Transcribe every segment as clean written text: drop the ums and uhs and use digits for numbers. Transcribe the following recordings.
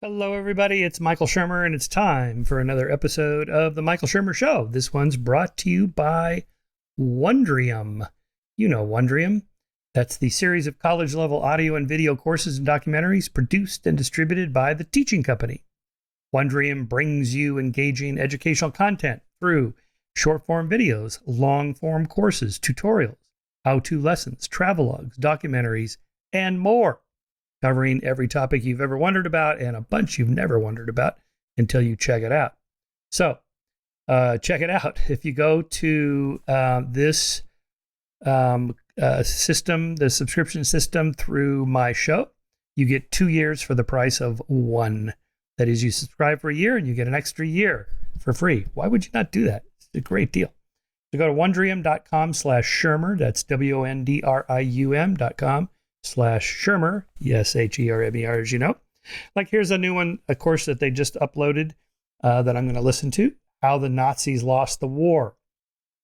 Hello, everybody. It's Michael Shermer, and it's time for another episode of The Michael Shermer Show. This one's brought to you by Wondrium. You know Wondrium. That's the series of college-level audio and video courses and documentaries produced and distributed by the Teaching Company. Wondrium brings you engaging educational content through short-form videos, long-form courses, tutorials, how-to lessons, travelogues, documentaries, and more, covering every topic you've ever wondered about and a bunch you've never wondered about until you check it out. So check it out. If you go to this system, the subscription system through my show, you get 2 years for the price of one. That is, you subscribe for a year and you get an extra year for free. Why would you not do that? It's a great deal. So go to wondrium.com/Shermer. That's wondrium.com/Shermer, Shermer, as you know. Like, here's a new one, a course that they just uploaded that I'm going to listen to, How the Nazis Lost the War.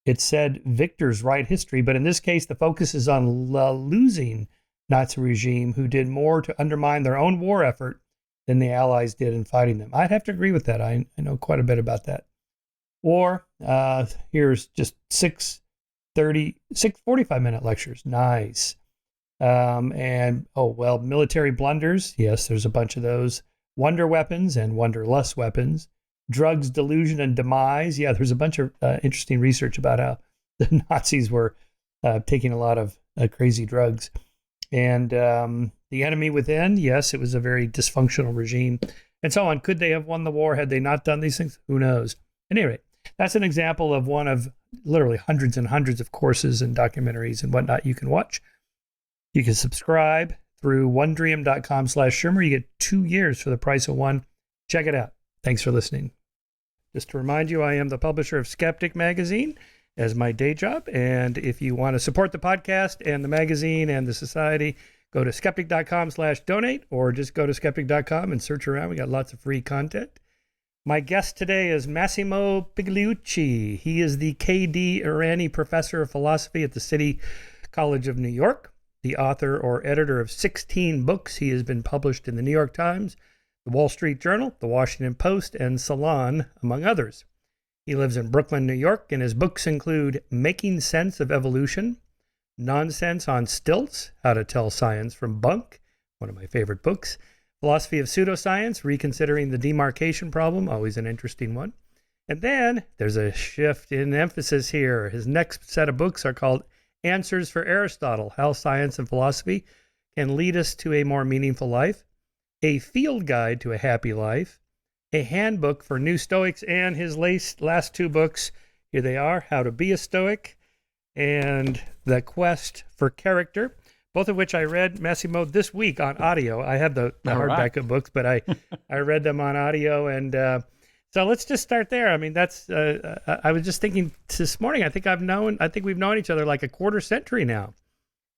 It said victors write history, but in this case, the focus is on the losing Nazi regime who did more to undermine their own war effort than the Allies did in fighting them. I'd have to agree with that. I know quite a bit about that. Or here's just 45-minute lectures. Nice. Military blunders. Yes, there's a bunch of those. Wonder weapons and wonderless weapons. Drugs, delusion, and demise. Yeah, there's a bunch of interesting research about how the Nazis were taking a lot of crazy drugs. And the enemy within. Yes, it was a very dysfunctional regime and so on. Could they have won the war had they not done these things? Who knows? At any rate, that's an example of one of literally hundreds and hundreds of courses and documentaries and whatnot you can watch. You can subscribe through wondrium.com/Shermer. You get 2 years for the price of one. Check it out. Thanks for listening. Just to remind you, I am the publisher of Skeptic magazine as my day job. And if you want to support the podcast and the magazine and the society, go to skeptic.com/donate or just go to skeptic.com and search around. We got lots of free content. My guest today is Massimo Pigliucci. He is the K.D. Irani Professor of Philosophy at the City College of New York. The author or editor of 16 books. He has been published in the New York Times, the Wall Street Journal, the Washington Post, and Salon, among others. He lives in Brooklyn, New York, and his books include Making Sense of Evolution, Nonsense on Stilts, How to Tell Science from Bunk, one of my favorite books, Philosophy of Pseudoscience, Reconsidering the Demarcation Problem, always an interesting one. And then there's a shift in emphasis here. His next set of books are called Answers for Aristotle, How Science and Philosophy Can Lead Us to a More Meaningful Life, A Field Guide to a Happy Life, A Handbook for New Stoics, and his last two books, here they are, How to Be a Stoic and The Quest for Character, both of which I read, Massimo, this week on audio. I have the hardback of books, but I read them on audio, and so let's just start there. I mean, that's. I was just thinking this morning. I think we've known each other like a quarter century now.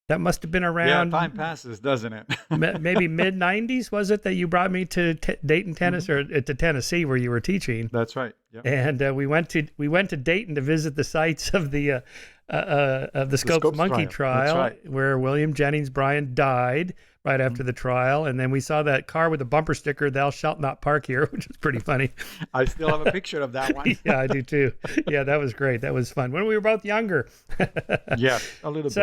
That must have been around. Yeah, time passes, doesn't it? Maybe mid '90s, was it, that you brought me to Dayton, Tennessee, or to Tennessee, where you were teaching? That's right. Yep. And we went to Dayton to visit the sites of the Scopes Monkey trial, right, where William Jennings Bryan died right after the trial. And then we saw that car with the bumper sticker, "Thou shalt not park here," which was pretty funny. I still have a picture of that one. Yeah, I do too. Yeah, that was great. That was fun when we were both younger. Yeah, a little bit.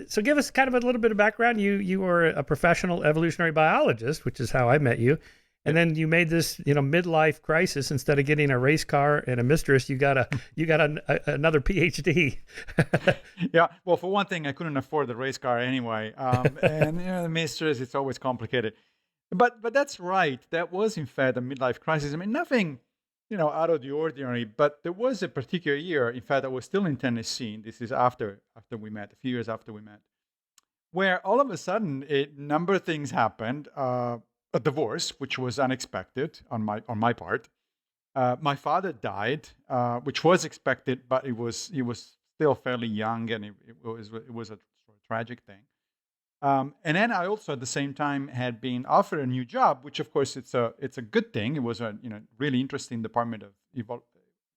So give us kind of a little bit of background. You were a professional evolutionary biologist, which is how I met you. And then you made this, midlife crisis. Instead of getting a race car and a mistress, you got another PhD. Yeah. Well, for one thing, I couldn't afford the race car anyway, and the mistress, it's always complicated. But that's right. That was in fact a midlife crisis. I mean, nothing, out of the ordinary. But there was a particular year. In fact, I was still in Tennessee. This is after we met, a few years after we met, where all of a sudden a number of things happened. A divorce, which was unexpected on my part. My father died, which was expected, but he was still fairly young, and it was a sort of tragic thing. And then I also at the same time had been offered a new job, which of course it's a good thing. It was a really interesting department of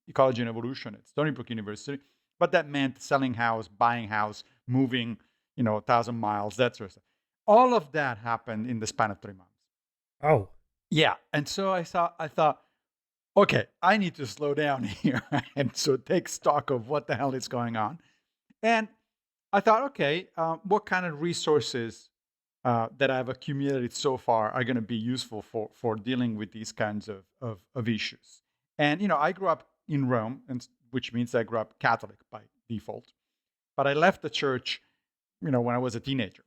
ecology and evolution at Stony Brook University, but that meant selling house, buying house, moving 1,000 miles, that sort of stuff. All of that happened in the span of 3 months. Oh, Yeah. And so I thought, okay, I need to slow down here and so take stock of what the hell is going on. And I thought, okay, what kind of resources that I've accumulated so far are going to be useful for dealing with these kinds of issues. And I grew up in Rome, which means I grew up Catholic by default. But I left the church, when I was a teenager.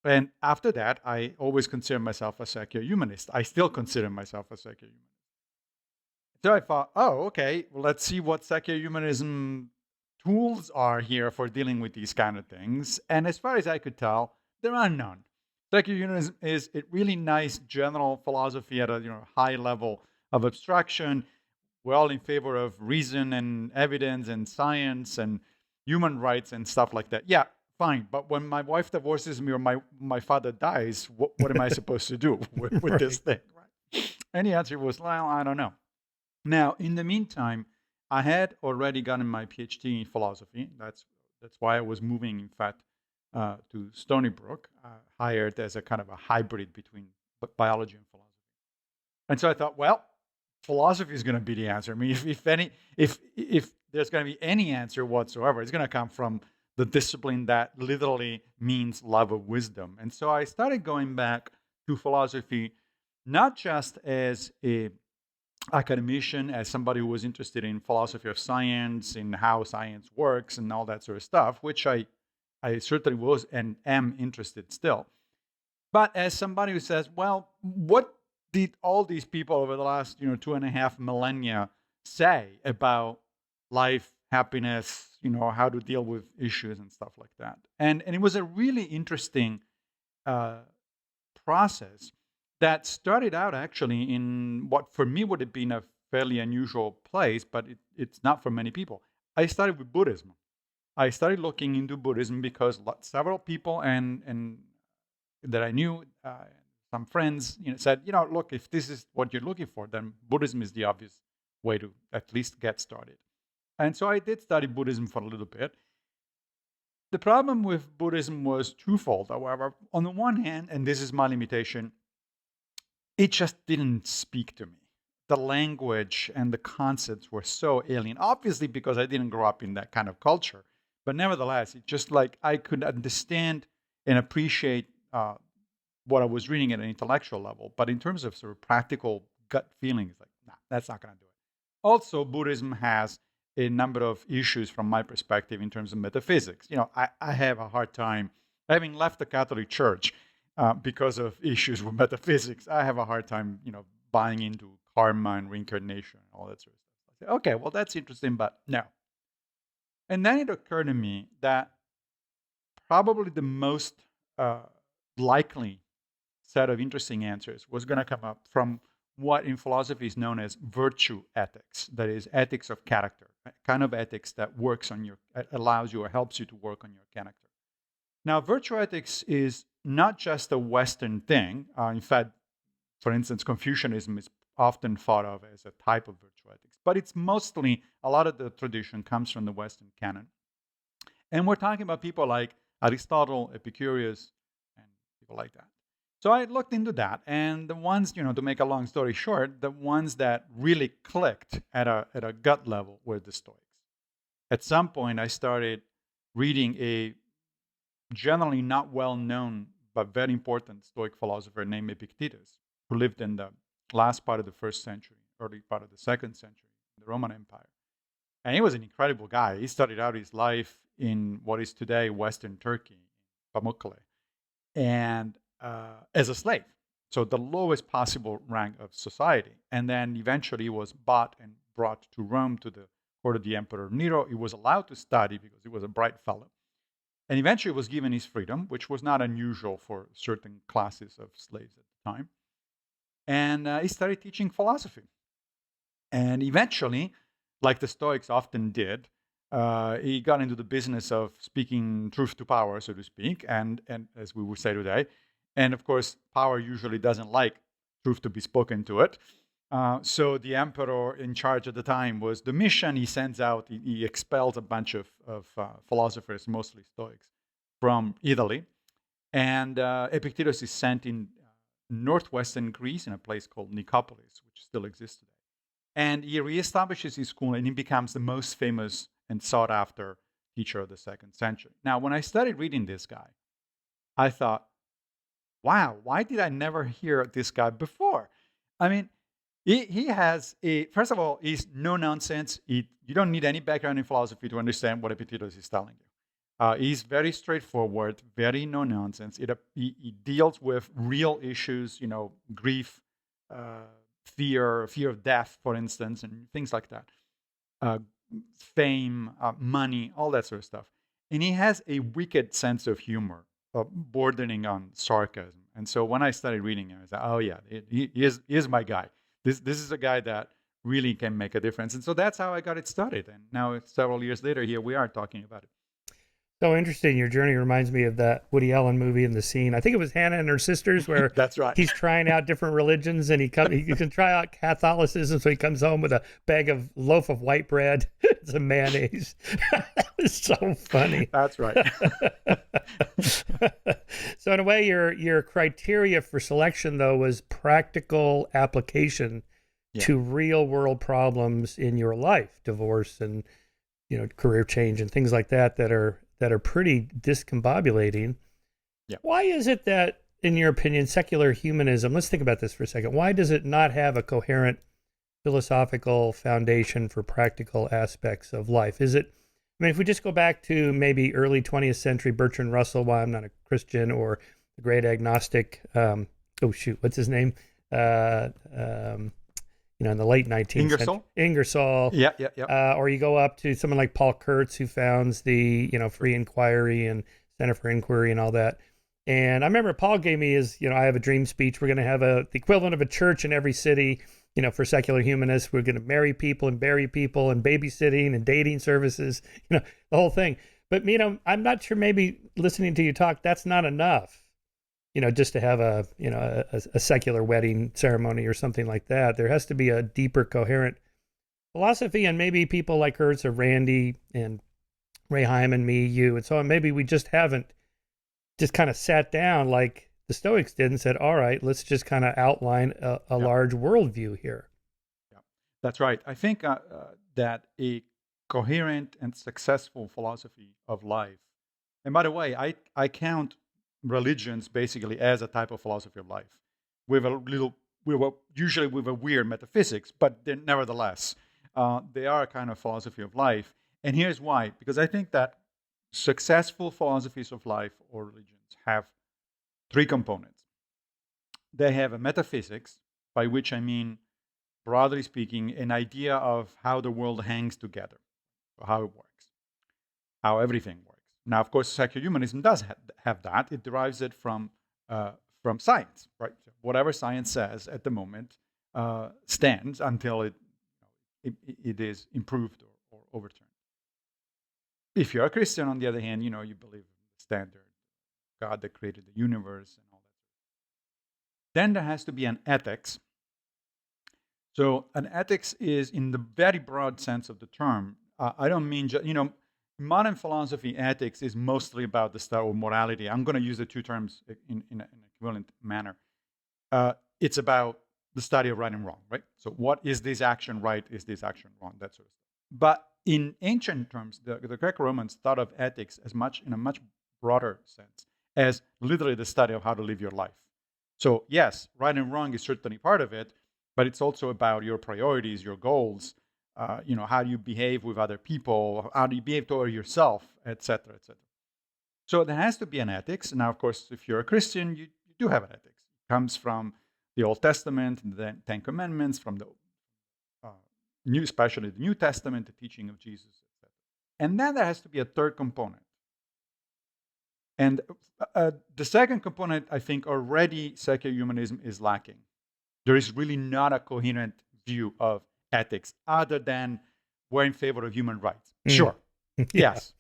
And after that, I always considered myself a secular humanist. I still consider myself a secular humanist. So I thought, oh, okay, well, let's see what secular humanism tools are here for dealing with these kind of things. And as far as I could tell, there are none. Secular humanism is a really nice general philosophy at a high level of abstraction. We're all in favor of reason and evidence and science and human rights and stuff like that. Yeah, fine. But when my wife divorces me or my father dies, what am I supposed to do with this thing? Right? And the answer was, well, I don't know. Now, in the meantime, I had already gotten my PhD in philosophy. That's why I was moving, in fact, to Stony Brook, hired as a kind of a hybrid between biology and philosophy. And so I thought, well, philosophy is going to be the answer. I mean, if there's going to be any answer whatsoever, it's going to come from the discipline that literally means love of wisdom. And so I started going back to philosophy, not just as a academician, as somebody who was interested in philosophy of science, in how science works and all that sort of stuff, which I certainly was and am interested still. But as somebody who says, well, what did all these people over the last 2.5 millennia say about life, happiness, how to deal with issues and stuff like that? And it was a really interesting process that started out actually in what for me would have been a fairly unusual place, but it's not for many people. I started with Buddhism. I started looking into Buddhism because several people and that I knew, some friends, said, look, if this is what you're looking for, then Buddhism is the obvious way to at least get started. And so I did study Buddhism for a little bit. The problem with Buddhism was twofold, however. On the one hand, and this is my limitation, it just didn't speak to me. The language and the concepts were so alien, obviously because I didn't grow up in that kind of culture. But nevertheless, it just like I could understand and appreciate what I was reading at an intellectual level. But in terms of sort of practical gut feelings, like, nah, that's not going to do it. Also, Buddhism has a number of issues from my perspective in terms of metaphysics. I have a hard time, having left the Catholic Church, because of issues with metaphysics, I have a hard time, buying into karma and reincarnation and all that sort of stuff. I say, okay, well, that's interesting, but no. And then it occurred to me that probably the most likely set of interesting answers was going to come up from what in philosophy is known as virtue ethics, that is, ethics of character, a kind of ethics that works on allows you or helps you to work on your character. Now, virtue ethics is not just a Western thing. In fact, for instance, Confucianism is often thought of as a type of virtue ethics, but it's mostly, a lot of the tradition comes from the Western canon. And we're talking about people like Aristotle, Epicurus, and people like that. So I looked into that, and the ones, to make a long story short, the ones that really clicked at a gut level were the Stoics. At some point, I started reading a generally not well known but very important Stoic philosopher named Epictetus, who lived in the last part of the first century, early part of the second century, in the Roman Empire. And he was an incredible guy. He started out his life in what is today Western Turkey, Pamukkale, and as a slave. So the lowest possible rank of society. And then eventually he was bought and brought to Rome to the court of the Emperor Nero. He was allowed to study because he was a bright fellow. And eventually was given his freedom, which was not unusual for certain classes of slaves at the time. And he started teaching philosophy. And eventually, like the Stoics often did, he got into the business of speaking truth to power, so to speak, and as we would say today. And of course, power usually doesn't like truth to be spoken to it. So the emperor in charge at the time was Domitian. He sends out, he expels a bunch of philosophers, mostly Stoics, from Italy. And Epictetus is sent in northwestern Greece in a place called Nicopolis, which still exists today. And he reestablishes his school, and he becomes the most famous and sought after teacher of the second century. Now, when I started reading this guy, I thought, wow, why did I never hear this guy before? I mean, he has first of all, he's no nonsense. You don't need any background in philosophy to understand what Epictetus is telling you. He's very straightforward, very no nonsense. He deals with real issues, grief, fear of death, for instance, and things like that. Fame, money, all that sort of stuff. And he has a wicked sense of humor, bordering on sarcasm. And so when I started reading him, I said, oh yeah, he is my guy. This is a guy that really can make a difference. And so that's how I got it started. And now several years later, here we are talking about it. So interesting. Your journey reminds me of that Woody Allen movie in the scene. I think it was Hannah and Her Sisters, where that's right. He's trying out different religions, and he can try out Catholicism. So he comes home with a loaf of white bread, some mayonnaise. That was so funny. That's right. So in a way, your criteria for selection, though, was practical application to real world problems in your life, divorce and career change and things like that are pretty discombobulating. Yeah. Why is it that, in your opinion, secular humanism, let's think about this for a second, why does it not have a coherent philosophical foundation for practical aspects of life? If we just go back to maybe early 20th century Bertrand Russell, why I'm not a Christian, or the great agnostic, what's his name? In the late 19th century. Ingersoll. Yeah. Or you go up to someone like Paul Kurtz, who founds the, Free Inquiry and Center for Inquiry and all that. And I remember Paul gave me his, I have a dream speech. We're going to have the equivalent of a church in every city, for secular humanists. We're going to marry people and bury people and babysitting and dating services, the whole thing. But, I'm not sure, maybe listening to you talk, that's not enough. Just to have a secular wedding ceremony or something like that. There has to be a deeper, coherent philosophy, and maybe people like Kurtz or Randy and Ray Hyman, me, you, and so on. Maybe we just haven't just kind of sat down like the Stoics did and said, all right, let's just kind of outline a large worldview here. Yeah, that's right. I think that a coherent and successful philosophy of life, and by the way, I count religions basically as a type of philosophy of life, usually with a weird metaphysics, but nevertheless, they are a kind of philosophy of life. And here's why: because I think that successful philosophies of life or religions have three components. They have a metaphysics, by which I mean, broadly speaking, an idea of how the world hangs together, how it works, how everything works. Now, of course, secular humanism does have that. It derives it from science, right? So whatever science says at the moment stands until it is improved or overturned. If you're a Christian, on the other hand, you believe in the standard God that created the universe and all that. Then there has to be an ethics. So an ethics is, in the very broad sense of the term, I don't mean just, modern philosophy, ethics, is mostly about the study of morality. I'm going to use the two terms in an equivalent manner. It's about the study of right and wrong, right? So what is this action right? Is this action wrong? That sort of stuff. But in ancient terms, the Greco-Romans thought of ethics in a much broader sense, as literally the study of how to live your life. So yes, right and wrong is certainly part of it, but it's also about your priorities, your goals, how do you behave with other people, how do you behave toward yourself, etc., etc. So there has to be an ethics. Now, of course, if you're a Christian, you do have an ethics. It comes from the Old Testament, the Ten Commandments, from the especially the New Testament, the teaching of Jesus, etc. And then there has to be a third component. And the second component, I think, already secular humanism is lacking. There is really not a coherent view of ethics other than we're in favor of human rights. Sure. Yes.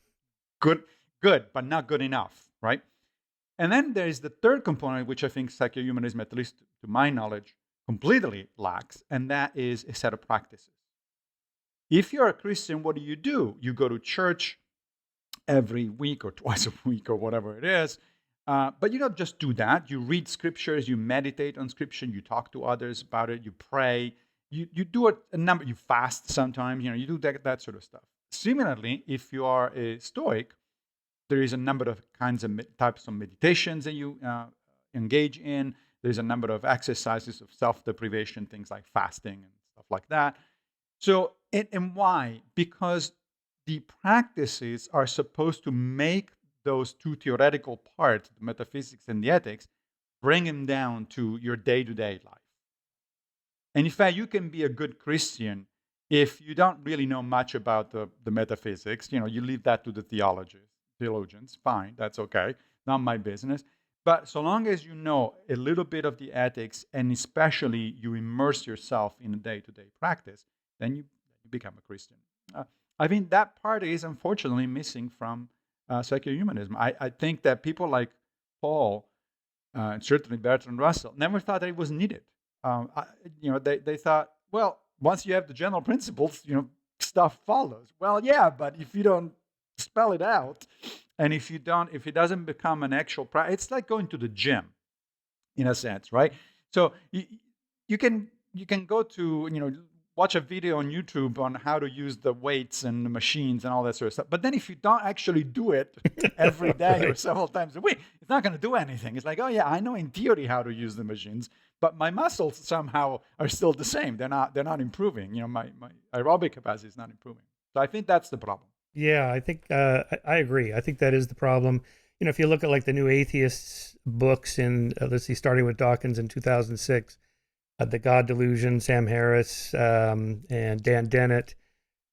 Good, but not good enough, right? And then there is the third component, which I think secular humanism, at least to my knowledge, completely lacks, and that is a set of practices. If you're a Christian, what do? You go to church every week or twice a week or whatever it is. But you don't just do that. You read scriptures, you meditate on scripture, you talk to others about it, you pray, you do a number, you fast sometimes, you do that sort of stuff. Similarly, if you are a Stoic, there is a number of kinds of types of meditations that you engage in. There's a number of exercises of self-deprivation, things like fasting and stuff like that. So, and why? Because the practices are supposed to make those two theoretical parts, the metaphysics and the ethics, bring them down to your day-to-day life. And in fact, you can be a good Christian if you don't really know much about the metaphysics. You leave that to the theologians. Fine, that's okay. Not my business. But so long as you know a little bit of the ethics, and especially you immerse yourself in a day-to-day practice, then you become a Christian. I think that part is unfortunately missing from secular humanism. I think that people like Paul, and certainly Bertrand Russell, never thought that it was needed. They thought, well, once you have the general principles, stuff follows. Well, yeah, but if you don't spell it out, and if it doesn't become an actual practice, it's like going to the gym, in a sense, right? So you can go to watch a video on YouTube on how to use the weights and the machines and all that sort of stuff. But then if you don't actually do it every day Right. or several times a week, it's not going to do anything. It's like, oh yeah, I know in theory how to use the machines, but my muscles somehow are still the same. They're not improving. My aerobic capacity is not improving. So I think that's the problem. Yeah, I think I agree. I think that is the problem. If you look at like the new atheists books in, let's see, starting with Dawkins in 2006, The God Delusion, Sam Harris, and Dan Dennett,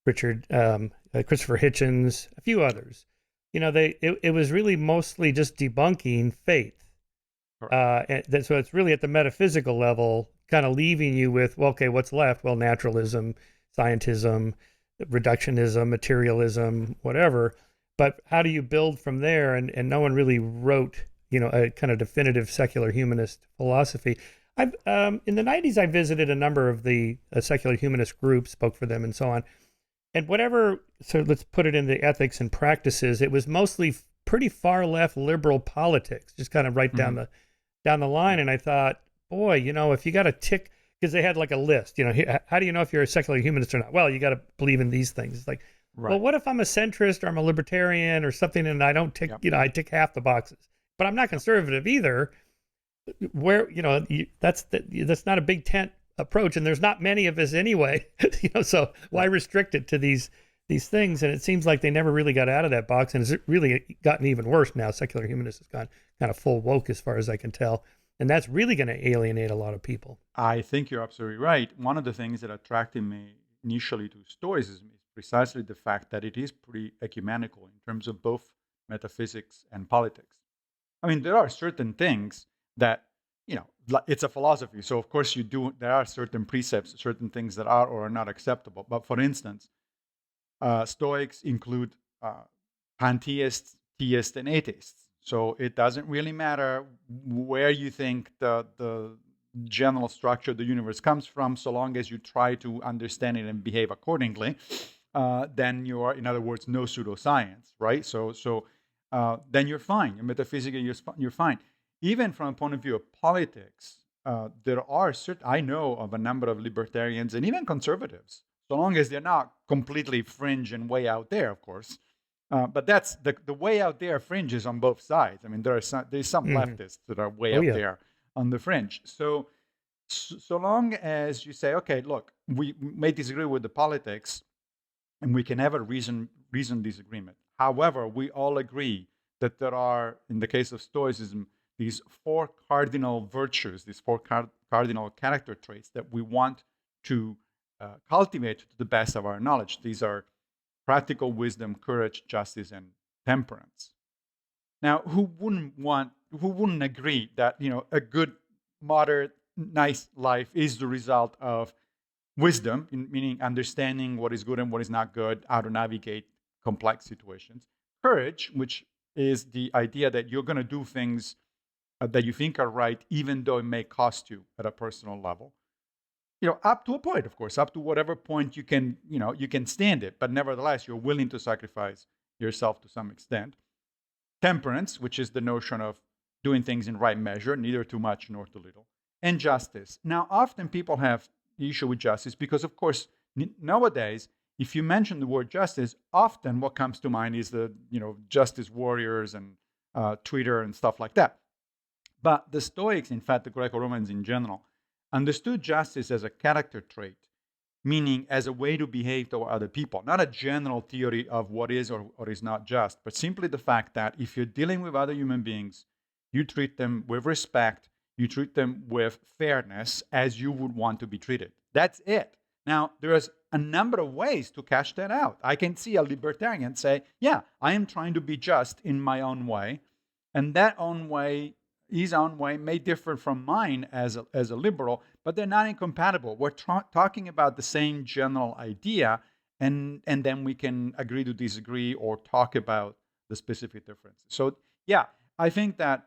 Richard, Christopher Hitchens, a few others. It was really mostly just debunking faith. So it's really at the metaphysical level, kind of leaving you with, well, okay, what's left? Well, naturalism, scientism, reductionism, materialism, whatever. But how do you build from there? And no one really wrote, a kind of definitive secular humanist philosophy. I've in the 90s, I visited a number of the secular humanist groups, spoke for them and so on. And so let's put it into ethics and practices, it was mostly pretty far left liberal politics, just kind of right down the line. And I thought, boy, if you got to tick, because they had like a list, how do you know if you're a secular humanist or not? Well, you got to believe in these things. It's like, Right. Well, what if I'm a centrist or I'm a libertarian or something and I don't tick, I tick half the boxes, but I'm not conservative either. Where, that's not a big tent approach, and there's not many of us anyway, so why restrict it to these things? And it seems like they never really got out of that box, and it's really gotten even worse now. Secular humanist has gone kind of full woke as far as I can tell, and that's really going to alienate a lot of people. I think you're absolutely right. One of the things that attracted me initially to Stoicism is precisely the fact that it is pretty ecumenical in terms of both metaphysics and politics. I mean, there are certain things that, it's a philosophy. So, of course, there are certain precepts, certain things that are or are not acceptable. But for instance, Stoics include pantheists, theists, and atheists. So it doesn't really matter where you think the general structure of the universe comes from, so long as you try to understand it and behave accordingly. Then you are, in other words, no pseudoscience, right? So then you're fine. Metaphysically, you're fine. Even from a point of view of politics, there are I know of a number of libertarians and even conservatives, so long as they're not completely fringe and way out there, of course. But that's the way out there fringe is on both sides. I mean, there's some leftists that are way up there on the fringe. So long as you say, okay, look, we may disagree with the politics, and we can have a reasoned disagreement. However, we all agree that there are, in the case of Stoicism, these four cardinal virtues, these four cardinal character traits that we want to cultivate to the best of our knowledge. These are practical wisdom, courage, justice, and temperance. Now, who wouldn't agree that a good, moderate, nice life is the result of wisdom, meaning understanding what is good and what is not good, how to navigate complex situations. Courage, which is the idea that you're going to do things that you think are right, even though it may cost you at a personal level. Up to a point, of course, up to whatever point you can stand it, but nevertheless, you're willing to sacrifice yourself to some extent. Temperance, which is the notion of doing things in right measure, neither too much nor too little, and justice. Now, often people have the issue with justice because, of course, nowadays, if you mention the word justice, often what comes to mind is the justice warriors and Twitter and stuff like that. But the Stoics, in fact, the Greco-Romans in general, understood justice as a character trait, meaning as a way to behave toward other people, not a general theory of what is or is not just, but simply the fact that if you're dealing with other human beings, you treat them with respect, you treat them with fairness as you would want to be treated. That's it. Now, there's a number of ways to cash that out. I can see a libertarian say, yeah, I am trying to be just in my own way, and that own way, his own way, may differ from mine as a liberal, but they're not incompatible. We're talking about the same general idea, and then we can agree to disagree or talk about the specific differences. So, yeah, I think that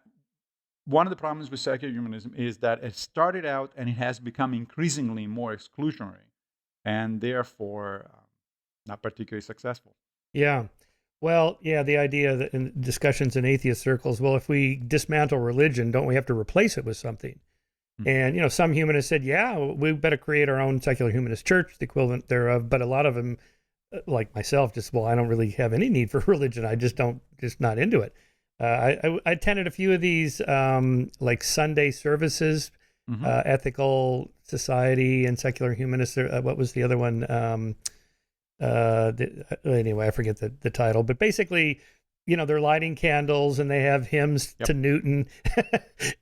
one of the problems with secular humanism is that it started out and it has become increasingly more exclusionary and therefore not particularly successful. Yeah. Well, yeah, the idea that in discussions in atheist circles, well, if we dismantle religion, don't we have to replace it with something? Mm-hmm. And, some humanists said, yeah, we better create our own secular humanist church, the equivalent thereof. But a lot of them, like myself, I don't really have any need for religion. I just not into it. I attended a few of these like Sunday services, Ethical Society and Secular Humanists. What was the other one? Anyway, I forget the title, but basically, they're lighting candles and they have hymns to Newton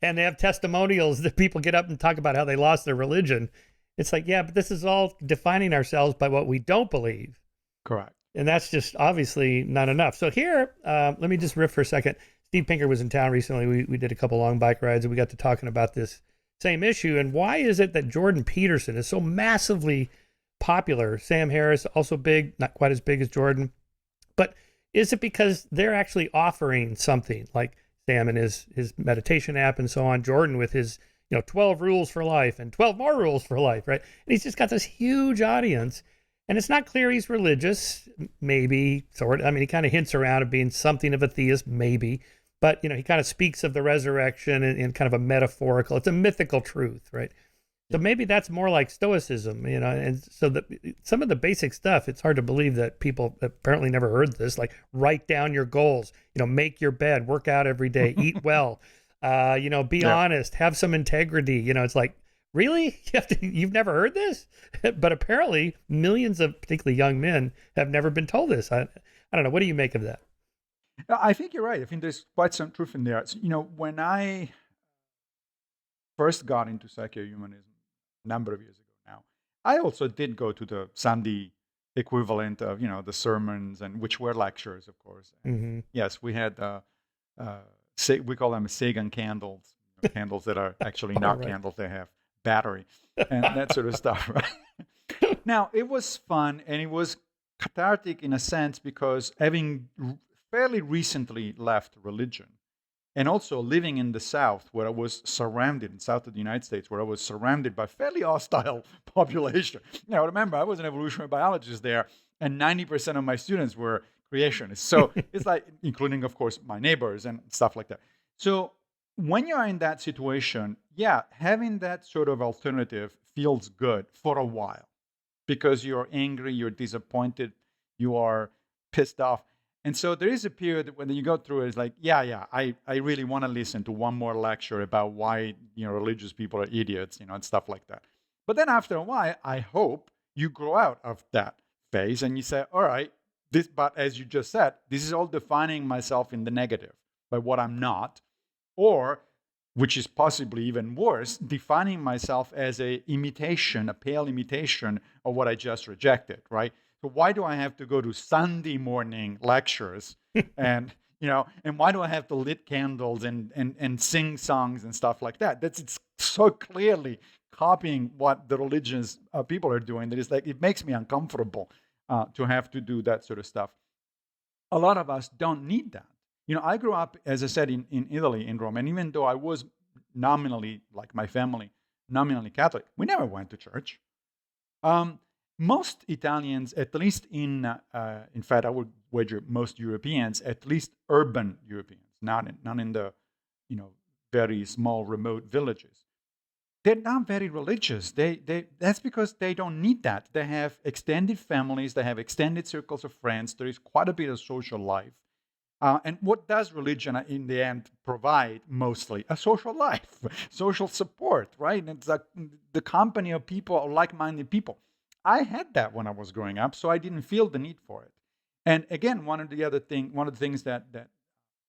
and they have testimonials that people get up and talk about how they lost their religion. It's like, yeah, but this is all defining ourselves by what we don't believe. Correct. And that's just obviously not enough. So here, let me just riff for a second. Steve Pinker was in town recently. We did a couple long bike rides and we got to talking about this same issue. And why is it that Jordan Peterson is so massively popular? Sam Harris, also big, not quite as big as Jordan. But is it because they're actually offering something, like Sam and his meditation app and so on, Jordan with his 12 rules for life and 12 more rules for life, right? And he's just got this huge audience. And it's not clear he's religious, maybe, sort of. I mean, he kind of hints around at being something of a theist, maybe. But, he kind of speaks of the resurrection in kind of a metaphorical, it's a mythical truth, right? So maybe that's more like Stoicism, and so some of the basic stuff, it's hard to believe that people apparently never heard this, like write down your goals, make your bed, work out every day, eat well, be honest, have some integrity. It's like, really? You've never heard this? But apparently millions of particularly young men have never been told this. I don't know. What do you make of that? I think you're right. I think there's quite some truth in there. So, when I first got into secular humanism a number of years ago now, I also did go to the Sunday equivalent of, the sermons, and which were lectures, of course. Mm-hmm. Yes, we had, we call them Sagan candles, candles that are actually not candles. They have battery and that sort of stuff, right? Now, it was fun and it was cathartic in a sense because having fairly recently left religion and also living in the South where I was surrounded, in south of the United States, where I was surrounded by fairly hostile population. Remember, I was an evolutionary biologist there and 90% of my students were creationists. So it's like, including, of course, my neighbors and stuff like that. So when you're in that situation, having that sort of alternative feels good for a while because you're angry, you're disappointed, you are pissed off. And so there is a period when you go through it, it's like, I really want to listen to one more lecture about why, religious people are idiots, and stuff like that. But then after a while, I hope you grow out of that phase and you say, all right, but as you just said, this is all defining myself in the negative by what I'm not. Or, which is possibly even worse, defining myself as a pale imitation of what I just rejected, right? So why do I have to go to Sunday morning lectures and why do I have to lit candles and sing songs and stuff like that? It's so clearly copying what the religious people are doing that it's like, it makes me uncomfortable to have to do that sort of stuff. A lot of us don't need that. I grew up, as I said, in Italy, in Rome. And even though I was nominally, like my family, nominally Catholic, we never went to church. Most Italians, at least in fact, I would wager most Europeans, at least urban Europeans, not in the, very small, remote villages. They're not very religious. That's because they don't need that. They have extended families. They have extended circles of friends. There is quite a bit of social life. And what does religion in the end provide mostly? A social life, social support, right? It's the company of people, or like-minded people. I had that when I was growing up, so I didn't feel the need for it. And again, one of the things that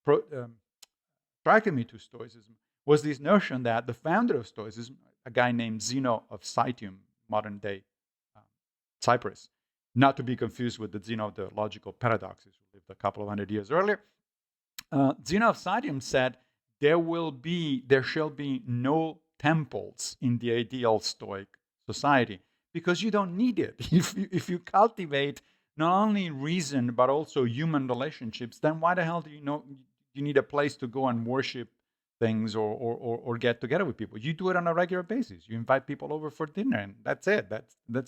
attracted me to Stoicism was this notion that the founder of Stoicism, a guy named Zeno of Citium, modern day Cyprus, not to be confused with the Zeno of the logical paradoxes, who lived a couple of hundred years earlier. Zeno of Citium said, there shall be no temples in the ideal Stoic society, because you don't need it. If you cultivate not only reason, but also human relationships, then why the hell do you need a place to go and worship things or get together with people? You do it on a regular basis. You invite people over for dinner, and that's it.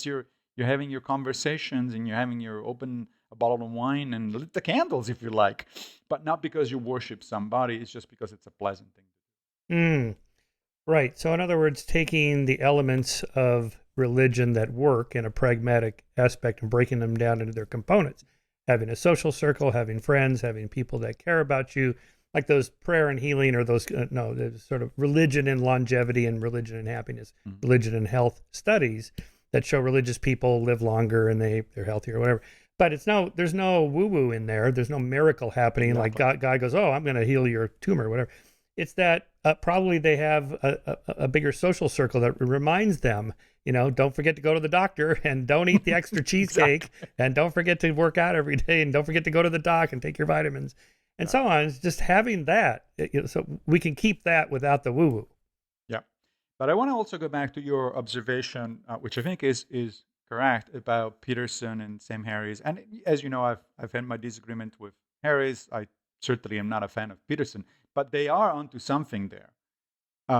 You're having your conversations, and you're having your open a bottle of wine and lit the candles if you like, but not because you worship somebody. It's just because it's a pleasant thing to do. Right. So in other words, taking the elements of religion that work in a pragmatic aspect and breaking them down into their components, having a social circle, having friends, having people that care about you, like those prayer and healing, or those there's sort of religion and longevity and religion and happiness, religion and health studies that show religious people live longer and they're healthier or whatever. But there's no woo-woo in there. There's no miracle happening. Exactly. Like God goes, oh, I'm going to heal your tumor or whatever. It's that probably they have a bigger social circle that reminds them, don't forget to go to the doctor, and don't eat the extra cheesecake, exactly. And don't forget to work out every day, and don't forget to go to the doc and take your vitamins, and so on. It's just having that, so we can keep that without the woo-woo. Yeah, but I want to also go back to your observation, which I think is correct, about Peterson and Sam Harris. And as you know, I've had my disagreement with Harris. I certainly am not a fan of Peterson, but they are onto something there.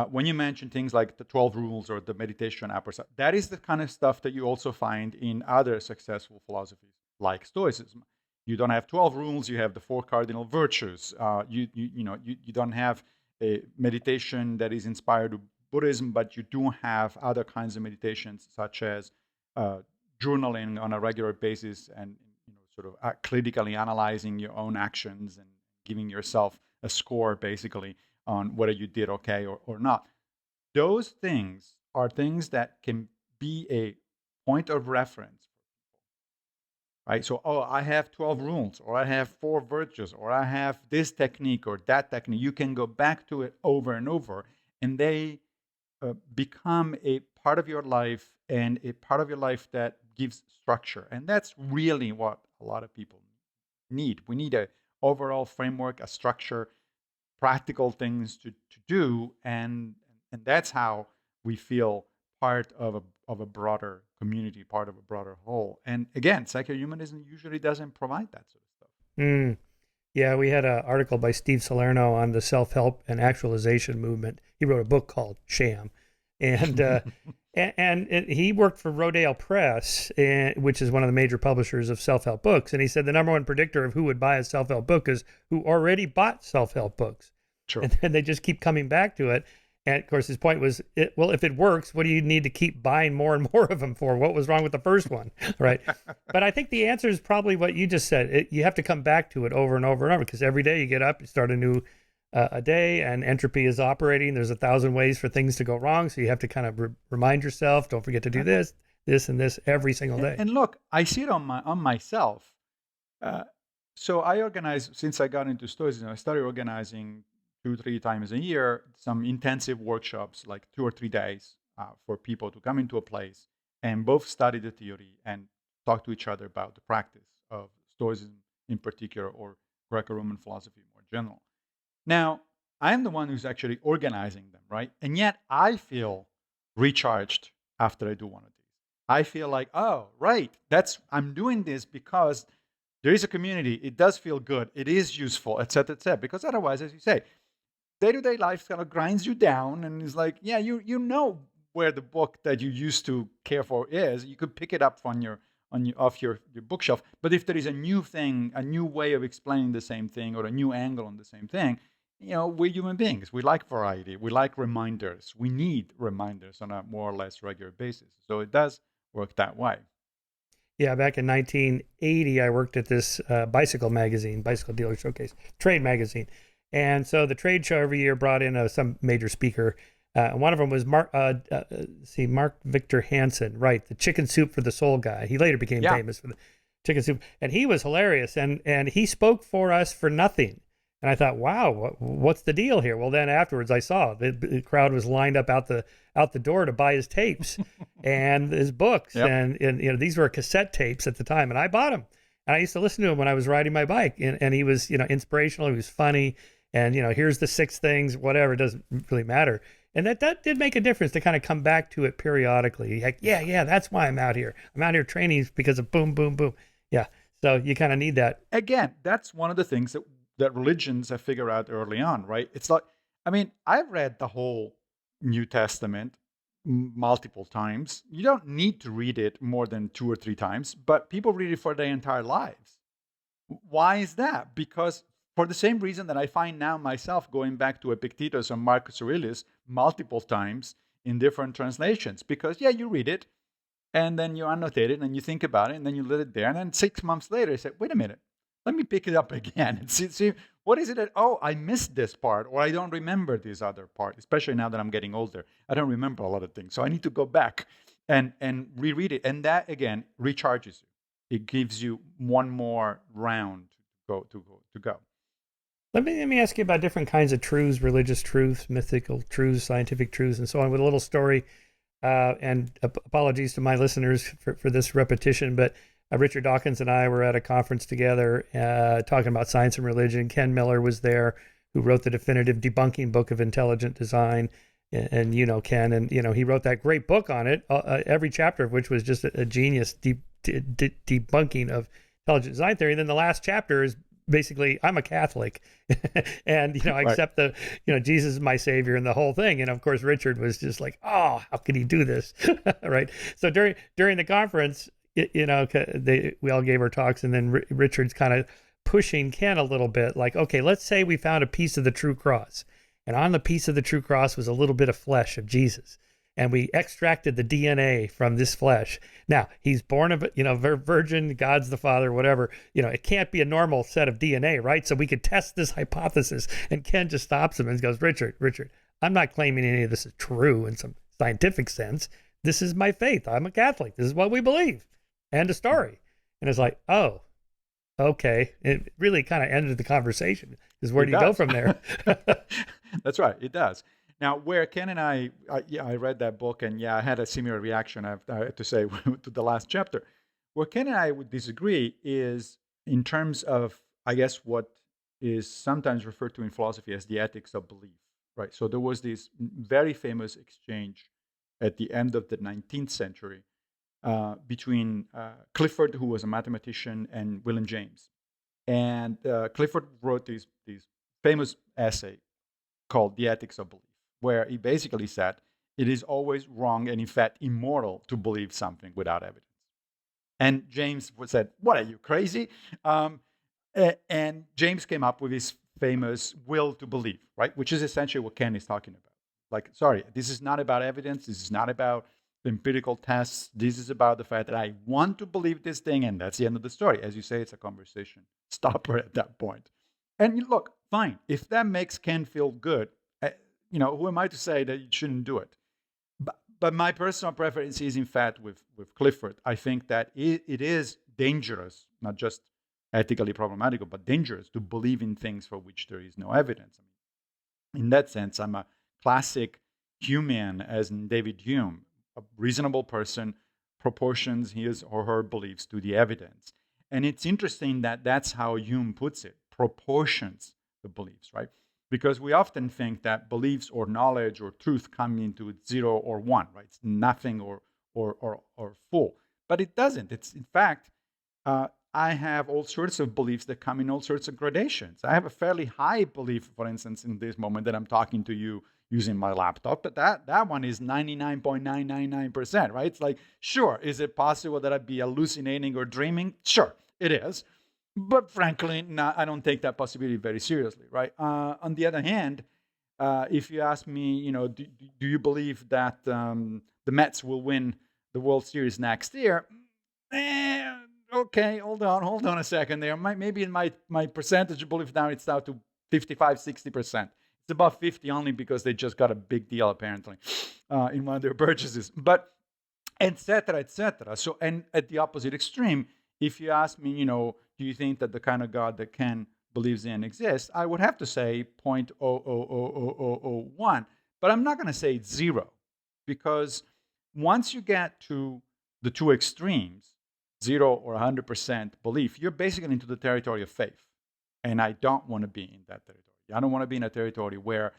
When you mention things like the 12 rules or the meditation app, that is the kind of stuff that you also find in other successful philosophies like Stoicism. You don't have 12 rules, you have the 4 cardinal virtues. You don't have a meditation that is inspired by Buddhism, but you do have other kinds of meditations, such as journaling on a regular basis, and sort of critically analyzing your own actions and giving yourself a score, basically, on whether you did okay or not. Those things are things that can be a point of reference for people, right? So, I have 12 rules, or I have 4 virtues, or I have this technique or that technique. You can go back to it over and over, and they become a part of your life, and a part of your life that gives structure. And that's really what a lot of people need. We need a overall framework, a structure, practical things to do, and that's how we feel part of a broader community, part of a broader whole. And again, psychohumanism usually doesn't provide that sort of stuff. Yeah, we had an article by Steve Salerno on the self-help and actualization movement. He wrote a book called Sham, and he worked for Rodale Press, which is one of the major publishers of self-help books. And he said the number one predictor of who would buy a self-help book is who already bought self-help books. Sure. And then they just keep coming back to it. And of course, his point was, if it works, what do you need to keep buying more and more of them for? What was wrong with the first one, right? But I think the answer is probably what you just said. You have to come back to it over and over and over, because every day you get up, you start a new a day, and entropy is operating. There's 1,000 ways for things to go wrong. So you have to kind of remind yourself, don't forget to do this, and this every single day. And look, I see it on myself. So I organize, since I got into Stoicism, I started organizing 2-3 times a year some intensive workshops, like 2 or 3 days, for people to come into a place and both study the theory and talk to each other about the practice of Stoicism in particular, or Greco-Roman philosophy more general. Now, I'm the one who's actually organizing them, right? And yet I feel recharged after I do one of these. I feel like, oh, right, I'm doing this because there is a community. It does feel good. It is useful, et cetera, because otherwise, as you say, day-to-day life kind of grinds you down, and it's like, yeah, you know where the book that you used to care for is. You could pick it up off your bookshelf. But if there is a new thing, a new way of explaining the same thing, or a new angle on the same thing, we're human beings. We like variety. We like reminders. We need reminders on a more or less regular basis. So it does work that way. Yeah, back in 1980, I worked at this bicycle magazine, Bicycle Dealer Showcase, trade magazine. And so the trade show every year brought in some major speaker. One of them was Mark Victor Hansen, right? The chicken soup for the soul guy. He later became famous for the chicken soup. And he was hilarious. And he spoke for us for nothing. And I thought, wow, what's the deal here? Well, then afterwards, I saw the crowd was lined up out the door to buy his tapes and his books, and these were cassette tapes at the time, and I bought them. And I used to listen to him when I was riding my bike, and he was inspirational. He was funny, and here's the 6 things, whatever, it doesn't really matter. And that did make a difference to kind of come back to it periodically. Like, yeah, that's why I'm out here. I'm out here training because of boom, boom, boom. Yeah, so you kind of need that. Again, that's one of the things that religions have figured out early on, right? It's like, I've read the whole New Testament multiple times. You don't need to read it more than 2 or 3 times, but people read it for their entire lives. Why is that? Because for the same reason that I find now myself going back to Epictetus or Marcus Aurelius multiple times in different translations. Because, you read it, and then you annotate it, and you think about it, and then you let it there, and then 6 months later, you say, wait a minute, let me pick it up again and see what is it that, I missed this part, or I don't remember this other part, especially now that I'm getting older. I don't remember a lot of things. So I need to go back and reread it. And that, again, recharges you. It gives you one more round to go. Let me ask you about different kinds of truths, religious truths, mythical truths, scientific truths, and so on, with a little story. And apologies to my listeners for this repetition, but Richard Dawkins and I were at a conference together talking about science and religion. Ken Miller was there, who wrote the definitive debunking book of intelligent design. And Ken, and he wrote that great book on it, every chapter of which was just a genius debunking of intelligent design theory. And then the last chapter is basically, I'm a Catholic, and I accept the Jesus is my savior and the whole thing. And of course, Richard was just like, oh, how could he do this, right? So during the conference, we all gave our talks, and then Richard's kind of pushing Ken a little bit, like, okay, let's say we found a piece of the true cross, and on the piece of the true cross was a little bit of flesh of Jesus, and we extracted the DNA from this flesh. Now, he's born of, virgin, God's the Father, whatever. It can't be a normal set of DNA, right? So we could test this hypothesis. And Ken just stops him and goes, Richard, I'm not claiming any of this is true in some scientific sense. This is my faith. I'm a Catholic. This is what we believe. End of story. And it's like, oh, okay. It really kind of ended the conversation, because where do you go from there? That's right. It does. Now, where Ken and I read that book, and I had a similar reaction, I have to say, to the last chapter. Where Ken and I would disagree is in terms of, I guess, what is sometimes referred to in philosophy as the ethics of belief, right? So there was this very famous exchange at the end of the 19th century between Clifford, who was a mathematician, and William James. And Clifford wrote this famous essay called The Ethics of Belief, where he basically said it is always wrong and, in fact, immoral to believe something without evidence. And James said, what, are you crazy? And James came up with his famous will to believe, right? Which is essentially what Ken is talking about. Like, sorry, this is not about evidence. This is not about empirical tests. This is about the fact that I want to believe this thing, and that's the end of the story. As you say, it's a conversation stopper at that point. And look, fine. If that makes Ken feel good, who am I to say that you shouldn't do it? But my personal preference is, in fact, with Clifford. I think that it is dangerous, not just ethically problematical, but dangerous to believe in things for which there is no evidence. In that sense, I'm a classic Humean, as in David Hume. A reasonable person proportions his or her beliefs to the evidence. And it's interesting that that's how Hume puts it, proportions the beliefs, right? Because we often think that beliefs or knowledge or truth come into 0 or 1, right? It's nothing or full. But it doesn't. It's, in fact, I have all sorts of beliefs that come in all sorts of gradations. I have a fairly high belief, for instance, in this moment that I'm talking to you using my laptop, but that one is 99.999%, right? It's like, sure, is it possible that I'd be hallucinating or dreaming? Sure, it is. But frankly, I don't take that possibility very seriously, right? On the other hand, if you ask me, do you believe that the Mets will win the World Series next year? Okay, hold on a second there. Maybe in my percentage belief now it's down to 55, 60%. It's above 50 only because they just got a big deal apparently in one of their purchases. But et cetera, et cetera. So, and at the opposite extreme, if you ask me, do you think that the kind of God that Ken believes in exists? I would have to say 0.00001, but I'm not going to say it's zero, because once you get to the two extremes, 0 or 100% belief, you're basically into the territory of faith. And I don't want to be in that territory. I don't want to be in a territory where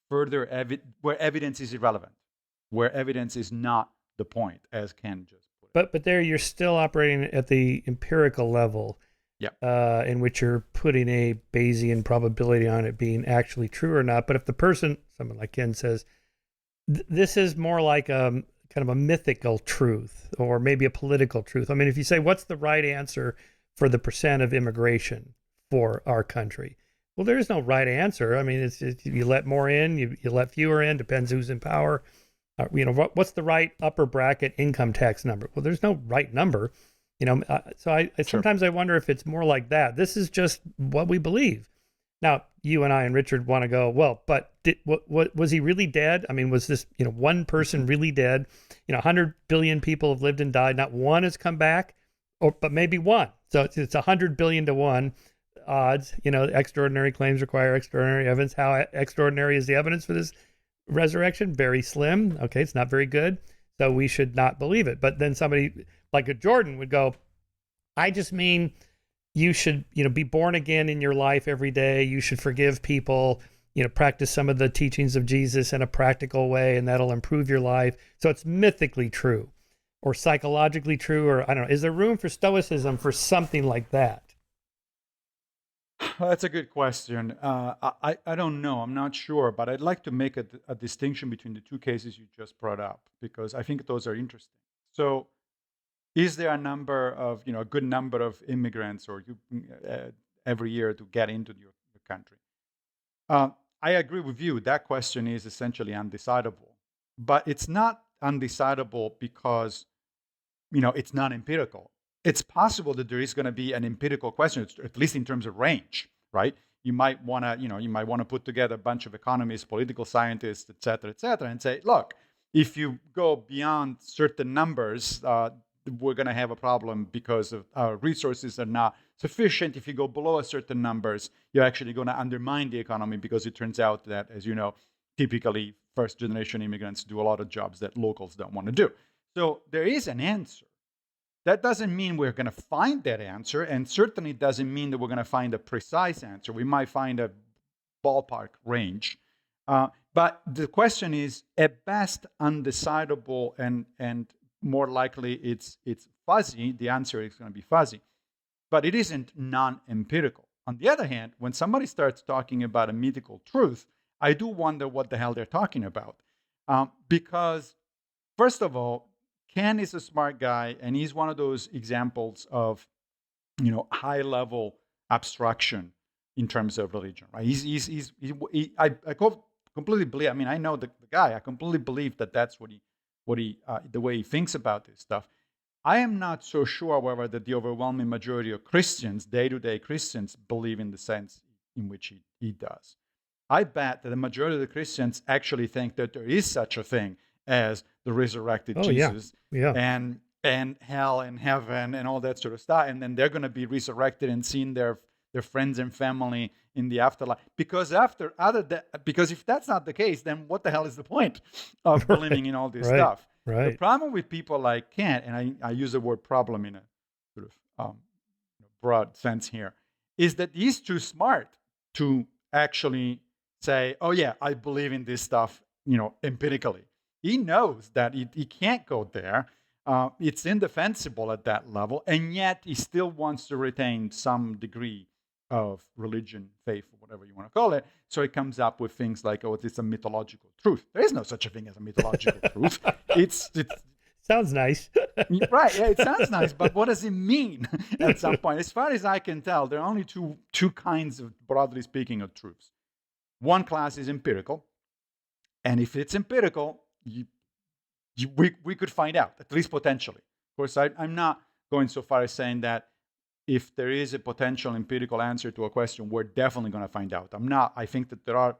where evidence is irrelevant, where evidence is not the point, as Ken just put it. But there you're still operating at the empirical level, in which you're putting a Bayesian probability on it being actually true or not. But if the person, someone like Ken, says this is more like kind of a mythical truth or maybe a political truth. I mean, if you say what's the right answer for the percent of immigration for our country, well, there is no right answer. I mean, it's you let more in, you let fewer in, depends who's in power. What's the right upper bracket income tax number? Well, there's no right number, so I sometimes I wonder if it's more like that. This is just what we believe. Now, you and I and Richard want to go, well, but what was he really dead? I mean, was this, one person really dead? 100 billion people have lived and died. Not one has come back, but maybe one. So it's 100 billion to 1 odds. Extraordinary claims require extraordinary evidence. How extraordinary is the evidence for this resurrection? Very slim. Okay, it's not very good, so we should not believe it. But then somebody like a Jordan would go, I just mean you should be born again in your life every day. You should forgive people, practice some of the teachings of Jesus in a practical way, and that'll improve your life. So it's mythically true or psychologically true, or I don't know. Is there room for stoicism for something like that? Well, that's a good question. I don't know. I'm not sure, but I'd like to make a distinction between the two cases you just brought up, because I think those are interesting. So, is there a good number of immigrants every year to get into your country? I agree with you. That question is essentially undecidable, but it's not undecidable because it's not empirical. It's possible that there is going to be an empirical question, at least in terms of range, right? You might want to put together a bunch of economists, political scientists, et cetera, and say, look, if you go beyond certain numbers, we're going to have a problem because of our resources are not sufficient. If you go below a certain numbers, you're actually going to undermine the economy, because it turns out that, as you know, typically first-generation immigrants do a lot of jobs that locals don't want to do. So there is an answer. That doesn't mean we're going to find that answer, and certainly doesn't mean that we're going to find a precise answer. We might find a ballpark range. But the question is, at best, undecidable, and more likely it's fuzzy. The answer is going to be fuzzy. But it isn't non-empirical. On the other hand, when somebody starts talking about a mythical truth, I do wonder what the hell they're talking about. Because, first of all, Ken is a smart guy, and he's one of those examples of, high-level abstraction in terms of religion. Right? I completely believe. I mean, I know the guy. I completely believe that that's what he the way he thinks about this stuff. I am not so sure, however, that the overwhelming majority of Christians, day-to-day Christians, believe in the sense in which he does. I bet that the majority of the Christians actually think that there is such a thing as the resurrected Jesus, and hell and heaven and all that sort of stuff, and then they're going to be resurrected and seeing their friends and family in the afterlife. Because if that's not the case, then what the hell is the point of believing in all this stuff? Right. The problem with people like Ken, and I use the word problem in a sort of broad sense here, is that he's too smart to actually say, "Oh yeah, I believe in this stuff," empirically. He knows that he can't go there. It's indefensible at that level, and yet he still wants to retain some degree of religion, faith, or whatever you want to call it. So he comes up with things like, "Oh, it's a mythological truth." There is no such a thing as a mythological truth. It's Sounds nice. Right. Yeah, it sounds nice, but what does it mean at some point? As far as I can tell, there are only two kinds of, broadly speaking, of truths. One class is empirical, and if it's empirical, we could find out, at least potentially. Of course, I'm not going so far as saying that if there is a potential empirical answer to a question, we're definitely going to find out. I'm not. I think that there are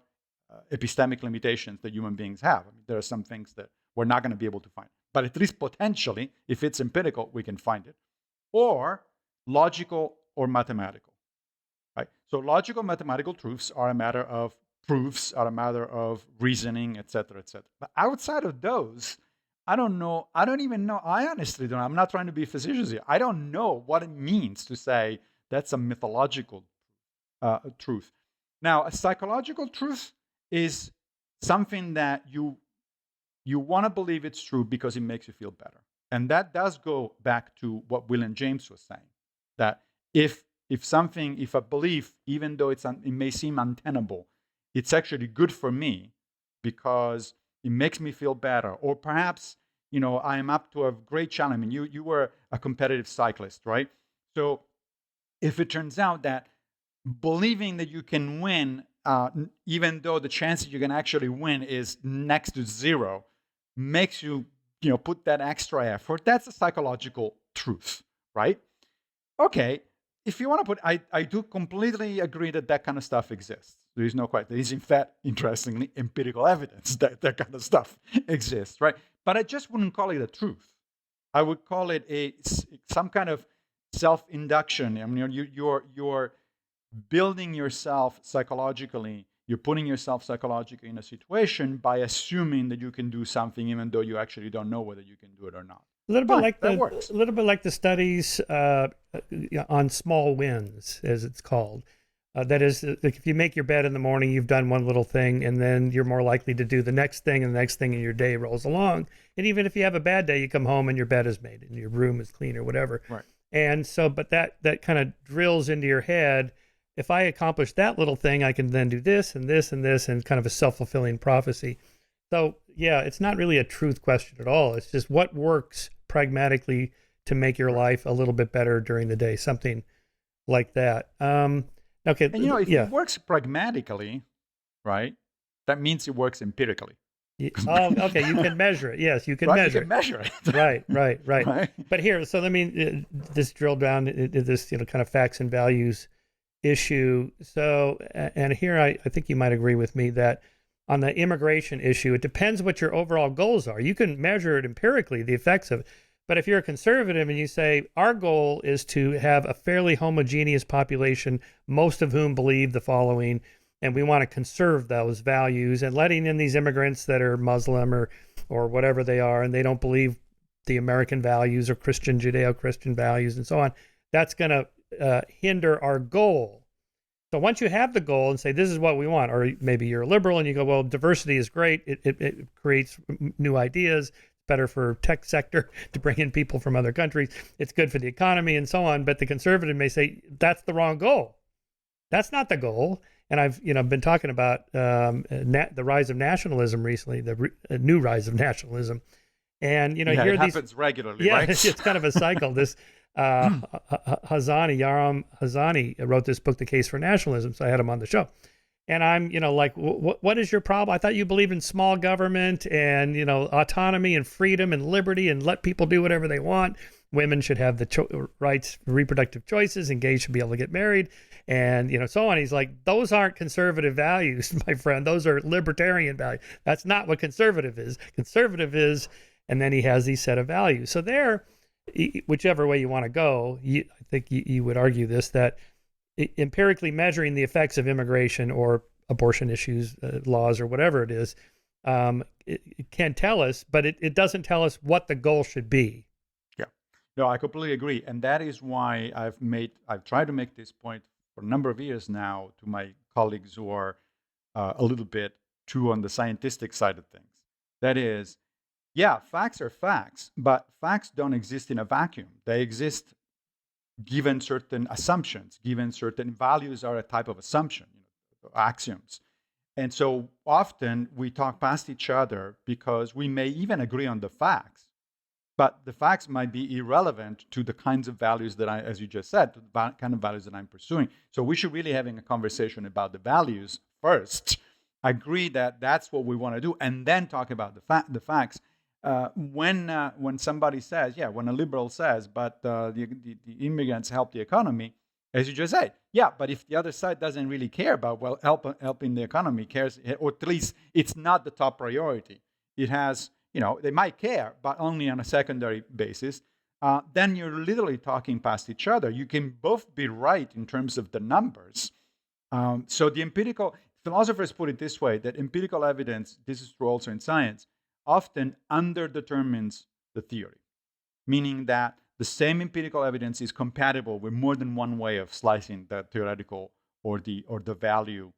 epistemic limitations that human beings have. I mean, there are some things that we're not going to be able to find. But at least potentially, if it's empirical, we can find it. Or logical or mathematical. Right? So logical mathematical truths are a matter of proofs, are a matter of reasoning, etc., etc. But outside of those, I don't know. I don't even know. I honestly don't. I'm not trying to be facetious here. I don't know what it means to say that's a mythological truth. Now, a psychological truth is something that you want to believe it's true because it makes you feel better. And that does go back to what William James was saying, that if a belief, even though it may seem untenable, it's actually good for me because it makes me feel better. Or perhaps, I am up to a great challenge. I mean, you were a competitive cyclist, right? So if it turns out that believing that you can win, even though the chance that you can actually win is next to zero, makes you, put that extra effort, that's a psychological truth, right? Okay, if you want to put, I do completely agree that kind of stuff exists. There is no question. There is, in fact, interestingly, empirical evidence that that kind of stuff exists, right? But I just wouldn't call it a truth. I would call it some kind of self-induction. I mean, you're building yourself psychologically. You're putting yourself psychologically in a situation by assuming that you can do something, even though you actually don't know whether you can do it or not. A little bit Fine, like that works. a little bit like the studies on small wins, as it's called. That is, like if you make your bed in the morning, you've done one little thing, and then you're more likely to do the next thing, and the next thing, and your day rolls along. And even if you have a bad day, you come home and your bed is made, and your room is clean, or whatever. Right. And so, but that kind of drills into your head. If I accomplish that little thing, I can then do this and this and this, and kind of a self-fulfilling prophecy. So yeah, it's not really a truth question at all. It's just what works pragmatically to make your life a little bit better during the day, something like that. Okay. And if it works pragmatically, right, that means it works empirically. Oh, okay. You can measure it. Yes, you can right? measure You can measure it. Right. Right. But here, so let me just drill down into this, kind of facts and values issue. So, and here I think you might agree with me that on the immigration issue, it depends what your overall goals are. You can measure it empirically, the effects of it. But if you're a conservative and you say, our goal is to have a fairly homogeneous population, most of whom believe the following, and we want to conserve those values, and letting in these immigrants that are Muslim or whatever they are, and they don't believe the American values or Christian, Judeo-Christian values and so on, that's going to hinder our goal. So once you have the goal and say, this is what we want, or maybe you're a liberal and you go, well, diversity is great. It creates new ideas. Better for tech sector to bring in people from other countries. It's good for the economy and so on. But the conservative may say, that's the wrong goal. That's not the goal. And I've been talking about the rise of nationalism recently, the new rise of nationalism. And, it happens regularly, right? It's kind of a cycle. This Yaram Hazani wrote this book, The Case for Nationalism. So I had him on the show. And I'm, like, what is your problem? I thought you believed in small government and, autonomy and freedom and liberty and let people do whatever they want. Women should have the rights, reproductive choices, and gays should be able to get married and, so on. He's like, those aren't conservative values, my friend. Those are libertarian values. That's not what conservative is. Conservative is, and then he has these set of values. So there, whichever way you want to go, I think you would argue this, that empirically measuring the effects of immigration or abortion issues, laws, or whatever it is, it can tell us, but it doesn't tell us what the goal should be. Yeah, no, I completely agree, and that is why I've tried to make this point for a number of years now to my colleagues who are a little bit too on the scientific side of things. That is, yeah, facts are facts, but facts don't exist in a vacuum. They exist given certain assumptions, given certain values are a type of assumption, axioms. And so often we talk past each other because we may even agree on the facts, But the facts might be irrelevant to the kinds of values that as you just said, to the kind of values that I'm pursuing. So we should really having a conversation about the values first, agree that that's what we want to do, and then talk about the facts. When somebody says, when a liberal says, but the immigrants help the economy, as you just said, but if the other side doesn't really care about helping the economy, cares, or at least it's not the top priority, it has, they might care, but only on a secondary basis, then you're literally talking past each other. You can both be right in terms of the numbers. So the empirical philosophers put it this way, that empirical evidence, this is true also in science, often underdetermines the theory, meaning that the same empirical evidence is compatible with more than one way of slicing the theoretical or the value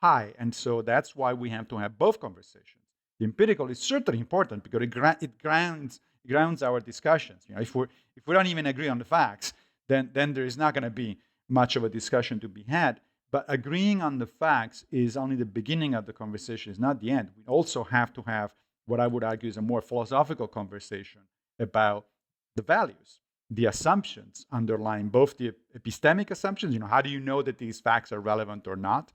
pie. And so that's why we have to have both conversations. The empirical is certainly important because it grounds our discussions. If we don't even agree on the facts, then there is not going to be much of a discussion to be had. But agreeing on the facts is only the beginning of the conversation, it's not the end. We also have to have what I would argue is a more philosophical conversation about the values, the assumptions underlying both the epistemic assumptions, how do you know that these facts are relevant or not,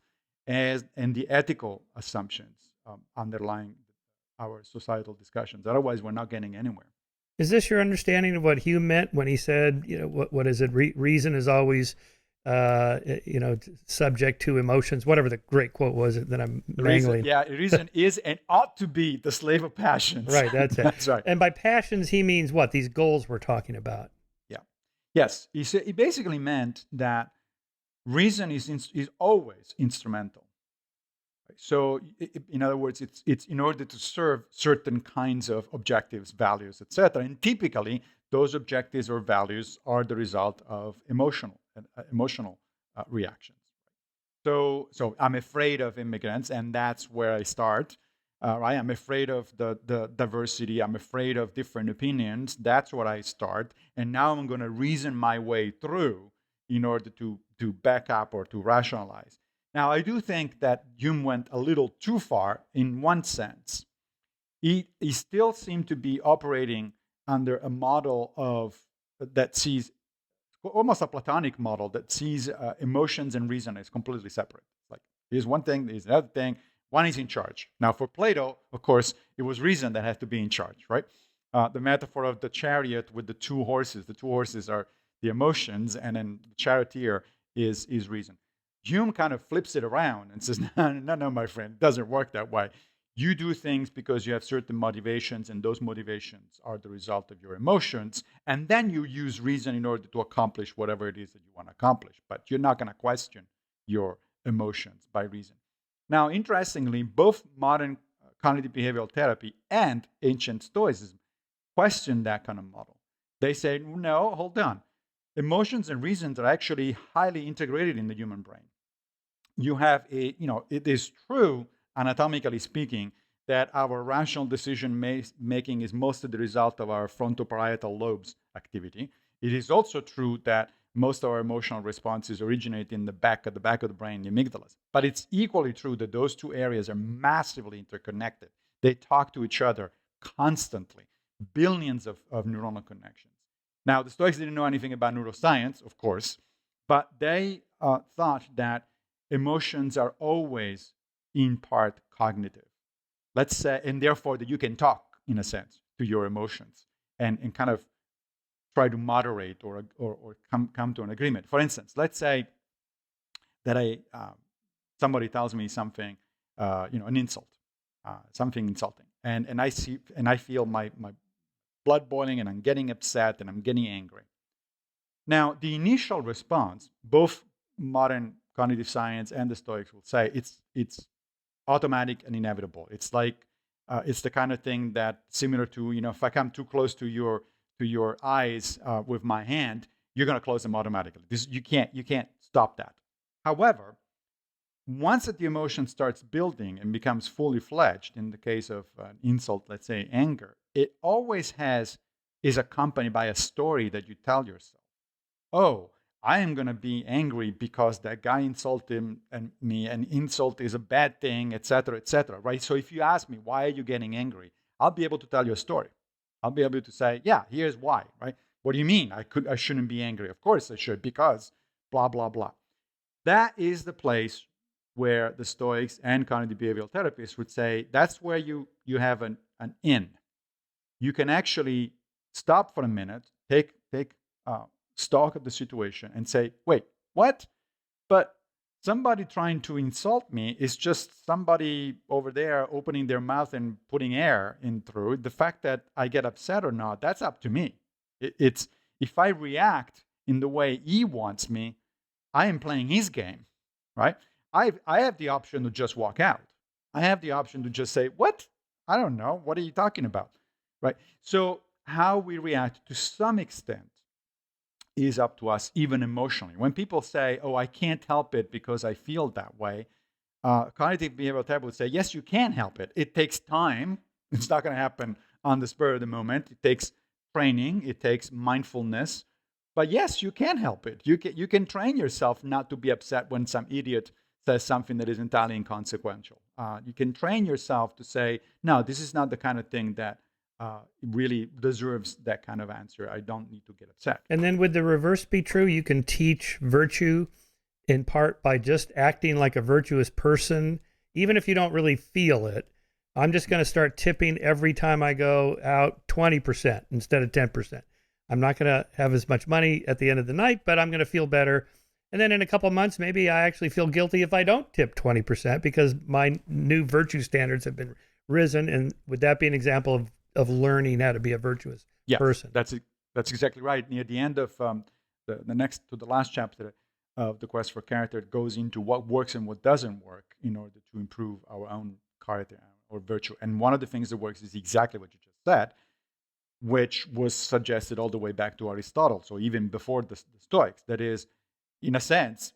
and the ethical assumptions underlying our societal discussions. Otherwise, we're not getting anywhere. Is this your understanding of what Hume meant when he said, what is it? Reason is always subject to emotions, whatever the great quote was that I'm mangling. Reason is and ought to be the slave of passions. Right, that's it. That's right. And by passions, he means what? These goals we're talking about. Yeah. Yes. He basically meant that reason is always instrumental. So, in other words, it's in order to serve certain kinds of objectives, values, etc. And typically, those objectives or values are the result of emotional reactions. So I'm afraid of immigrants, and that's where I start. Right? I'm afraid of the diversity. I'm afraid of different opinions. That's where I start. And now I'm going to reason my way through in order to back up or to rationalize. Now, I do think that Hume went a little too far in one sense. He still seemed to be operating under a model that sees almost a Platonic model that sees emotions and reason as completely separate. Like, here's one thing, here's another thing. One is in charge. Now, for Plato, of course, it was reason that had to be in charge, right? The metaphor of the chariot with the two horses. The two horses are the emotions, and then the charioteer is reason. Hume kind of flips it around and says, no, my friend, it doesn't work that way. You do things because you have certain motivations, and those motivations are the result of your emotions. And then you use reason in order to accomplish whatever it is that you want to accomplish. But you're not going to question your emotions by reason. Now, interestingly, both modern cognitive behavioral therapy and ancient Stoicism question that kind of model. They say, no, hold on. Emotions and reasons are actually highly integrated in the human brain. You have it is true, anatomically speaking, that our rational decision making is mostly the result of our frontoparietal lobes activity. It is also true that most of our emotional responses originate in the back of the brain, the amygdala. But it's equally true that those two areas are massively interconnected. They talk to each other constantly, billions of neuronal connections. Now, the Stoics didn't know anything about neuroscience, of course, but they thought that emotions are always in part cognitive. Let's say, and therefore that you can talk, in a sense, to your emotions and kind of try to moderate or come to an agreement. For instance, let's say that somebody tells me something, an insult, something insulting, and I feel my blood boiling, and I'm getting upset, and I'm getting angry. Now, the initial response, both modern cognitive science and the Stoics will say it's automatic and inevitable. It's like it's the kind of thing that similar to if I come too close to your eyes with my hand, you're going to close them automatically. You can't stop that. However, once that the emotion starts building and becomes fully fledged, in the case of an insult, let's say anger, it always is accompanied by a story that you tell yourself. Oh, I am going to be angry because that guy insulted me, and insult is a bad thing, etc., right? So if you ask me, why are you getting angry? I'll be able to tell you a story. I'll be able to say, yeah, here's why, right? What do you mean? I shouldn't be angry. Of course I should, because blah, blah, blah. That is the place where the Stoics and cognitive behavioral therapists would say that's where you have an in. You can actually stop for a minute, take stock of the situation and say, wait, what? But somebody trying to insult me is just somebody over there opening their mouth and putting air in through it. The fact that I get upset or not, that's up to me. It's if I react in the way he wants me, I am playing his game, right? I have the option to just walk out. I have the option to just say, what? I don't know. What are you talking about? Right? So how we react to some extent is up to us, even emotionally. When people say, oh, I can't help it because I feel that way, cognitive behavioral therapy would say, yes, you can help it. It takes time. It's not going to happen on the spur of the moment. It takes training. It takes mindfulness. But yes, you can help it. You can train yourself not to be upset when some idiot says something that is entirely inconsequential. You can train yourself to say, no, this is not the kind of thing that really deserves that kind of answer. I don't need to get upset. And then would the reverse be true? You can teach virtue in part by just acting like a virtuous person, even if you don't really feel it. I'm just going to start tipping every time I go out 20% instead of 10%. I'm not going to have as much money at the end of the night, but I'm going to feel better. And then in a couple of months, maybe I actually feel guilty if I don't tip 20% because my new virtue standards have been risen. And would that be an example of learning how to be a virtuous person? That's exactly right. Near the end of the last chapter of The Quest for Character, it goes into what works and what doesn't work in order to improve our own character or virtue. And one of the things that works is exactly what you just said, which was suggested all the way back to Aristotle. So even before the Stoics, that is, in a sense,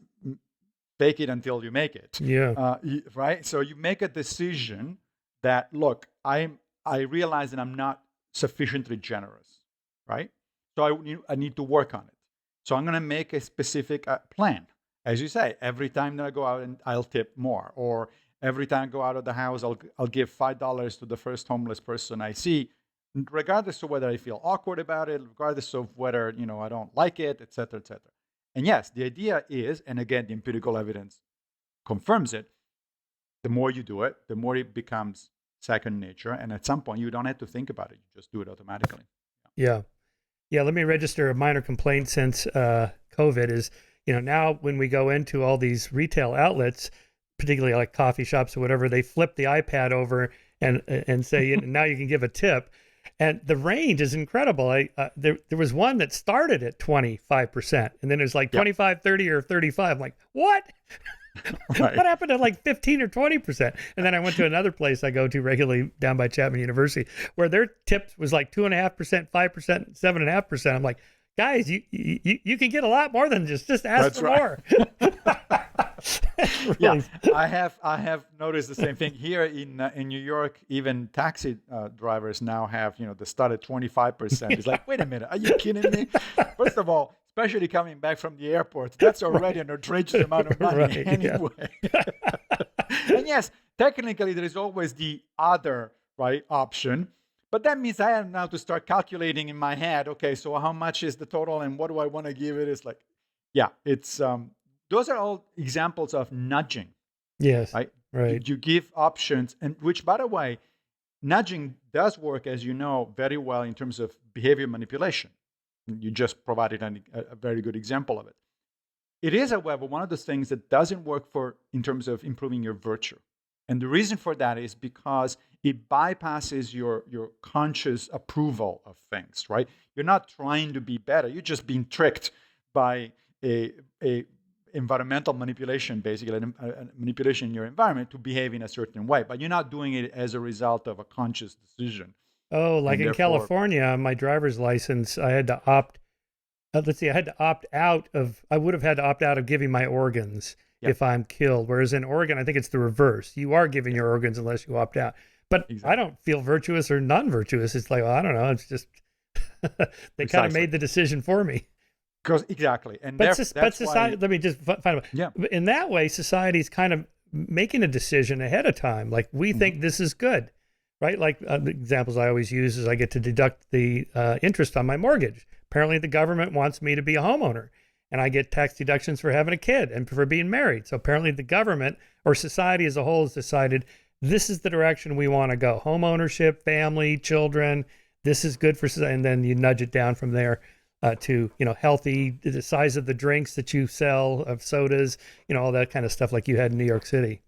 fake it until you make it. Yeah. Right? So you make a decision that, look, I realize that I'm not sufficiently generous, right? So I need to work on it. So I'm going to make a specific plan. As you say, every time that I go out, and I'll tip more. Or every time I go out of the house, I'll give $5 to the first homeless person I see, regardless of whether I feel awkward about it, regardless of whether I don't like it, et cetera, et cetera. And yes, the idea is, and again, the empirical evidence confirms it, the more you do it, the more it becomes second nature. And at some point, you don't have to think about it. You just do it automatically. Yeah. Let me register a minor complaint since COVID is, now when we go into all these retail outlets, particularly like coffee shops or whatever, they flip the iPad over and say, now you can give a tip. And the range is incredible. There was one that started at 25%, and then it was like 25, 30, or 35. I'm like, what? Right. What happened to like 15 or 20%? And then I went to another place I go to regularly down by Chapman University, where their tip was like 2.5%, 5%, 7.5%. I'm like, guys, you can get a lot more than just ask for more. Really. I have noticed the same thing here in New York. Even taxi drivers now have the start at 25%. It's like, wait a minute, are you kidding me? First of all, especially coming back from the airport, that's already an outrageous amount of money anyway. And yes, technically there is always the other option. But that means I have now to start calculating in my head, okay, so how much is the total and what do I want to give it? It's like, it's those are all examples of nudging. Yes. Right. You give options, and which, by the way, nudging does work, as you know, very well in terms of behavior manipulation. You just provided a very good example of it. It is, however, one of those things that doesn't work in terms of improving your virtue. And the reason for that is because it bypasses your conscious approval of things, right? You're not trying to be better. You're just being tricked by a environmental manipulation, basically, a manipulation in your environment to behave in a certain way. But you're not doing it as a result of a conscious decision. Oh, like in California, on my driver's license, I had to opt out of, I would have had to opt out of giving my organs if I'm killed. Whereas in Oregon, I think it's the reverse. You are giving your organs unless you opt out. But I don't feel virtuous or non-virtuous. It's like, well, I don't know. It's just, they kind of made the decision for me. Exactly. And but society, let me just find out. Yeah. In that way, society's kind of making a decision ahead of time. Like, we think this is good. right? Like the examples I always use is I get to deduct the interest on my mortgage. Apparently, the government wants me to be a homeowner, and I get tax deductions for having a kid and for being married. So apparently, the government or society as a whole has decided this is the direction we want to go: home ownership, family, children. This is good for society, and then you nudge it down from there. To healthy, the size of the drinks that you sell, of sodas, all that kind of stuff like you had in New York City.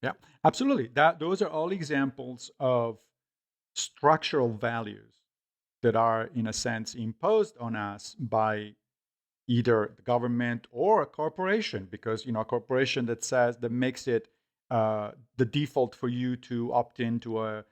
Yeah, absolutely. Those are all examples of structural values that are, in a sense, imposed on us by either the government or a corporation, because a corporation that makes it the default for you to opt into a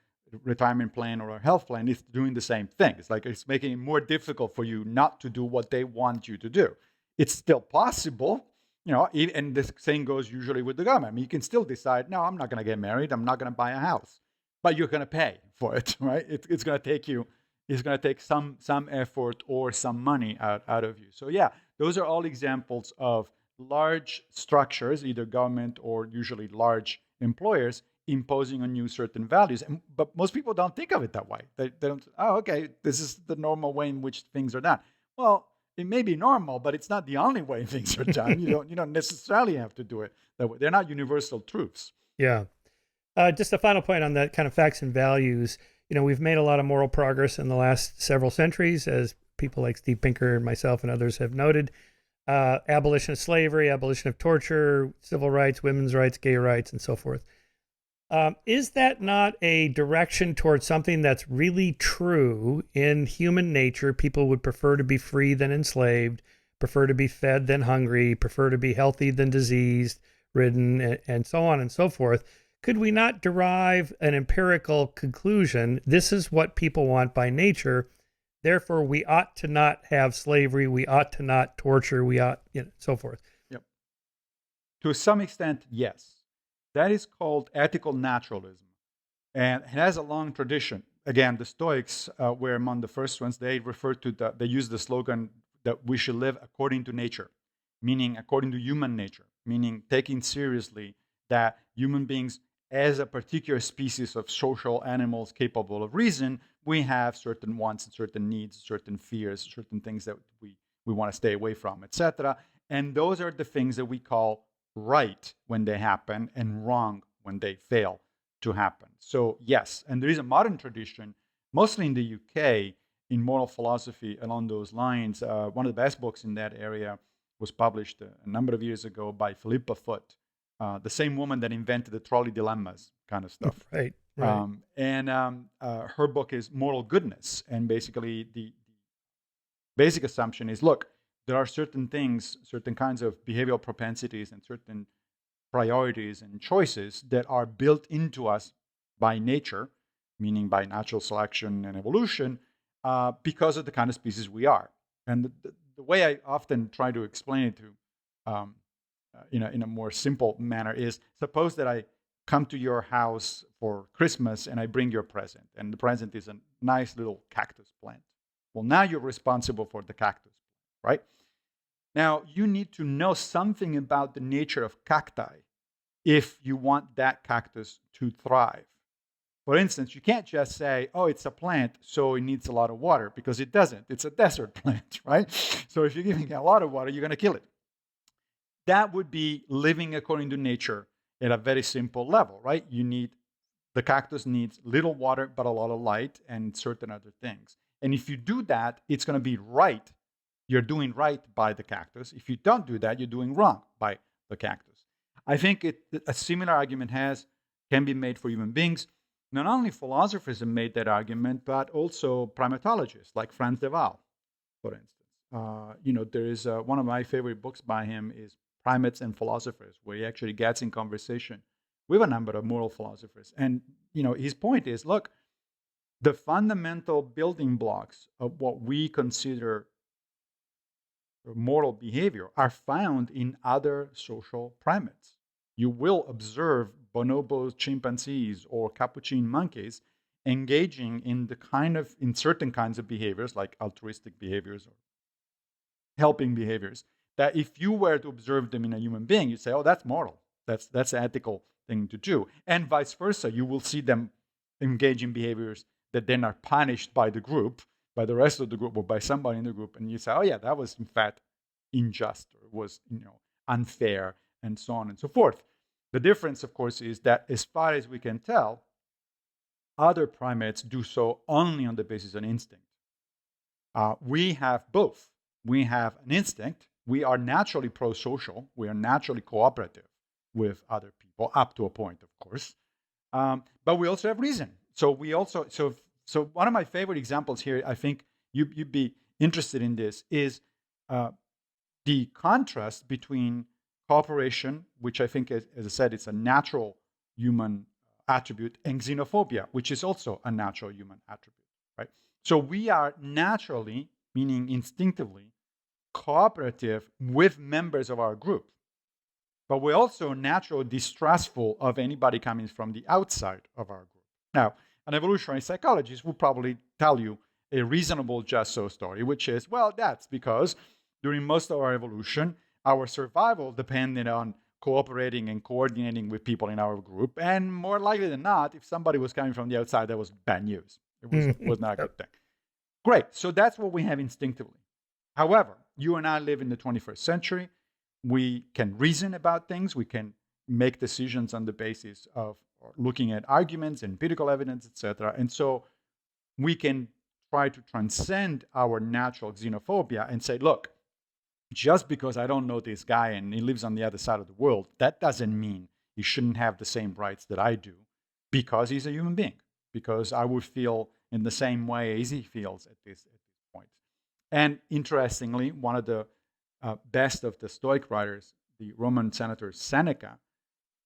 retirement plan or a health plan is doing the same thing. It's like it's making it more difficult for you not to do what they want you to do. It's still possible, and the same goes usually with the government. I mean, you can still decide, no, I'm not going to get married, I'm not going to buy a house, but you're going to pay for it, right? It's going to take you. It's going to take some effort or some money out of you. So yeah, those are all examples of large structures, either government or usually large employers, imposing on you certain values. But most people don't think of it that way. They don't, oh, okay, this is the normal way in which things are done. Well, it may be normal, but it's not the only way things are done. You don't necessarily have to do it that way. They're not universal truths. Yeah. Just a final point on that kind of facts and values. We've made a lot of moral progress in the last several centuries, as people like Steve Pinker and myself and others have noted. Abolition of slavery, abolition of torture, civil rights, women's rights, gay rights, and so forth. Is that not a direction towards something that's really true in human nature? People would prefer to be free than enslaved, prefer to be fed than hungry, prefer to be healthy than diseased, ridden, and so on and so forth. Could we not derive an empirical conclusion? This is what people want by nature. Therefore, we ought to not have slavery. We ought to not torture. We ought, so forth. Yep. To some extent, yes. That is called ethical naturalism, and it has a long tradition. Again, the Stoics were among the first ones. They they use the slogan that we should live according to nature, meaning according to human nature, meaning taking seriously that human beings, as a particular species of social animals capable of reason, we have certain wants and certain needs, certain fears, certain things that we want to stay away from, etc. And those are the things that we call right when they happen and wrong when they fail to happen. So yes, and there is a modern tradition, mostly in the UK, in moral philosophy along those lines. One of the best books in that area was published a number of years ago by Philippa Foot, the same woman that invented the trolley dilemmas kind of stuff. Right. Her book is Moral Goodness. And basically the basic assumption is, look, there are certain things, certain kinds of behavioral propensities and certain priorities and choices that are built into us by nature, meaning by natural selection and evolution, because of the kind of species we are. And the way I often try to explain it to, in a more simple manner is, suppose that I come to your house for Christmas and I bring you a present, and the present is a nice little cactus plant. Well, now you're responsible for the cactus, right? Now, you need to know something about the nature of cacti if you want that cactus to thrive. For instance, you can't just say, oh, it's a plant, so it needs a lot of water, because it doesn't. It's a desert plant, right? So if you're giving it a lot of water, you're going to kill it. That would be living according to nature at a very simple level, right? The cactus needs little water, but a lot of light and certain other things. And if you do that, it's going to be right. You're doing right by the cactus. If you don't do that, you're doing wrong by the cactus. I think a similar argument can be made for human beings. Not only philosophers have made that argument, but also primatologists like Franz de Waal, for instance. There is one of my favorite books by him is Primates and Philosophers, where he actually gets in conversation with a number of moral philosophers. And his point is, look, the fundamental building blocks of what we consider moral behavior are found in other social primates. You will observe bonobo chimpanzees or capuchin monkeys engaging in certain kinds of behaviors, like altruistic behaviors or helping behaviors, that if you were to observe them in a human being, you'd say, oh, that's moral. That's an ethical thing to do. And vice versa. You will see them engage in behaviors that then are punished by the group, by the rest of the group, or by somebody in the group, and you say, oh yeah, that was in fact unjust, or was unfair, and so on and so forth. The difference, of course, is that as far as we can tell, other primates do so only on the basis of instinct. We have both. We have an instinct. We are naturally pro-social. We are naturally cooperative with other people, up to a point, of course. But we also have reason. So one of my favorite examples here, I think you'd be interested in this, is the contrast between cooperation, which I think, as I said, it's a natural human attribute, and xenophobia, which is also a natural human attribute, right? So we are naturally, meaning instinctively, cooperative with members of our group. But we're also naturally distrustful of anybody coming from the outside of our group. Now, an evolutionary psychologist will probably tell you a reasonable just so story, which is, well, that's because during most of our evolution, our survival depended on cooperating and coordinating with people in our group. And more likely than not, if somebody was coming from the outside, that was bad news. It was not a good thing. Great. So that's what we have instinctively. However, you and I live in the 21st century. We can reason about things. We can make decisions on the basis of looking at arguments, empirical evidence, etc. And so we can try to transcend our natural xenophobia and say, look, just because I don't know this guy and he lives on the other side of the world, that doesn't mean he shouldn't have the same rights that I do, because he's a human being, because I would feel in the same way as he feels at this point. And interestingly, one of the best of the Stoic writers, the Roman senator Seneca,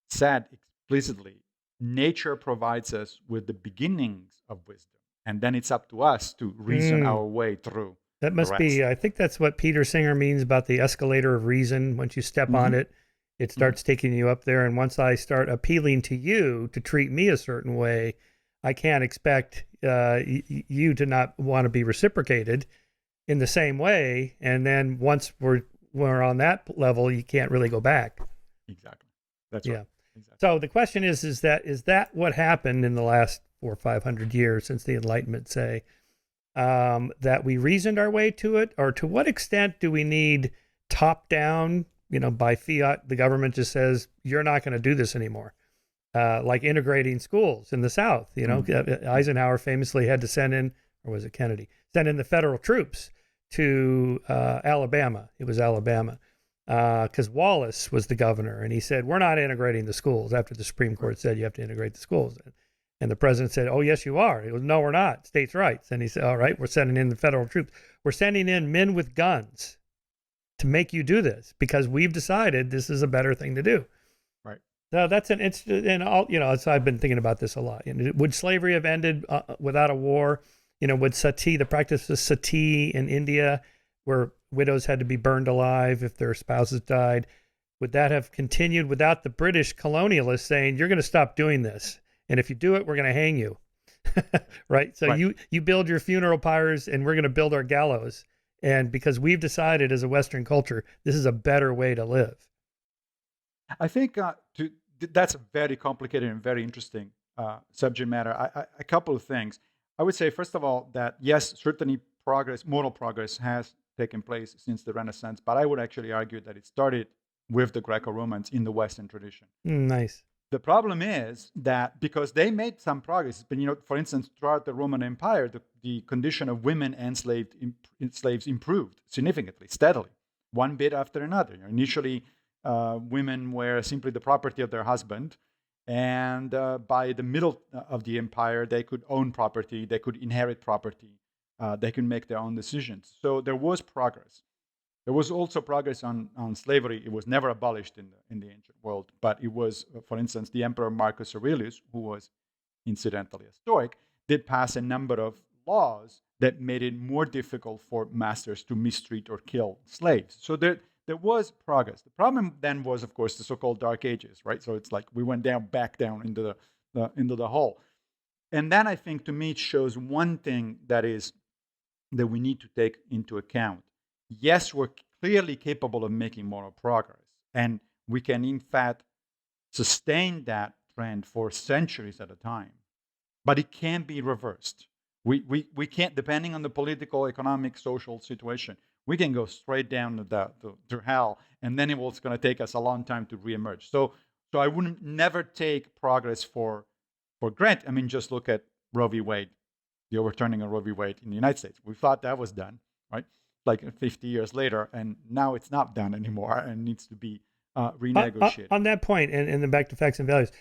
said explicitly, nature provides us with the beginnings of wisdom, and then it's up to us to reason our way through. That must be, I think that's what Peter Singer means about the escalator of reason. Once you step on it, it starts taking you up there. And once I start appealing to you to treat me a certain way, I can't expect you to not want to be reciprocated in the same way. And then once we're on that level, you can't really go back. Exactly. That's right. Exactly. So the question is that what happened in the last 400 or 500 years since the Enlightenment, say, that we reasoned our way to it? Or to what extent do we need top down, by fiat, the government just says, you're not going to do this anymore? Like integrating schools in the South, Eisenhower famously had to send in, or was it Kennedy, send in the federal troops to Alabama. It was Alabama. Because Wallace was the governor, and he said, we're not integrating the schools, after the Supreme Court said you have to integrate the schools. And the president said, oh, yes, you are. He goes, no, we're not. States' rights. And he said, all right, we're sending in the federal troops. We're sending in men with guns to make you do this because we've decided this is a better thing to do. Right. So that's an instant, and so I've been thinking about this a lot. Would slavery have ended without a war? Would sati, the practice of sati in India, where widows had to be burned alive if their spouses died, would that have continued without the British colonialists saying, you're going to stop doing this? And if you do it, we're going to hang you. Right? So right. You build your funeral pyres and we're going to build our gallows. And because we've decided as a Western culture, this is a better way to live. I think that's a very complicated and very interesting subject matter. A couple of things. I would say, first of all, that yes, certainly moral progress has taken place since the Renaissance, but I would actually argue that it started with the Greco-Romans in the Western tradition. Nice. The problem is that because they made some progress, but for instance, throughout the Roman Empire, the condition of women and slaves improved significantly, steadily, one bit after another. Initially, women were simply the property of their husband, and by the middle of the empire, they could own property, they could inherit property, they could make their own decisions. So there was progress. There was also progress on slavery. It was never abolished in the ancient world, but it was, for instance, the Emperor Marcus Aurelius, who was incidentally a Stoic, did pass a number of laws that made it more difficult for masters to mistreat or kill slaves. So there was progress. The problem then was, of course, the so-called Dark Ages, right? So it's like we went back down into the hole. And then I think, to me, it shows one thing that we need to take into account. Yes, we're clearly capable of making moral progress, and we can, in fact, sustain that trend for centuries at a time. but it can be reversed. We can't, depending on the political, economic, social situation, we can go straight down to hell, and then it's going to take us a long time to reemerge. So I wouldn't never take progress for granted. I mean, just look at Roe v. Wade, the overturning of Roe v. Wade in the United States. We thought that was done, right? Like 50 years later, and now it's not done anymore and needs to be renegotiated. On that point, and then back to facts and values,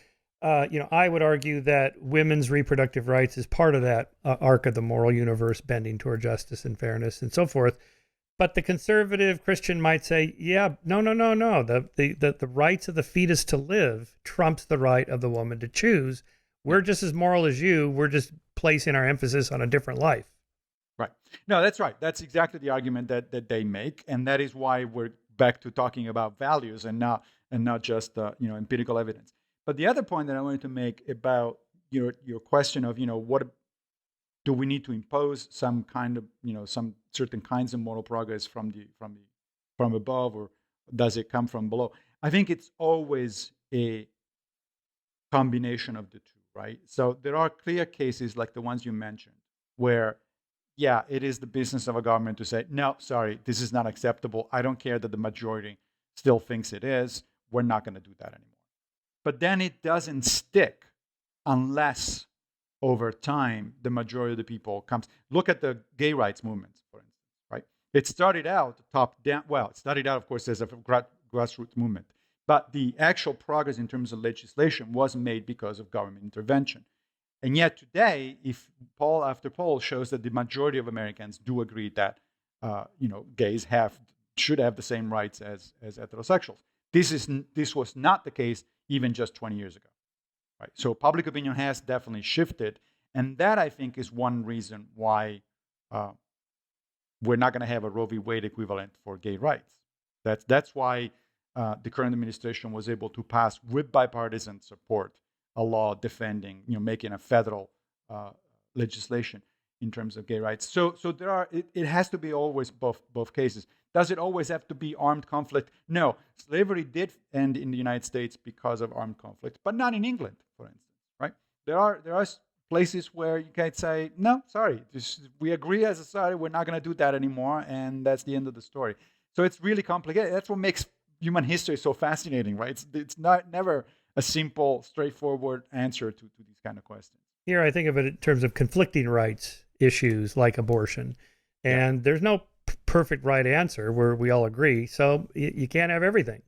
I would argue that women's reproductive rights is part of that arc of the moral universe bending toward justice and fairness and so forth. But the conservative Christian might say, yeah, no. The rights of the fetus to live trumps the right of the woman to choose. We're just as moral as you. We're just placing our emphasis on a different life. Right. No, that's right. That's exactly the argument that they make, and that is why we're back to talking about values and not just empirical evidence. But the other point that I wanted to make about your question of what do we need to impose some kind of some certain kinds of moral progress from above, or does it come from below? I think it's always a combination of the two, right? So there are clear cases like the ones you mentioned where, yeah, it is the business of a government to say, no, sorry, this is not acceptable. I don't care that the majority still thinks it is. We're not going to do that anymore. But then it doesn't stick unless over time the majority of the people comes. Look at the gay rights movement, for instance, right? It started out top down. Well, it started out, of course, as a grassroots movement. But the actual progress in terms of legislation was made because of government intervention. And yet today, if poll after poll shows that the majority of Americans do agree that gays should have the same rights as heterosexuals. This was not the case even just 20 years ago. Right? So public opinion has definitely shifted, and that I think is one reason why we're not going to have a Roe v. Wade equivalent for gay rights. That's why the current administration was able to pass with bipartisan support a law defending, making a federal legislation in terms of gay rights. So there are. It has to be always both cases. Does it always have to be armed conflict? No. Slavery did end in the United States because of armed conflict, but not in England, for instance. Right? There are places where you can say, no, sorry, we agree as a society, we're not going to do that anymore, and that's the end of the story. So it's really complicated. That's what makes human history so fascinating, right? It's never a simple, straightforward answer to these kind of questions. Here, I think of it in terms of conflicting rights issues like abortion, and there's no perfect right answer where we all agree. So you can't have everything,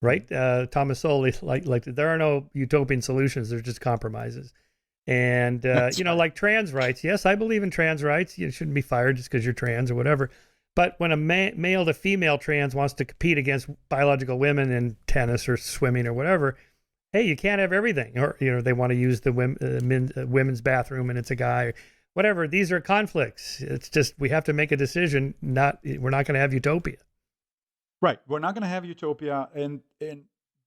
right? Thomas Sowell, like there are no utopian solutions. There's just compromises. And like trans rights. Yes, I believe in trans rights. You shouldn't be fired just because you're trans or whatever. But when a male to female trans wants to compete against biological women in tennis or swimming or whatever, hey, you can't have everything. Or they want to use the women's bathroom and it's a guy. Whatever. These are conflicts. It's just we have to make a decision. We're not going to have utopia. Right. We're not going to have utopia, and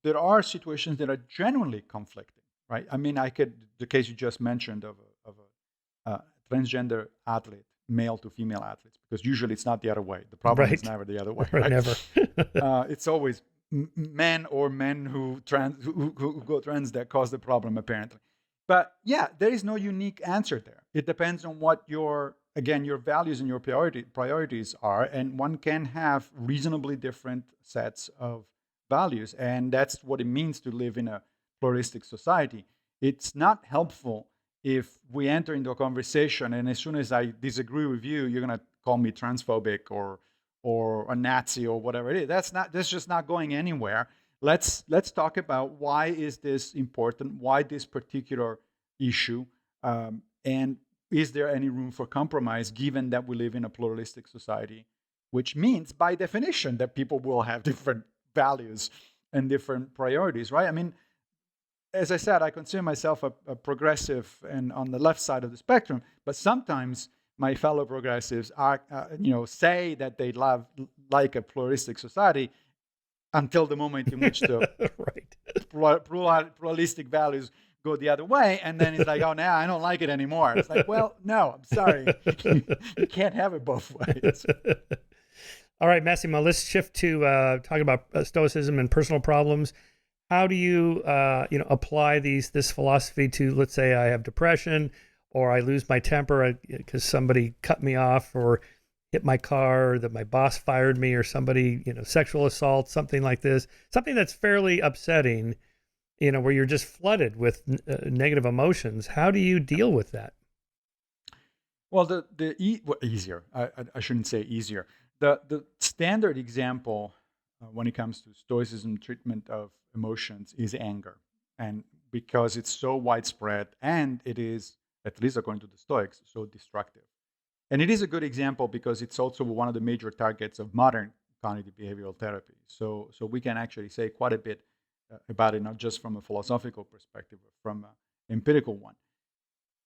there are situations that are genuinely conflicting. Right. I mean, the case you just mentioned of a transgender athlete, male to female athletes, because usually it's not the other way. The problem is never the other way. Right? Never. It's always men who go trans that cause the problem, apparently. But yeah, there is no unique answer there. It depends on what your values and your priorities are, and one can have reasonably different sets of values, and that's what it means to live in a pluralistic society. It's not helpful if we enter into a conversation and as soon as I disagree with you, you're going to call me transphobic or a Nazi or whatever it is. That's just not going anywhere. Let's talk about why is this important, why this particular issue, and is there any room for compromise given that we live in a pluralistic society, which means by definition that people will have different values and different priorities, right? I mean, as I said, I consider myself a progressive and on the left side of the spectrum, but sometimes my fellow progressives are, say that they like a pluralistic society until the moment in which the pluralistic values go the other way, and then it's like, oh, now I don't like it anymore. It's like, well, no, I'm sorry. You can't have it both ways. All right, Massimo, let's shift to talking about Stoicism and personal problems. how do you apply this philosophy to, let's say I have depression, or I lose my temper because somebody cut me off or hit my car, or that my boss fired me, or somebody, sexual assault, something like this, something that's fairly upsetting, where you're just flooded with negative emotions. How do you deal with that? Well, easier. I shouldn't say easier. The standard example when it comes to Stoicism treatment of emotions is anger, and because it's so widespread and it is, at least according to the Stoics, so destructive. And it is a good example because it's also one of the major targets of modern cognitive behavioral therapy. So we can actually say quite a bit about it, not just from a philosophical perspective, but from an empirical one.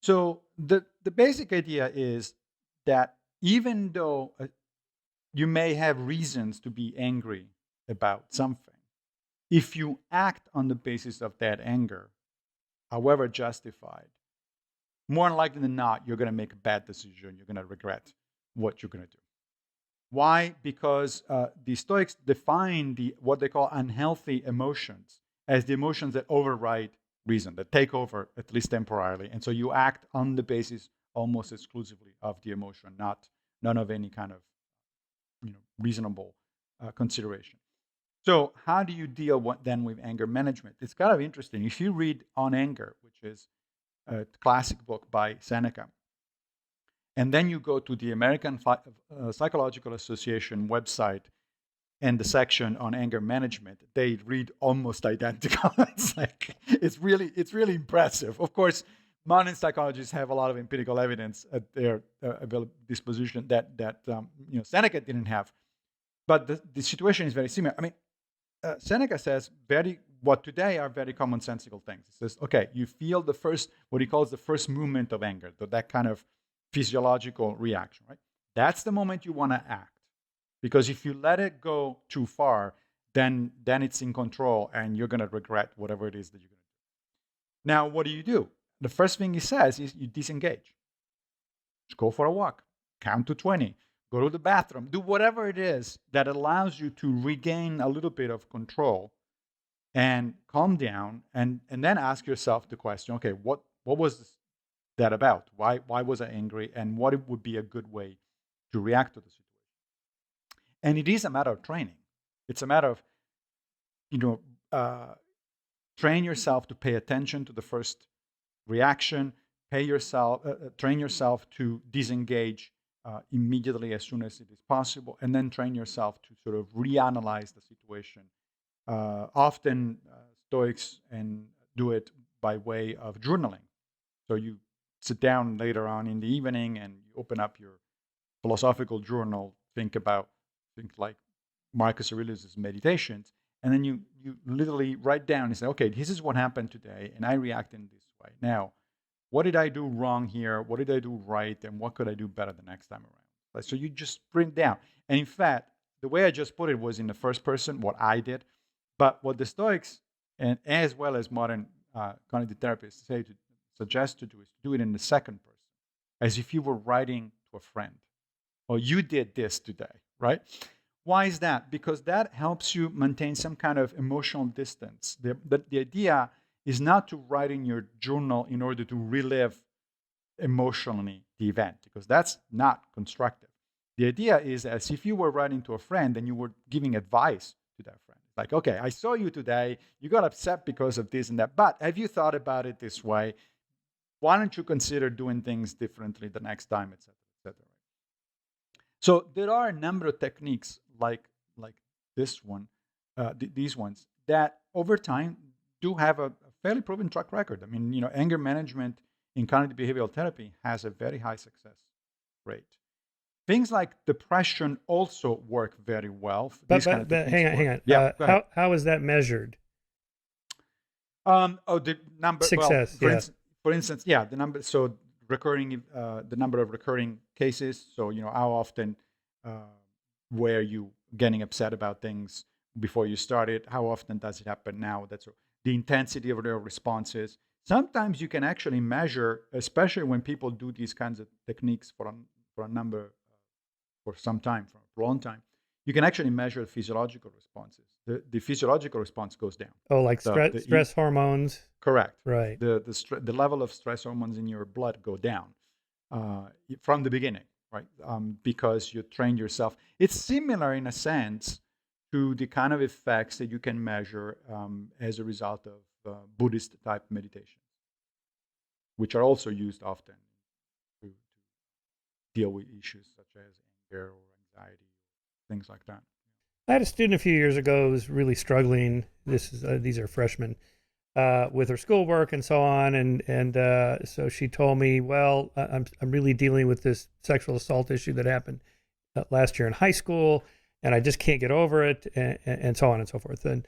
So the basic idea is that even though you may have reasons to be angry about something, if you act on the basis of that anger, however justified, more likely than not, you're going to make a bad decision. You're going to regret what you're going to do. Why? Because the Stoics define what they call unhealthy emotions as the emotions that override reason, that take over, at least temporarily. And so you act on the basis almost exclusively of the emotion, none of any kind of reasonable consideration. So how do you deal then with anger management? It's kind of interesting. If you read On Anger, which is a classic book by Seneca, and then you go to the American Psychological Association website and the section on anger management, they read almost identical. it's really impressive. Of course, modern psychologists have a lot of empirical evidence at their disposition that Seneca didn't have, but the situation is very similar. I mean, Seneca says what today are very commonsensical things. He says, okay, you feel what he calls the first movement of anger, that kind of physiological reaction, right? That's the moment you want to act. Because if you let it go too far, then it's in control and you're going to regret whatever it is that you're going to do. Now, what do? The first thing he says is you disengage. Just go for a walk, count to 20, go to the bathroom, do whatever it is that allows you to regain a little bit of control and calm down, and then ask yourself the question, okay, what was that about? Why was I angry? And what would be a good way to react to the situation? And it is a matter of training. It's a matter of, train yourself to pay attention to the first reaction, train yourself to disengage immediately as soon as it is possible, and then train yourself to sort of reanalyze the situation. Often Stoics do it by way of journaling. So you sit down later on in the evening and you open up your philosophical journal, think about things like Marcus Aurelius' Meditations, and then you literally write down and say, okay, this is what happened today, and I react in this way. Now, what did I do wrong here? What did I do right? And what could I do better the next time around? So you just print down. And in fact, the way I just put it was in the first person, what I did. But what the Stoics, and as well as modern cognitive therapists suggest to do is to do it in the second person, as if you were writing to a friend. Or you did this today, right? Why is that? Because that helps you maintain some kind of emotional distance. The idea is not to write in your journal in order to relive emotionally the event, because that's not constructive. The idea is as if you were writing to a friend and you were giving advice to that friend. Like, okay, I saw you today. You got upset because of this and that, but have you thought about it this way? Why don't you consider doing things differently the next time, et cetera, et cetera. So there are a number of techniques like this one, these ones, that over time do have a fairly proven track record. I mean, anger management in cognitive behavioral therapy has a very high success rate. Things like depression also work very well. But hang on. Yeah, how is that measured? The number. Success. Well, for instance, the number. So the number of recurring cases. So how often were you getting upset about things before you started? How often does it happen now? That's the intensity of their responses. Sometimes you can actually measure, especially when people do these kinds of techniques for some time, for a long time. you can actually measure physiological responses. The physiological response goes down. Oh, like stress hormones. Correct. Right. The level of stress hormones in your blood go down from the beginning, right? Because you train yourself. It's similar in a sense to the kind of effects that you can measure as a result of Buddhist type meditations, which are also used often to deal with issues such as anger or anxiety, things like that. I had a student a few years ago who was really struggling. These are freshmen with her schoolwork and so on, and so she told me, "Well, I'm really dealing with this sexual assault issue that happened last year in high school, and I just can't get over it," and so on and so forth. And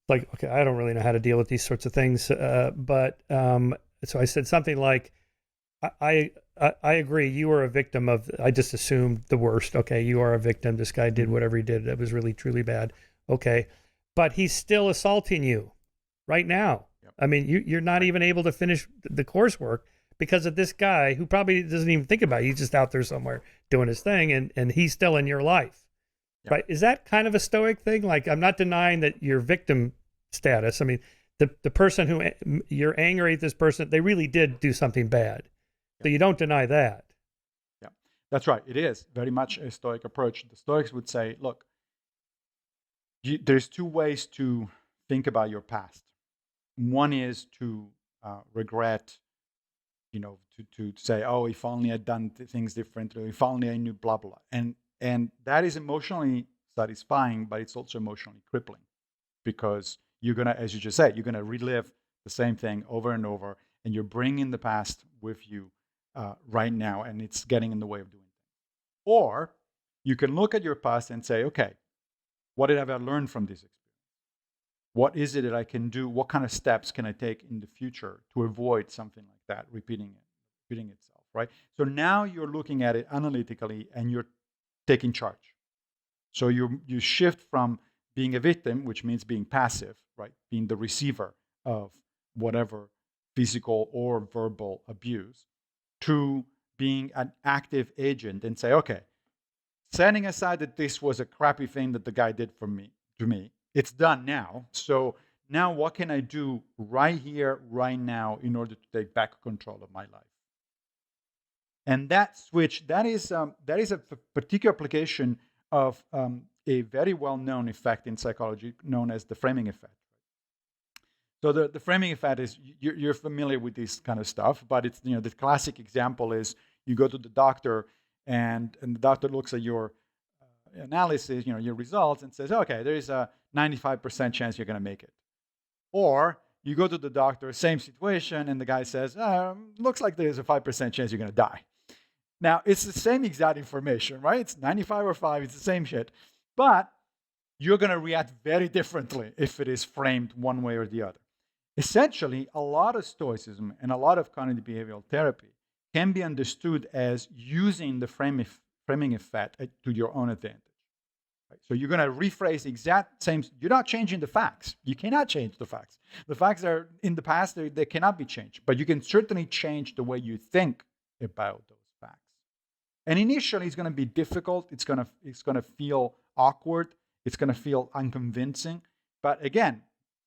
like, okay, I don't really know how to deal with these sorts of things, but so I said something like, I agree. You are a victim of. I just assumed the worst. Okay, you are a victim. This guy did whatever he did. That was really truly bad. Okay, but he's still assaulting you right now. Yep. I mean, you're not even able to finish the coursework because of this guy who probably doesn't even think about it. He's just out there somewhere doing his thing, and he's still in your life. Yep. Right? Is that kind of a Stoic thing? Like, I'm not denying that you're victim status. I mean, the person who you're angry at this person, they really did do something bad. So you don't deny that. Yeah, that's right. It is very much a Stoic approach. The Stoics would say, look, there's two ways to think about your past. One is to regret, to say, oh, if only I'd done things differently, if only I knew blah, blah. And that is emotionally satisfying, but it's also emotionally crippling because you're going to, as you just said, you're going to relive the same thing over and over, and you're bringing the past with you right now, and it's getting in the way of doing things. Or you can look at your past and say, okay, what have I learned from this experience? What is it that I can do? What kind of steps can I take in the future to avoid something like that repeating itself, right? So now you're looking at it analytically and you're taking charge. So you shift from being a victim, which means being passive, right? Being the receiver of whatever physical or verbal abuse, to being an active agent and say, okay, setting aside that this was a crappy thing that the guy did to me, it's done now. So now what can I do right here, right now, in order to take back control of my life? And that switch, that is a particular application of a very well-known effect in psychology known as the framing effect. So the framing effect is, you're familiar with this kind of stuff, but it's, the classic example is you go to the doctor and the doctor looks at your analysis, your results, and says, okay, there is a 95% chance you're going to make it. Or you go to the doctor, same situation, and the guy says, looks like there's a 5% chance you're going to die. Now, it's the same exact information, right? It's 95 or 5, it's the same shit. But you're going to react very differently if it is framed one way or the other. Essentially, a lot of Stoicism and a lot of cognitive behavioral therapy can be understood as using the framing effect to your own advantage. Right? So you're going to rephrase the exact same. You're not changing the facts. You cannot change the facts. The facts are in the past. They cannot be changed. But you can certainly change the way you think about those facts. And initially, it's going to be difficult. It's going to feel awkward. It's going to feel unconvincing. But again,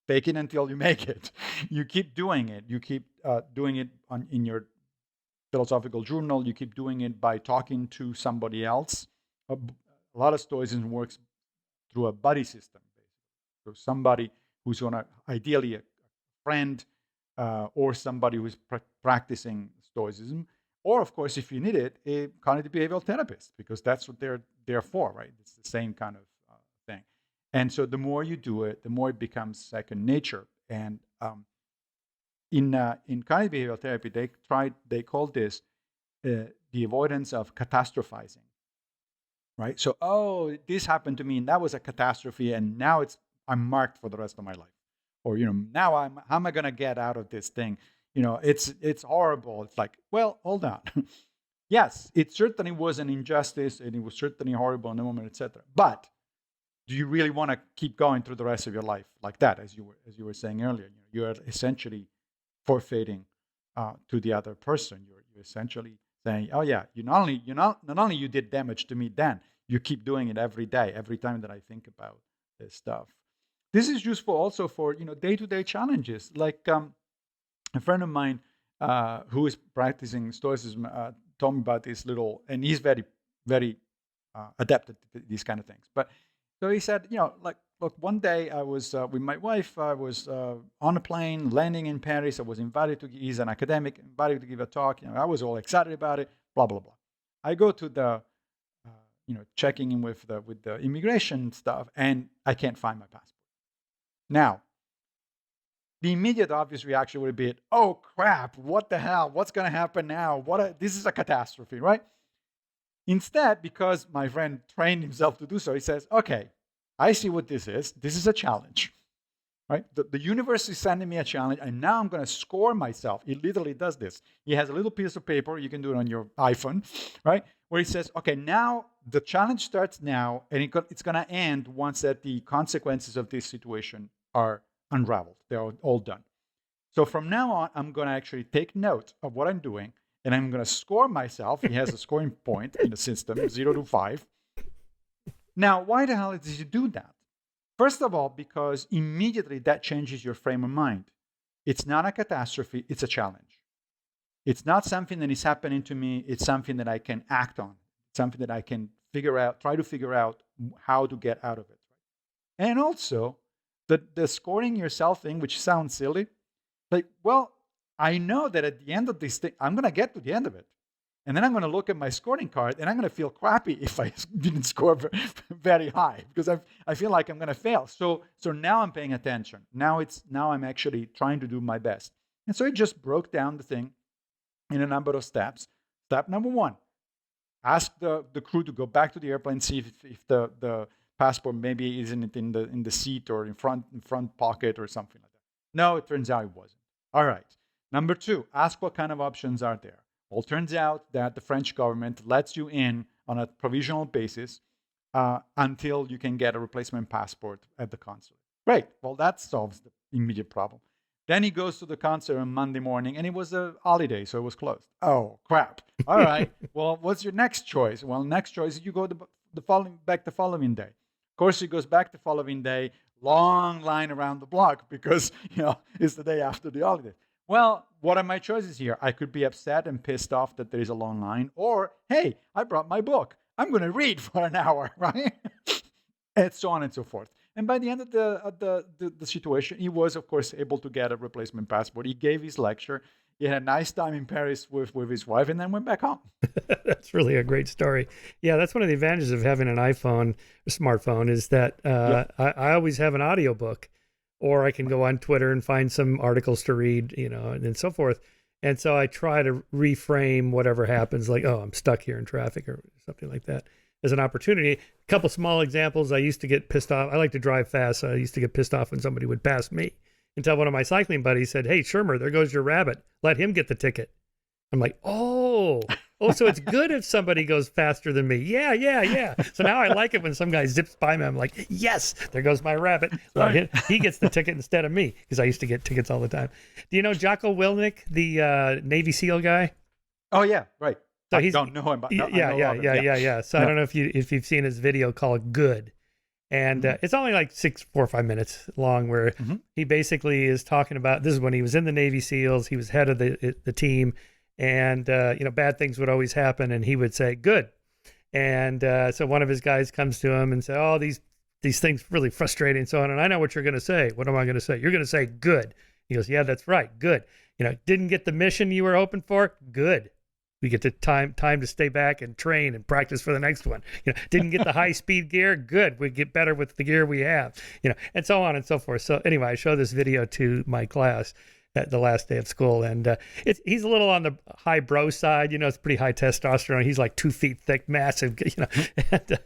fake it until you make it. You keep doing it. You keep doing it in your philosophical journal. You keep doing it by talking to somebody else. A lot of Stoicism works through a buddy system, basically. So somebody who's ideally a friend or somebody who's practicing Stoicism. Or, of course, if you need it, a cognitive behavioral therapist, because that's what they're there for, right? It's the same kind of thing. And so the more you do it, the more it becomes second nature. And in cognitive behavioral therapy, they call this the avoidance of catastrophizing, right? So, oh, this happened to me, and that was a catastrophe, and now I'm marked for the rest of my life. Or, now how am I going to get out of this thing? It's horrible. It's like, well, hold on. Yes, it certainly was an injustice, and it was certainly horrible in the moment, etc. But do you really want to keep going through the rest of your life like that, as you were saying earlier? You're essentially forfeiting to the other person. You're essentially saying, oh yeah, not only you did damage to me then, you keep doing it every day, every time that I think about this stuff. This is useful also for day-to-day challenges. Like a friend of mine who is practicing Stoicism told me about this little, and he's very, very adept at these kind of things. But so he said, look, one day I was with my wife. I was on a plane landing in Paris. I was invited to. He's an academic, invited to give a talk. I was all excited about it. Blah blah blah. I go to the checking in with the immigration stuff, and I can't find my passport. Now, the immediate obvious reaction would be, oh crap, what the hell? What's going to happen now? This is a catastrophe, right? Instead, because my friend trained himself to do so, he says, okay, I see what this is. This is a challenge, right? The universe is sending me a challenge, and now I'm going to score myself. He literally does this. He has a little piece of paper. You can do it on your iPhone, right? Where he says, okay, now the challenge starts now, and it's going to end once that the consequences of this situation are unraveled. They're all done. So from now on, I'm going to actually take note of what I'm doing, and I'm going to score myself. He has a scoring point in the system, 0 to 5. Now, why the hell did you do that? First of all, because immediately that changes your frame of mind. It's not a catastrophe, it's a challenge. It's not something that is happening to me, it's something that I can act on. It's something that I can try to figure out how to get out of it. And also, the scoring yourself thing, which sounds silly, like, well, I know that at the end of this thing, I'm going to get to the end of it. And then I'm going to look at my scoring card, and I'm going to feel crappy if I didn't score very high, because I feel like I'm going to fail. So now I'm paying attention. Now I'm actually trying to do my best. And so it just broke down the thing in a number of steps. Step number 1, ask the crew to go back to the airplane, see if the passport maybe isn't in the seat or in front pocket or something like that. No, it turns out it wasn't. All right. Number 2, ask what kind of options are there. Well, it turns out that the French government lets you in on a provisional basis until you can get a replacement passport at the consulate. Great. Well, that solves the immediate problem. Then he goes to the consulate on Monday morning, and it was a holiday, so it was closed. Oh, crap. All right. Well, what's your next choice? Well, next choice is you go the following day. Of course, he goes back the following day, long line around the block because, it's the day after the holiday. Well, what are my choices here? I could be upset and pissed off that there is a long line, or, hey, I brought my book. I'm going to read for an hour, right? And so on and so forth. And by the end of the situation, he was, of course, able to get a replacement passport. He gave his lecture. He had a nice time in Paris with his wife, and then went back home. That's really a great story. Yeah, that's one of the advantages of having an iPhone, a smartphone, is that I always have an audiobook. Or I can go on Twitter and find some articles to read, and so forth. And so I try to reframe whatever happens, like, oh, I'm stuck here in traffic or something like that, as an opportunity. A couple small examples. I used to get pissed off. I like to drive fast, so I used to get pissed off when somebody would pass me, until one of my cycling buddies said, hey, Shermer, there goes your rabbit. Let him get the ticket. I'm like, oh, so it's good if somebody goes faster than me. Yeah. So now I like it when some guy zips by me. I'm like, yes, there goes my rabbit. He gets the ticket instead of me, because I used to get tickets all the time. Do you know Jocko Willink, the Navy SEAL guy? Oh, yeah, right. So I don't know him, but yeah. So I don't know if you've seen his video called Good. And it's only like 4 or 5 minutes long, where he basically is talking about, this is when he was in the Navy SEALs. He was head of the team. And, bad things would always happen. And he would say, good. And so one of his guys comes to him and say, oh, these things really frustrating and so on. And I know what you're going to say. What am I going to say? You're going to say good. He goes, yeah, that's right. Good. Didn't get the mission you were hoping for? Good. We get the time to stay back and train and practice for the next one. Didn't get the high speed gear? Good. We get better with the gear we have, and so on and so forth. So anyway, I show this video to my class at the last day of school, and he's a little on the high bro side. It's pretty high testosterone. He's like 2 feet thick, massive, and,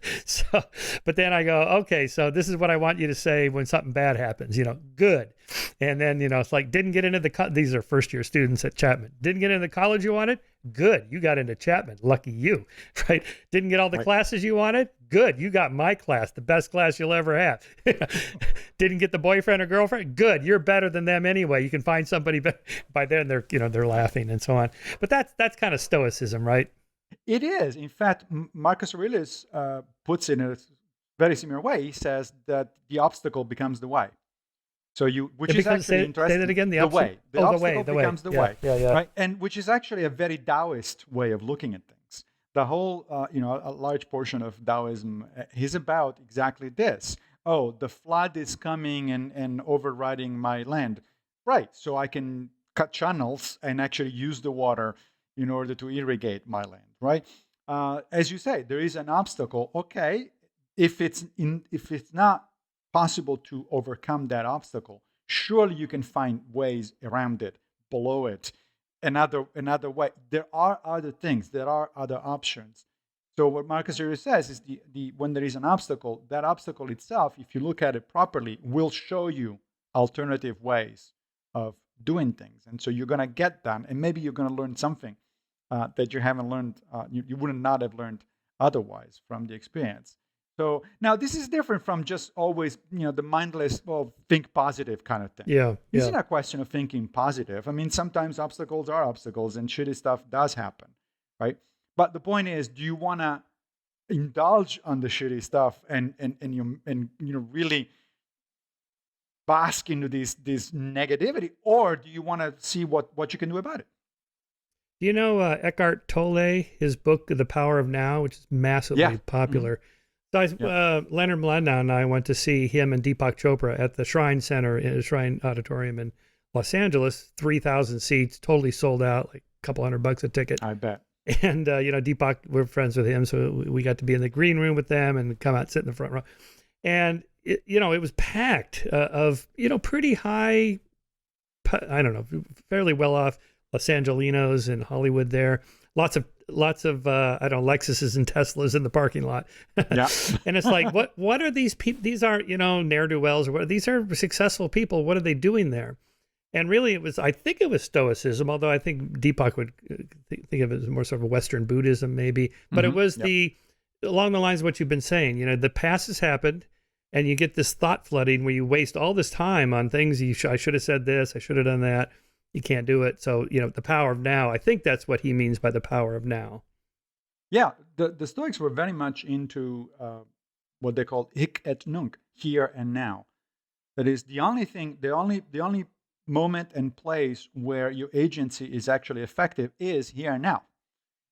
but then I go, okay, so this is what I want you to say when something bad happens, good. And then, it's like, didn't get into these are first year students at Chapman. Didn't get into the college you wanted? Good. You got into Chapman. Lucky you, right? Didn't get all the classes you wanted? Good. You got my class, the best class you'll ever have. Didn't get the boyfriend or girlfriend? Good. You're better than them anyway. You can find somebody better. By then they're laughing and so on. But that's kind of stoicism, right? It is. In fact, Marcus Aurelius puts it in a very similar way. He says that the obstacle becomes the way. So which It is becomes, actually say that interesting. again, the The opposite. way, the Oh, obstacle the way. becomes the Yeah, way, yeah, yeah. right? And which is actually a very Taoist way of looking at things. The whole, a large portion of Taoism is about exactly this. Oh, the flood is coming and overriding my land, right? So I can cut channels and actually use the water in order to irrigate my land, right? As you say, there is an obstacle. Okay, if it's not possible to overcome that obstacle, surely you can find ways around it, below it, another way. There are other things, there are other options. So what Marcus Aurelius says is the when there is an obstacle, that obstacle itself, if you look at it properly, will show you alternative ways of doing things. And so you're going to get done, and maybe you're going to learn something that you haven't learned, you would not have learned otherwise from the experience. So now this is different from just always, the mindless, well, think positive kind of thing. Yeah, This yeah. is not a question of thinking positive. I mean, sometimes obstacles are obstacles and shitty stuff does happen, right? But the point is, do you want to indulge on the shitty stuff and really bask into this negativity, or do you want to see what you can do about it? Do you know Eckhart Tolle, his book, The Power of Now, which is massively popular? So Leonard Mlodinow and I went to see him and Deepak Chopra at the Shrine Center, Shrine Auditorium in Los Angeles, 3,000 seats, totally sold out, like a couple $100 a ticket. I bet. And, Deepak, we're friends with him, so we got to be in the green room with them and come out, sit in the front row. And, it was packed of, pretty high, I don't know, fairly well-off Los Angelinos in Hollywood there. Lots of Lexuses and Teslas in the parking lot. Yeah. And it's like, what are these people? These aren't, ne'er-do-wells or what? These are successful people. What are they doing there? And really I think it was Stoicism, although I think Deepak would think of it as more sort of a Western Buddhism maybe. But it was along the lines of what you've been saying, the past has happened and you get this thought flooding where you waste all this time on things. I should have said this, I should have done that. You can't do it. So, the power of now, I think that's what he means by the power of now. Yeah, the Stoics were very much into what they called hic et nunc, here and now. That is the only moment and place where your agency is actually effective is here and now.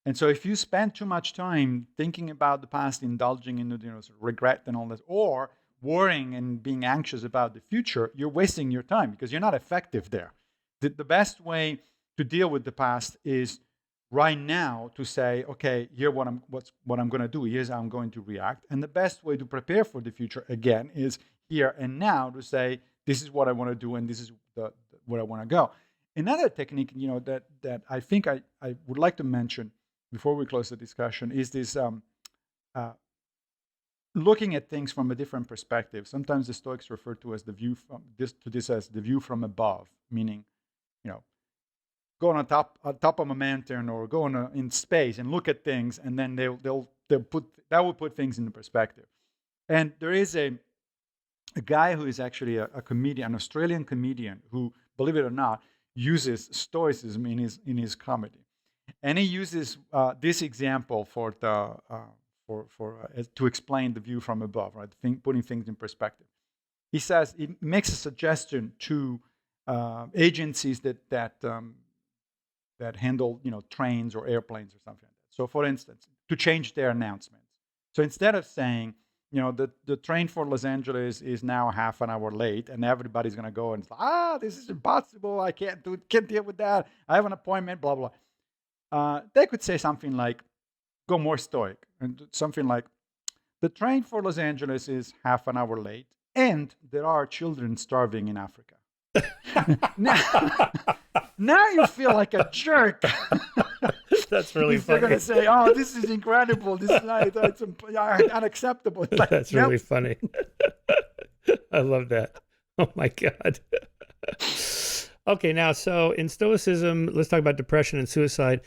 And so if you spend too much time thinking about the past, indulging in sort of regret and all this, or worrying and being anxious about the future, you're wasting your time because you're not effective there. The best way to deal with the past is right now to say, okay, here's what I'm going to do. Here's how I'm going to react. And the best way to prepare for the future, again, is here and now to say, this is what I want to do and this is where I want to go. Another technique, that I think I would like to mention before we close the discussion is this looking at things from a different perspective. Sometimes the Stoics refer to as the view from above, meaning, go on top of a mountain or go in space and look at things, and then they'll put things into perspective. And there is a guy who is actually a comedian, an Australian comedian, who, believe it or not, uses Stoicism in his comedy, and he uses this example to explain the view from above, right? Putting things in perspective. He says he makes a suggestion to agencies that handle trains or airplanes or something like that. So, for instance, to change their announcements. So instead of saying, the train for Los Angeles is now half an hour late, and everybody's going to go and say, this is impossible. I can't deal with that. I have an appointment, blah, blah. They could say something like, go more stoic, and something like, the train for Los Angeles is half an hour late, and there are children starving in Africa. Now you feel like a jerk. That's really funny. They're going to say, "Oh, this is incredible. This is it's unacceptable." Like, that's really funny. I love that. Oh my God. Okay, now, so in Stoicism, let's talk about depression and suicide.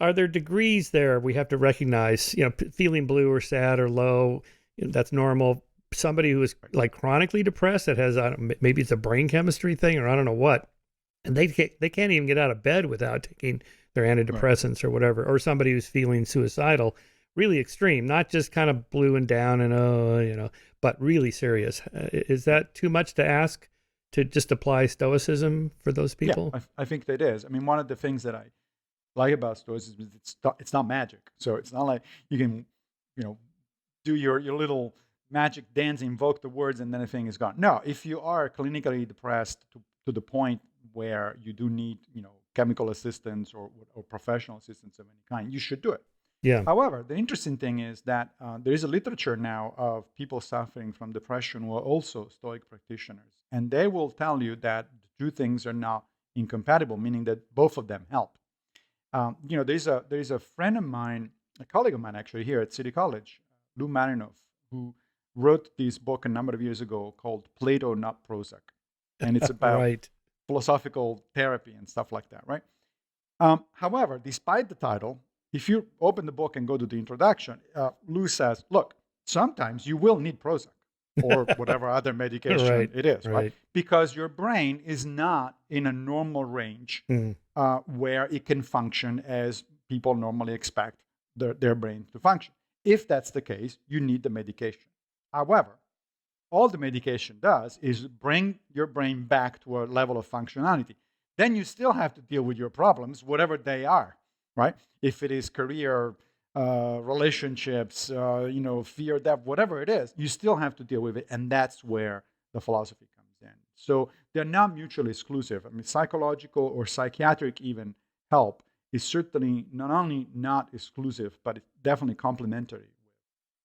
Are there degrees there we have to recognize? Feeling blue or sad or low, that's normal. Somebody who is like chronically depressed that has maybe it's a brain chemistry thing or I don't know what, and they can't even get out of bed without taking their Right. antidepressants or whatever, or somebody who's feeling suicidal, really extreme, not just kind of blue and down and but really serious. Is that too much to ask to just apply Stoicism for those Yeah, people? I think that is. I mean, one of the things that I like about Stoicism is it's not magic. So it's not like you can, you know, do your little magic dance, invoke the words, and then the thing is gone. No, if you are clinically depressed to the point where you do need, chemical assistance or professional assistance of any kind, you should do it. Yeah. However, the interesting thing is that there is a literature now of people suffering from depression who are also Stoic practitioners, and they will tell you that the two things are not incompatible, meaning that both of them help. There's a friend of mine, a colleague of mine actually here at City College, Lou Marinoff, who wrote this book a number of years ago called Plato, Not Prozac. And it's about Right. philosophical therapy and stuff like that, right? However, despite the title, if you open the book and go to the introduction, Lou says, look, sometimes you will need Prozac or whatever other medication Right. it is, right? Right. Because your brain is not in a normal range Mm. where it can function as people normally expect their brain to function. If that's the case, you need the medication. However, all the medication does is bring your brain back to a level of functionality. Then you still have to deal with your problems, whatever they are, right? If it is career, relationships, fear, death, whatever it is, you still have to deal with it. And that's where the philosophy comes in. So they're not mutually exclusive. I mean, psychological or psychiatric even help is certainly not only not exclusive, but it's definitely complementary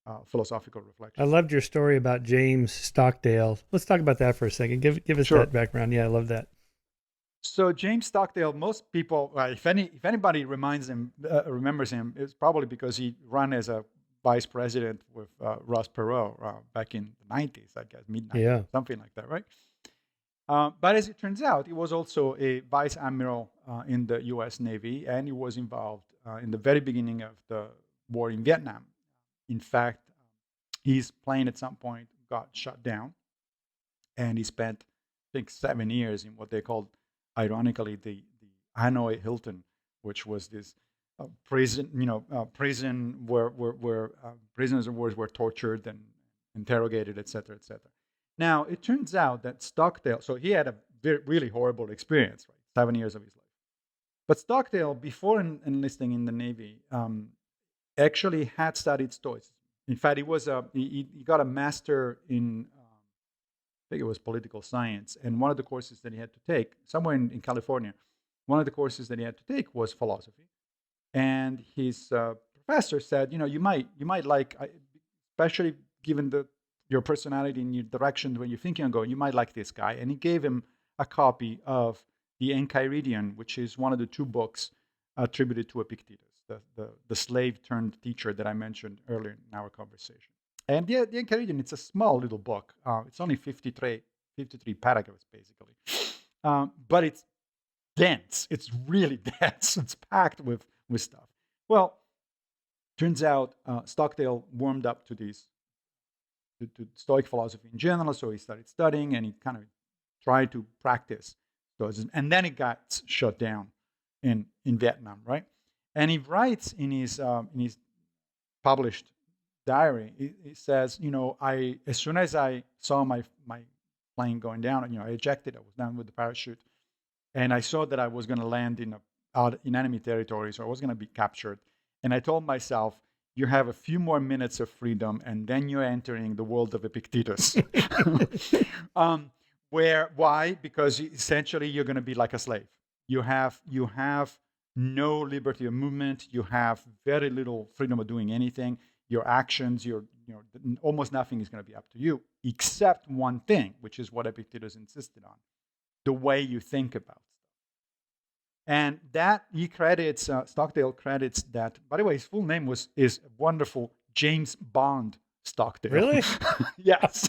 with philosophical I reflection. loved your story about James Stockdale. Let's talk about that for a second. Give us Sure. that background. Yeah, I love that. So James Stockdale, most people, if anybody remembers him, it's probably because he ran as a vice president with Ross Perot back in the 90s, I guess, mid-90s, Yeah. something like that, right? But as it turns out, he was also a vice admiral in the U.S. Navy, and he was involved in the very beginning of the war in Vietnam. In fact, his plane at some point got shut down, and he spent, I think, 7 years in what they called, ironically, the Hanoi Hilton, which was this prison, prison where prisoners of war were tortured and interrogated, etc., etc. Now, it turns out that Stockdale, so he had a really horrible experience, right? 7 years of his life. But Stockdale, before enlisting in the Navy, actually had studied Stoicism. In fact, he got a master in, I think it was political science, and one of the courses that he had to take, somewhere in California, one of the courses that he had to take was philosophy. And his professor said, you might like, especially given your personality and your direction when you're thinking of going, you might like this guy. And he gave him a copy of the Enchiridion, which is one of the two books attributed to Epictetus, the slave turned teacher that I mentioned earlier in our conversation. And the Enchiridion, it's a small little book. It's only 53 paragraphs, basically. But it's dense. It's really dense. It's packed with stuff. Well, turns out Stockdale warmed up to this, to Stoic philosophy in general. So he started studying and he kind of tried to practice Stoicism. And then it got shut down in Vietnam, right? And he writes in his published diary, he says, as soon as I saw my plane going down, I ejected. I was down with the parachute, and I saw that I was going to land in enemy territory, so I was going to be captured. And I told myself, you have a few more minutes of freedom, and then you're entering the world of Epictetus. Why? Because essentially you're going to be like a slave. You have no liberty of movement. You have very little freedom of doing anything. Your actions, almost nothing is going to be up to you, except one thing, which is what Epictetus insisted on: the way you think about stuff. And that Stockdale credits that. By the way, his full name is wonderful, James Bond Stockdale. Really? Yes.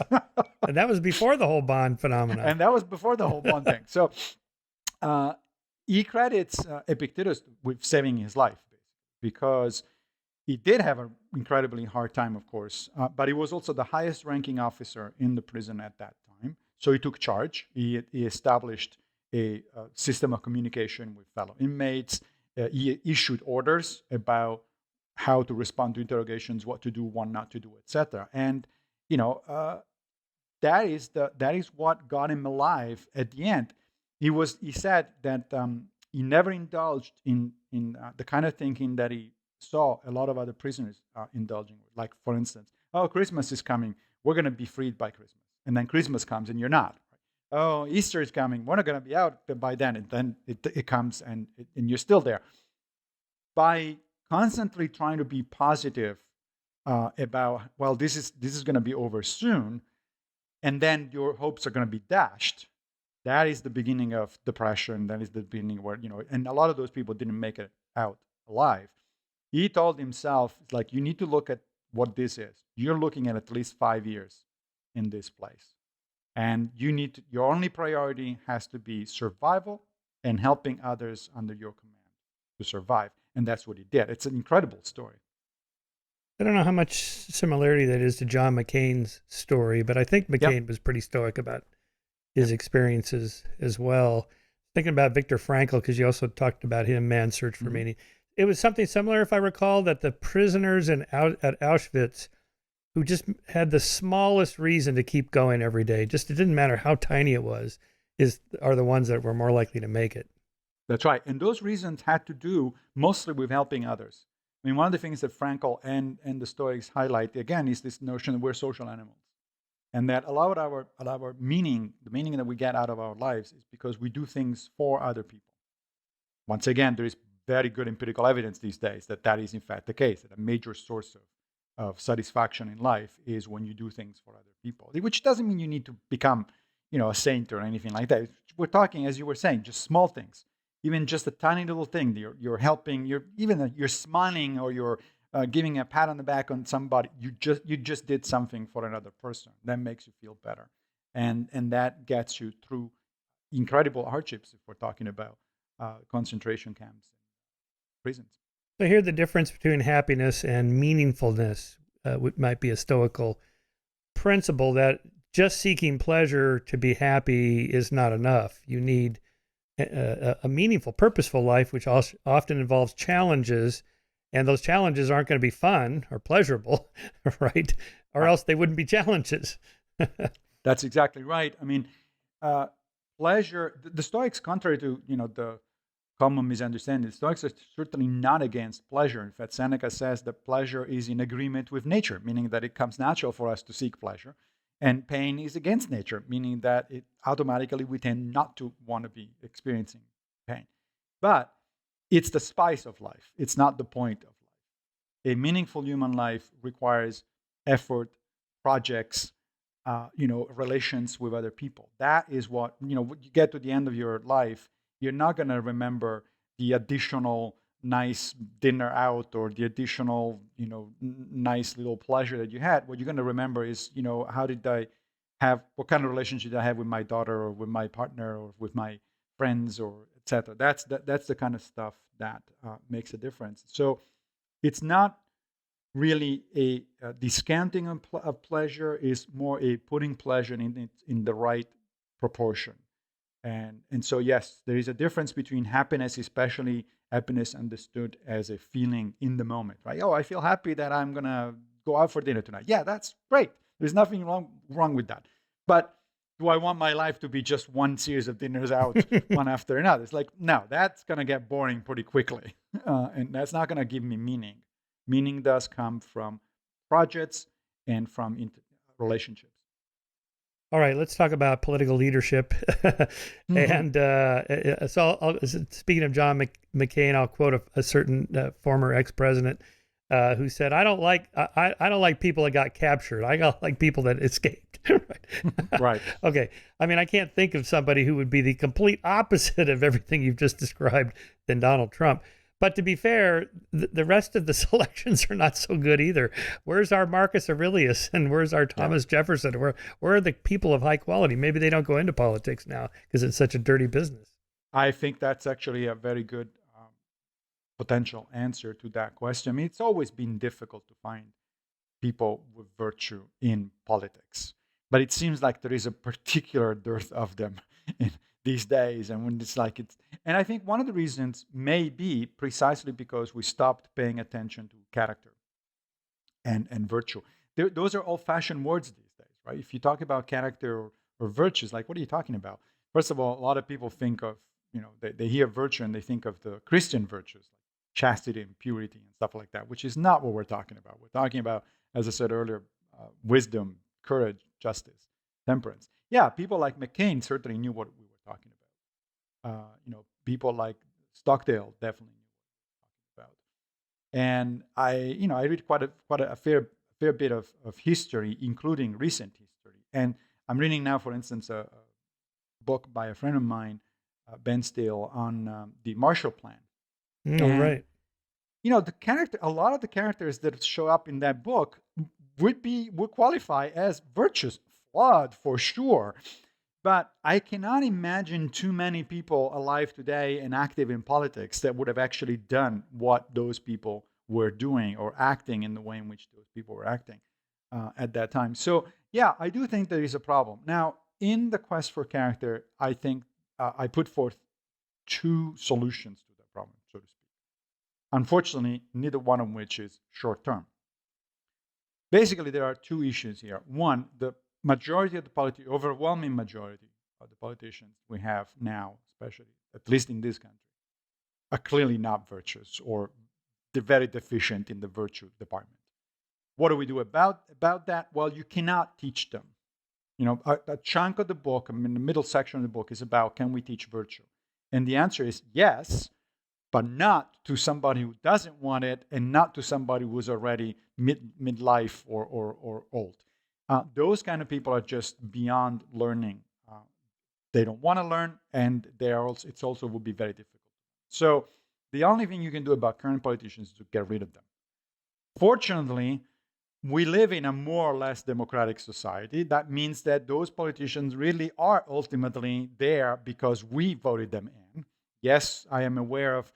And that was before the whole Bond phenomenon. And that was before the whole Bond thing. So he credits Epictetus with saving his life, because he did have an incredibly hard time, of course, but he was also the highest ranking officer in the prison at that time. So he took charge. He established a system of communication with fellow inmates, he issued orders about how to respond to interrogations, what to do, what not to do, etc. And that is what got him alive at the end. He said that he never indulged in the kind of thinking that he saw a lot of other prisoners indulging with. Like, for instance, oh, Christmas is coming, we're going to be freed by Christmas, and then Christmas comes and you're not. Oh, Easter is coming, we're not going to be out by then, and then it comes and you're still there. By constantly trying to be positive about, well, this is going to be over soon, and then your hopes are going to be dashed. That is the beginning of depression. That is the beginning where, and a lot of those people didn't make it out alive. He told himself, like, you need to look at what this is. You're looking at least 5 years in this place. And your only priority has to be survival and helping others under your command to survive. And that's what he did. It's an incredible story. I don't know how much similarity that is to John McCain's story, but I think McCain was pretty stoic about his experiences as well. Thinking about Viktor Frankl, because you also talked about him, Man's Search for Meaning. It was something similar, if I recall, that the prisoners at Auschwitz who just had the smallest reason to keep going every day, just it didn't matter how tiny it was, are the ones that were more likely to make it. That's right. And those reasons had to do mostly with helping others. I mean, one of the things that Frankl and the Stoics highlight, again, is this notion that we're social animals. And that a lot of our meaning, the meaning that we get out of our lives, is because we do things for other people. Once again, there is very good empirical evidence these days that is in fact the case, that a major source of satisfaction in life is when you do things for other people, which doesn't mean you need to become, a saint or anything like that. We're talking, as you were saying, just small things. Even just a tiny little thing, you're helping, you're smiling, or you're giving a pat on the back on somebody. You just did something for another person. That makes you feel better, and that gets you through incredible hardships. If we're talking about concentration camps and prisons. So here, the difference between happiness and meaningfulness might be a Stoical principle that just seeking pleasure to be happy is not enough. You need a meaningful, purposeful life, which often involves challenges, and those challenges aren't going to be fun or pleasurable, right? Or else they wouldn't be challenges. That's exactly right. I mean, pleasure. The Stoics, contrary to the common misunderstanding, the Stoics are certainly not against pleasure. In fact, Seneca says that pleasure is in agreement with nature, meaning that it comes natural for us to seek pleasure. And pain is against nature, meaning that it automatically we tend not to want to be experiencing pain. But it's the spice of life. It's not the point of life. A meaningful human life requires effort, projects, relations with other people. That is what, when you get to the end of your life, you're not going to remember the additional nice dinner out or the additional, nice little pleasure that you had. What you're going to remember is, what kind of relationship did I have with my daughter or with my partner or with my friends or etc. That's the kind of stuff that makes a difference. So it's not really a discounting of pleasure, is more a putting pleasure in the right proportion. And so, yes, there is a difference between happiness, especially happiness understood as a feeling in the moment, right? Oh, I feel happy that I'm going to go out for dinner tonight. Yeah, that's great. There's nothing wrong with that. But do I want my life to be just one series of dinners out, one after another? It's like, no, that's going to get boring pretty quickly. And that's not going to give me meaning. Meaning does come from projects and from relationships. All right, let's talk about political leadership. And so, speaking of John McCain, I'll quote a certain former ex-president who said, "I don't like people that got captured. I like people that escaped." Right. Okay. I mean, I can't think of somebody who would be the complete opposite of everything you've just described than Donald Trump. But to be fair, the rest of the selections are not so good either. Where's our Marcus Aurelius and where's our Thomas Jefferson? Where are the people of high quality? Maybe they don't go into politics now because it's such a dirty business. I think that's actually a very good potential answer to that question. I mean, it's always been difficult to find people with virtue in politics, but it seems like there is a particular dearth of them in these days, and when and I think one of the reasons may be precisely because we stopped paying attention to character and virtue. Those are old-fashioned words these days, right? If you talk about character or virtues, like, what are you talking about? First of all, a lot of people think of, they hear virtue and they think of the Christian virtues, like chastity and purity and stuff like that, which is not what we're talking about. We're talking about, as I said earlier, wisdom, courage, justice, temperance. Yeah, people like McCain certainly knew what we were talking about. People like Stockdale definitely knew what we were talking about. And I read quite a fair bit of history, including recent history. And I'm reading now, for instance, a book by a friend of mine, Ben Steele, on the Marshall Plan. Oh, right. A lot of the characters that show up in that book would qualify as virtuous, flawed for sure. But I cannot imagine too many people alive today and active in politics that would have actually done what those people were doing or acting in the way in which those people were acting at that time. So, yeah, I do think there is a problem. Now, in the quest for character, I think I put forth two solutions to that problem, so to speak. Unfortunately, neither one of which is short-term. Basically, there are two issues here. One, the majority of the overwhelming majority of the politicians we have now, especially, at least in this country, are clearly not virtuous, or they're very deficient in the virtue department. What do we do about that? Well, you cannot teach them. A chunk of the book, the middle section of the book, is about, can we teach virtue? And the answer is yes, but not to somebody who doesn't want it, and not to somebody who's already midlife or old. Those kind of people are just beyond learning. They don't want to learn, and it also will be very difficult. So the only thing you can do about current politicians is to get rid of them. Fortunately, we live in a more or less democratic society. That means that those politicians really are ultimately there because we voted them in. Yes, I am aware of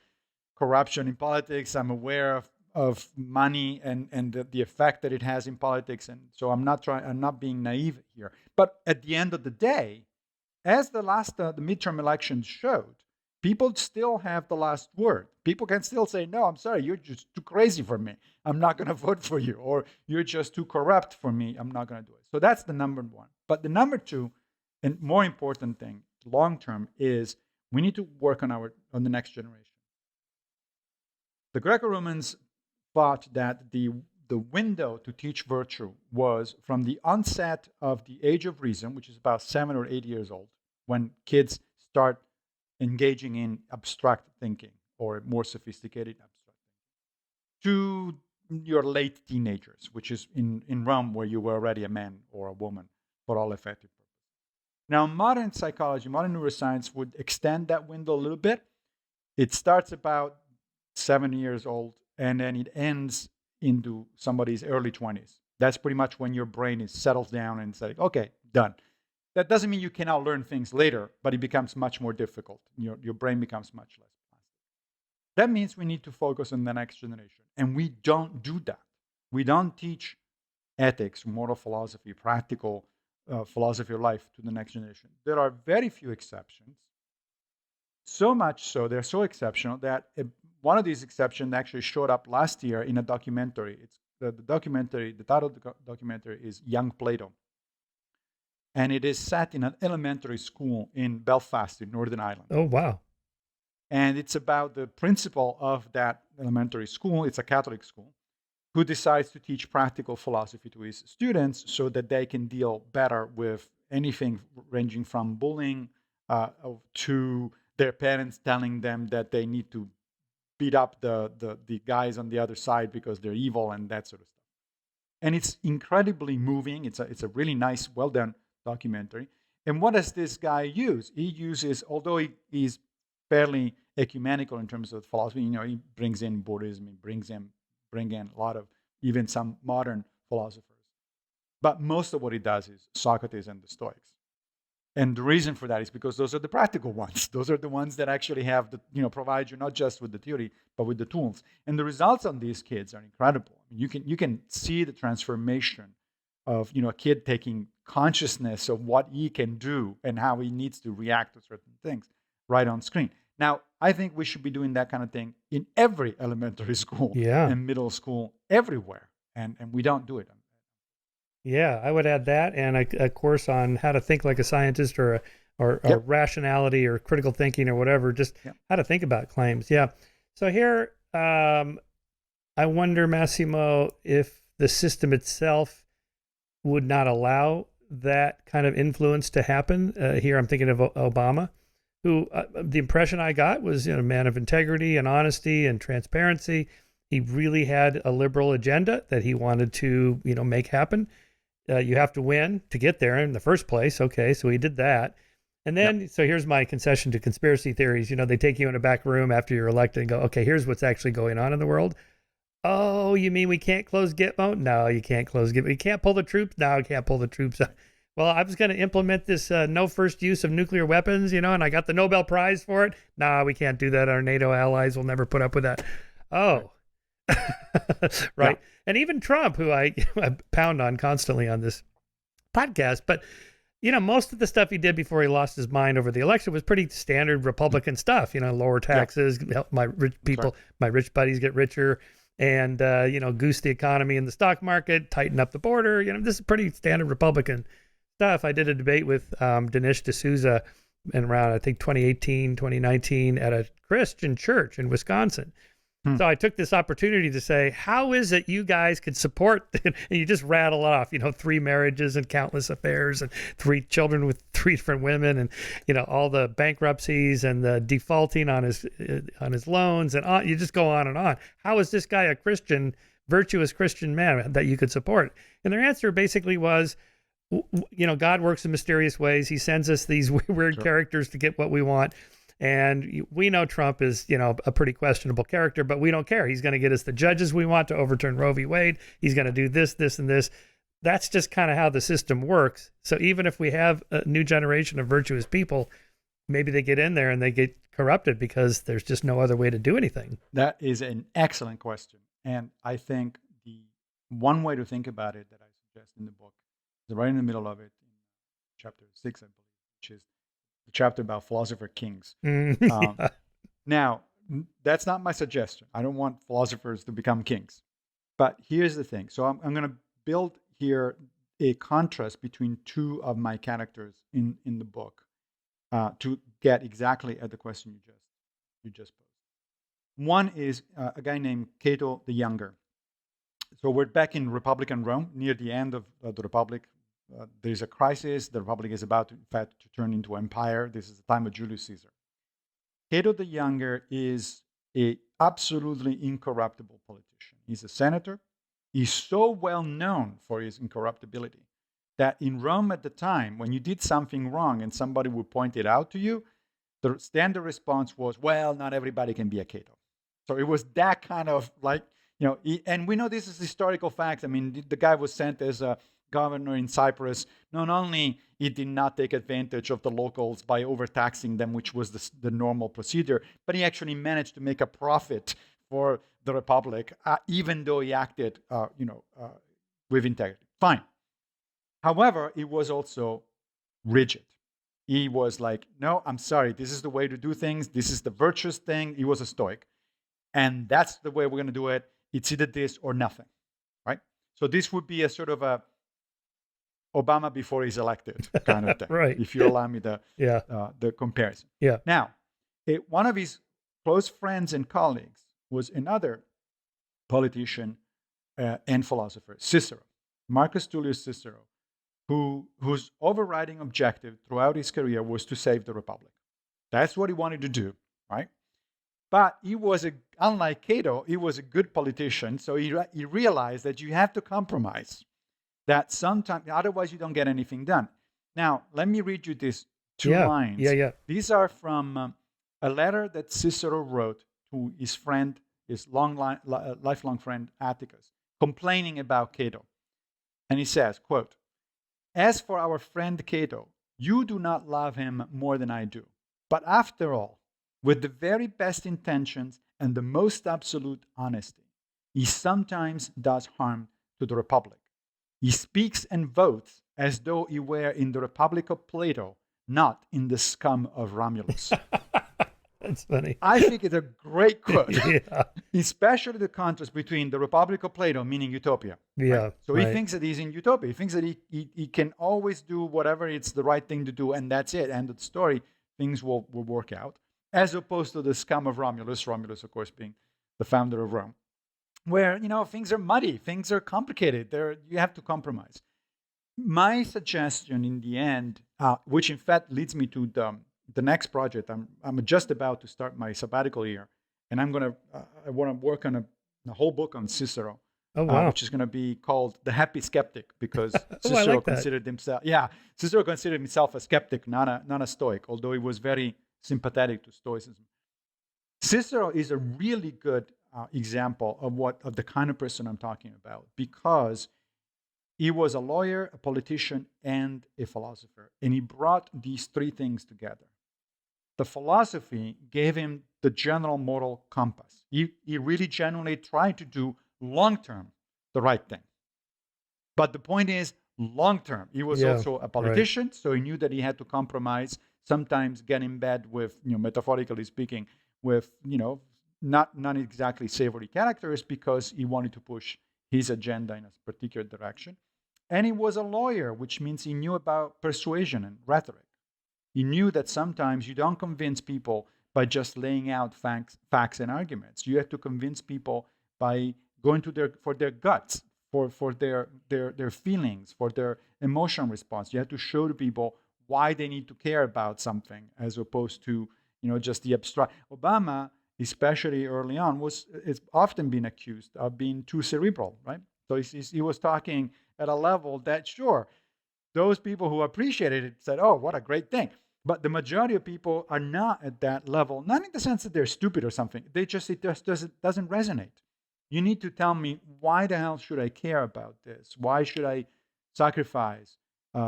corruption in politics. I'm aware of money and the effect that it has in politics. And so I'm not being naive here. But at the end of the day, as the midterm elections showed, people still have the last word. People can still say, no, I'm sorry, you're just too crazy for me. I'm not going to vote for you. Or you're just too corrupt for me. I'm not going to do it. So that's the number one. But the number two, and more important thing, long term, is we need to work on the next generation. The Greco-Romans thought that the window to teach virtue was from the onset of the age of reason, which is about 7 or 8 years old, when kids start engaging in abstract thinking, or more sophisticated abstract thinking, to your late teenagers, which is in Rome, where you were already a man or a woman for all effective purposes. Now, modern psychology, modern neuroscience would extend that window a little bit. It starts about 7 years old, and then it ends into somebody's early 20s. That's pretty much when your brain settles down and says, okay, done. That doesn't mean you cannot learn things later, but it becomes much more difficult. Your brain becomes much less plastic. That means we need to focus on the next generation. And we don't do that. We don't teach ethics, moral philosophy, practical philosophy of life to the next generation. There are very few exceptions. So much so, they're so exceptional that one of these exceptions actually showed up last year in a documentary. It's the title of the documentary is Young Plato. And it is set in an elementary school in Belfast, in Northern Ireland. Oh, wow. And it's about the principal of that elementary school. It's a Catholic school, who decides to teach practical philosophy to his students so that they can deal better with anything ranging from bullying to their parents telling them that they need to beat up the guys on the other side because they're evil and that sort of stuff. And it's incredibly moving. It's a really nice, well done documentary. And what does this guy use? He uses, although he's fairly ecumenical in terms of philosophy, he brings in Buddhism, he bring in a lot of even some modern philosophers. But most of what he does is Socrates and the Stoics. And the reason for that is because those are the practical ones. Those are the ones that actually have provide you not just with the theory, but with the tools. And the results on these kids are incredible. I mean, you can see the transformation of a kid taking consciousness of what he can do and how he needs to react to certain things right on screen. Now, I think we should be doing that kind of thing in every elementary school and middle school, everywhere. And we don't do it. Yeah, I would add that and a course on how to think like a scientist or rationality or critical thinking or whatever, just how to think about claims. Yeah. So here, I wonder, Massimo, if the system itself would not allow that kind of influence to happen. Here I'm thinking of Obama, who the impression I got was a man of integrity and honesty and transparency. He really had a liberal agenda that he wanted to, make happen. You have to win to get there in the first place. Okay, so he did that. And then, so here's my concession to conspiracy theories. They take you in a back room after you're elected and go, okay, here's what's actually going on in the world. Oh, you mean we can't close Gitmo? No, you can't close Gitmo. You can't pull the troops? No, you can't pull the troops. Well, I was going to implement this no first use of nuclear weapons, and I got the Nobel Prize for it. Nah, we can't do that. Our NATO allies will never put up with that. Oh, right. Yeah. And even Trump, who I pound on constantly on this podcast, but most of the stuff he did before he lost his mind over the election was pretty standard Republican stuff. Lower taxes, help my rich people, my rich buddies get richer, and goose the economy in the stock market, tighten up the border. This is pretty standard Republican stuff. I did a debate with Dinesh D'Souza in around, I think, 2018, 2019 at a Christian church in Wisconsin. So I took this opportunity to say, how is it you guys could support, and you just rattle off, 3 marriages and countless affairs and 3 children with 3 different women and, all the bankruptcies and the defaulting on his loans and you just go on and on. How is this guy a Christian, virtuous Christian man that you could support? And their answer basically was, God works in mysterious ways. He sends us these weird characters to get what we want. And we know Trump is, a pretty questionable character, but we don't care. He's going to get us the judges we want to overturn Roe v. Wade. He's going to do this, this, and this. That's just kind of how the system works. So even if we have a new generation of virtuous people, maybe they get in there and they get corrupted because there's just no other way to do anything. That is an excellent question. And I think the one way to think about it that I suggest in the book is right in the middle of it, in chapter 6, I believe, which is the chapter about philosopher kings. Now, that's not my suggestion. I don't want philosophers to become kings. But here's the thing. So I'm going to build here a contrast between 2 of my characters in the book to get exactly at the question you just posed. One is a guy named Cato the Younger. So we're back in Republican Rome, near the end of the Republic. There's a crisis. The Republic is about, in fact, to turn into empire. This is the time of Julius Caesar. Cato the Younger is an absolutely incorruptible politician. He's a senator. He's so well known for his incorruptibility that in Rome at the time, when you did something wrong and somebody would point it out to you, the standard response was, well, not everybody can be a Cato. So it was that kind of and we know this is historical facts. I mean, the guy was sent as a governor in Cyprus. Not only he did not take advantage of the locals by overtaxing them, which was the normal procedure, but he actually managed to make a profit for the Republic, even though he acted, with integrity. Fine. However, he was also rigid. He was like, no, I'm sorry. This is the way to do things. This is the virtuous thing. He was a Stoic. And that's the way we're going to do it. It's either this or nothing, right? So this would be a sort of a Obama before he's elected kind of thing, right? If you allow me the comparison. Yeah. Now, one of his close friends and colleagues was another politician and philosopher, Cicero, Marcus Tullius Cicero, whose overriding objective throughout his career was to save the Republic. That's what he wanted to do, right? But he was, unlike Cato, he was a good politician. So he realized that you have to compromise, that sometimes, otherwise you don't get anything done. Now, let me read you these 2 lines. Yeah. These are from a letter that Cicero wrote to his friend, his lifelong friend, Atticus, complaining about Cato. And he says, quote, "As for our friend Cato, you do not love him more than I do. But after all, with the very best intentions and the most absolute honesty, he sometimes does harm to the Republic. He speaks and votes as though he were in the Republic of Plato, not in the scum of Romulus. That's funny. I think it's a great quote, Yeah. especially the contrast between the Republic of Plato, meaning utopia. Yeah. Right? So he thinks that he's in utopia. He thinks that he can always do whatever it's the right thing to do, and that's it. End of the story. Things will work out. As opposed to the scum of Romulus, Romulus, of course, being the founder of Rome, where, things are muddy, things are complicated. You have to compromise. My suggestion in the end, which in fact leads me to the next project. I'm just about to start my sabbatical year, and I want to work on a whole book on Cicero. Oh, wow. Which is going to be called The Happy Skeptic, because Cicero I like considered himself. Yeah, Cicero considered himself a skeptic, not a Stoic, although he was very sympathetic to Stoicism. Cicero is a really good example of the kind of person I'm talking about, because he was a lawyer, a politician, and a philosopher, and he brought these three things together. The philosophy gave him the general moral compass. He really genuinely tried to do long-term the right thing. But the point is, long-term. He was also a politician, so he knew that he had to compromise, sometimes get in bed with, metaphorically speaking, with, not exactly savory characters, because he wanted to push his agenda in a particular direction. And he was a lawyer, which means he knew about persuasion and rhetoric. He knew that sometimes you don't convince people by just laying out facts and arguments. You have to convince people by going for their guts, for their feelings, for their emotional response. You have to show to people why they need to care about something, as opposed to just the abstract. Obama, especially early on, is often been accused of being too cerebral, right? So he was talking at a level that, sure, those people who appreciated it said, "Oh, what a great thing." But the majority of people are not at that level, not in the sense that they're stupid or something. It just doesn't resonate. You need to tell me, why the hell should I care about this? Why should I sacrifice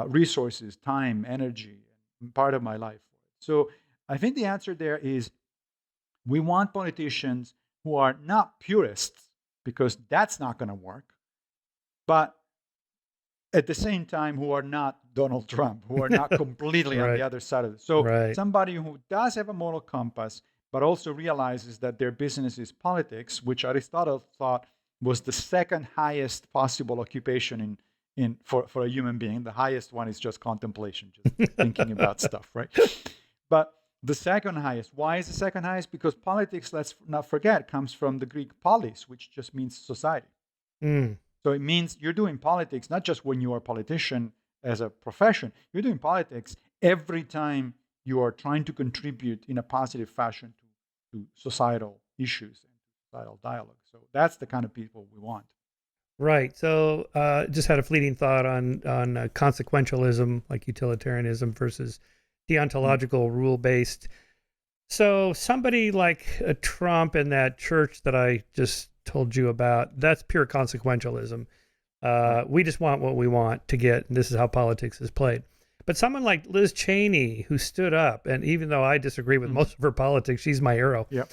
resources, time, energy, and part of my life for it? So I think the answer there is, we want politicians who are not purists, because that's not going to work, but at the same time, who are not Donald Trump, who are not completely on the other side of it. So somebody who does have a moral compass, but also realizes that their business is politics, which Aristotle thought was the second highest possible occupation for a human being. The highest one is just contemplation, just thinking about stuff, right? But the second highest, why is the second highest? Because politics, let's not forget, comes from the Greek polis, which just means society. So it means you're doing politics not just when you are a politician as a profession. You're doing politics every time you are trying to contribute in a positive fashion to societal issues and societal dialogue. So that's the kind of people we want. Right. So just had a fleeting thought on consequentialism, like utilitarianism, versus deontological rule-based. So somebody like a Trump in that church that I just told you about, that's pure consequentialism. We just want what we want to get, and this is how politics is played. But someone like Liz Cheney, who stood up, and even though I disagree with most of her politics, she's my hero. Yep.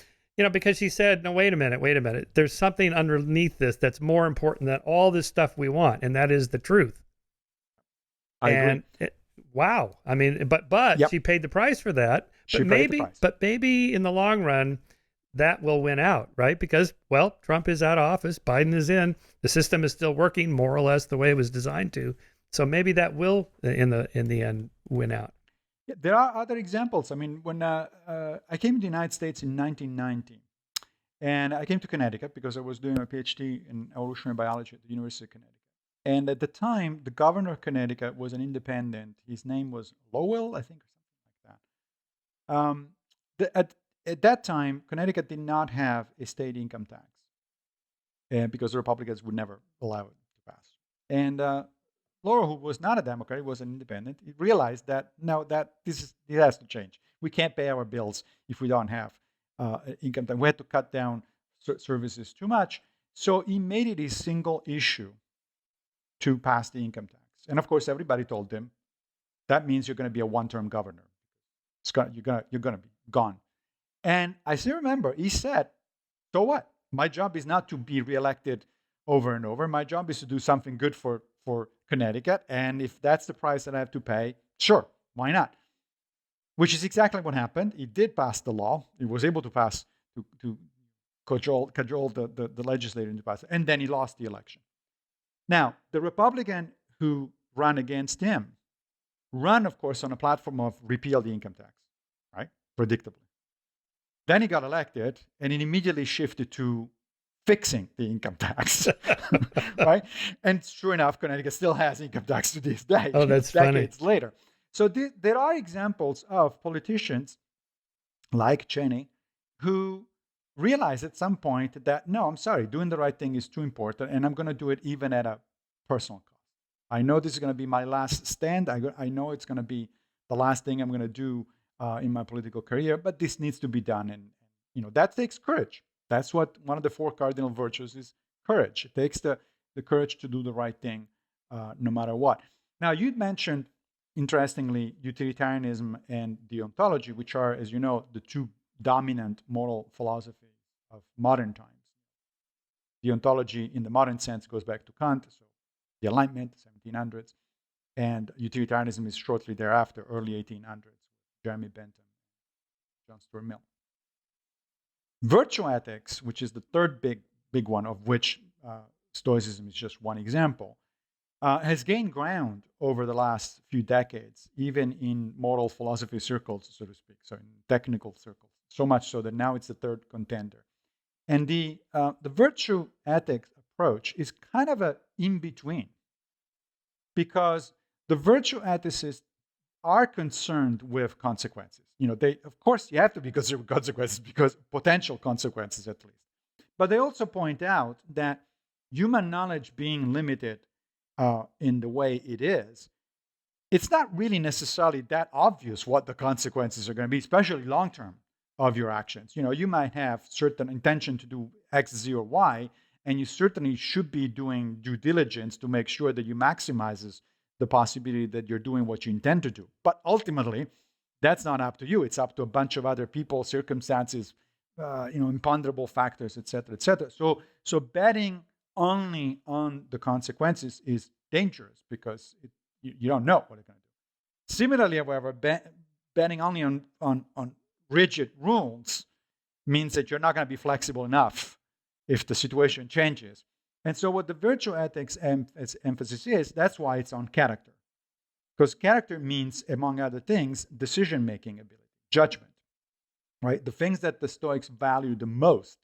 Because she said, no, wait a minute. There's something underneath this that's more important than all this stuff we want, and that is the truth. I agree. Wow. I mean, but Yep. she paid the price for that. But maybe in the long run, that will win out, right? Because, well, Trump is out of office, Biden is in, the system is still working more or less the way it was designed to. So maybe that will, in the end, win out. Yeah, there are other examples. I mean, when I came to the United States in 1990, and I came to Connecticut because I was doing my PhD in evolutionary biology at the University of Connecticut. And at the time, the governor of Connecticut was an independent. His name was Lowell, I think, or something like that. At that time, Connecticut did not have a state income tax, because the Republicans would never allow it to pass. And Laura, who was not a Democrat, was an independent, realized that it has to change. We can't pay our bills if we don't have income tax. We had to cut down services too much. So he made it a single issue to pass the income tax. And of course, everybody told him, that means you're going to be a one-term governor. You're going to be gone. And I still remember he said, so what? My job is not to be reelected over and over. My job is to do something good for for Connecticut. And if that's the price that I have to pay, sure, why not? Which is exactly what happened. He did pass the law. He was able to pass, to cajole the legislature into pass it. And then he lost the election. Now, the Republican who ran against him ran, of course, on a platform of repeal the income tax, right? Predictably. Then he got elected, and it immediately shifted to fixing the income tax, right? And sure enough, Connecticut still has income tax to this day. Oh, that's decades funny. later. So there are examples of politicians like Cheney who realize at some point that, no, I'm sorry, doing the right thing is too important, and I'm going to do it even at a personal cost. I know this is going to be my last stand. I know it's going to be the last thing I'm going to do in my political career, but this needs to be done. And that takes courage. That's what one of the 4 cardinal virtues is: courage. It takes the courage to do the right thing no matter what. Now, you'd mentioned, interestingly, utilitarianism and deontology, which are, as you know, the 2 dominant moral philosophies of modern times. Deontology, in the modern sense, goes back to Kant, so the Enlightenment, 1700s, and utilitarianism is shortly thereafter, early 1800s, Jeremy Bentham, John Stuart Mill. Virtue ethics, which is the third big one, of which Stoicism is just one example, has gained ground over the last few decades, even in moral philosophy circles, so to speak, so in technical circles, so much so that now it's the third contender. And the virtue ethics approach is kind of a in-between, because the virtue ethicists are concerned with consequences. They, of course, you have to be concerned with consequences, because potential consequences at least. But they also point out that human knowledge being limited in the way it is, it's not really necessarily that obvious what the consequences are going to be, especially long-term of your actions. You might have certain intention to do X, Z, or Y, and you certainly should be doing due diligence to make sure that you maximizes the possibility that you're doing what you intend to do. But ultimately, that's not up to you. It's up to a bunch of other people, circumstances, imponderable factors, et cetera, et cetera. So betting only on the consequences is dangerous, because you don't know what it's going to do. Similarly, however, betting only on rigid rules means that you're not going to be flexible enough if the situation changes. And so what the virtue ethics emphasis is, that's why it's on character. Because character means, among other things, decision-making ability, judgment, right? The things that the Stoics value the most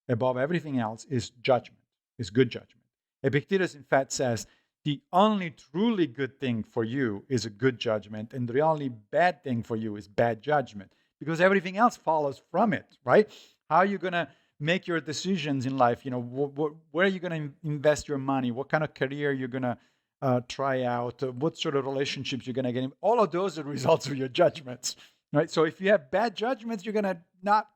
above everything else is judgment, is good judgment. Epictetus, in fact, says, the only truly good thing for you is a good judgment, and the only bad thing for you is bad judgment, because everything else follows from it, right? How are you going to make your decisions in life? Where are you going to invest your money? What kind of career you're going to try out? What sort of relationships you're going to get in? All of those are results of your judgments, right? So if you have bad judgments, you're going to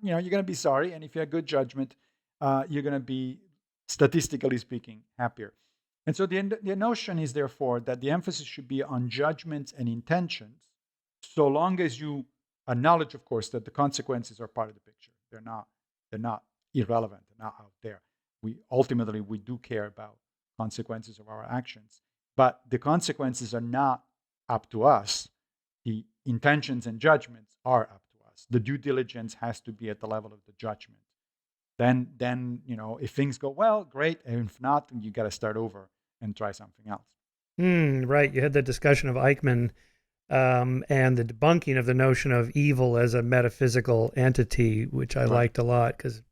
you're going to be sorry. And if you have good judgment, you're going to be, statistically speaking, happier. And so the notion is, therefore, that the emphasis should be on judgments and intentions, so long as you acknowledge, of course, that the consequences are part of the picture. They're not irrelevant. They're not out there. We do care about consequences of our actions, but the consequences are not up to us. The intentions and judgments are up to us. The due diligence has to be at the level of the judgment. Then if things go well, great. And if not, you got to start over and try something else. Right. You had the discussion of Eichmann and the debunking of the notion of evil as a metaphysical entity, which I liked a lot, because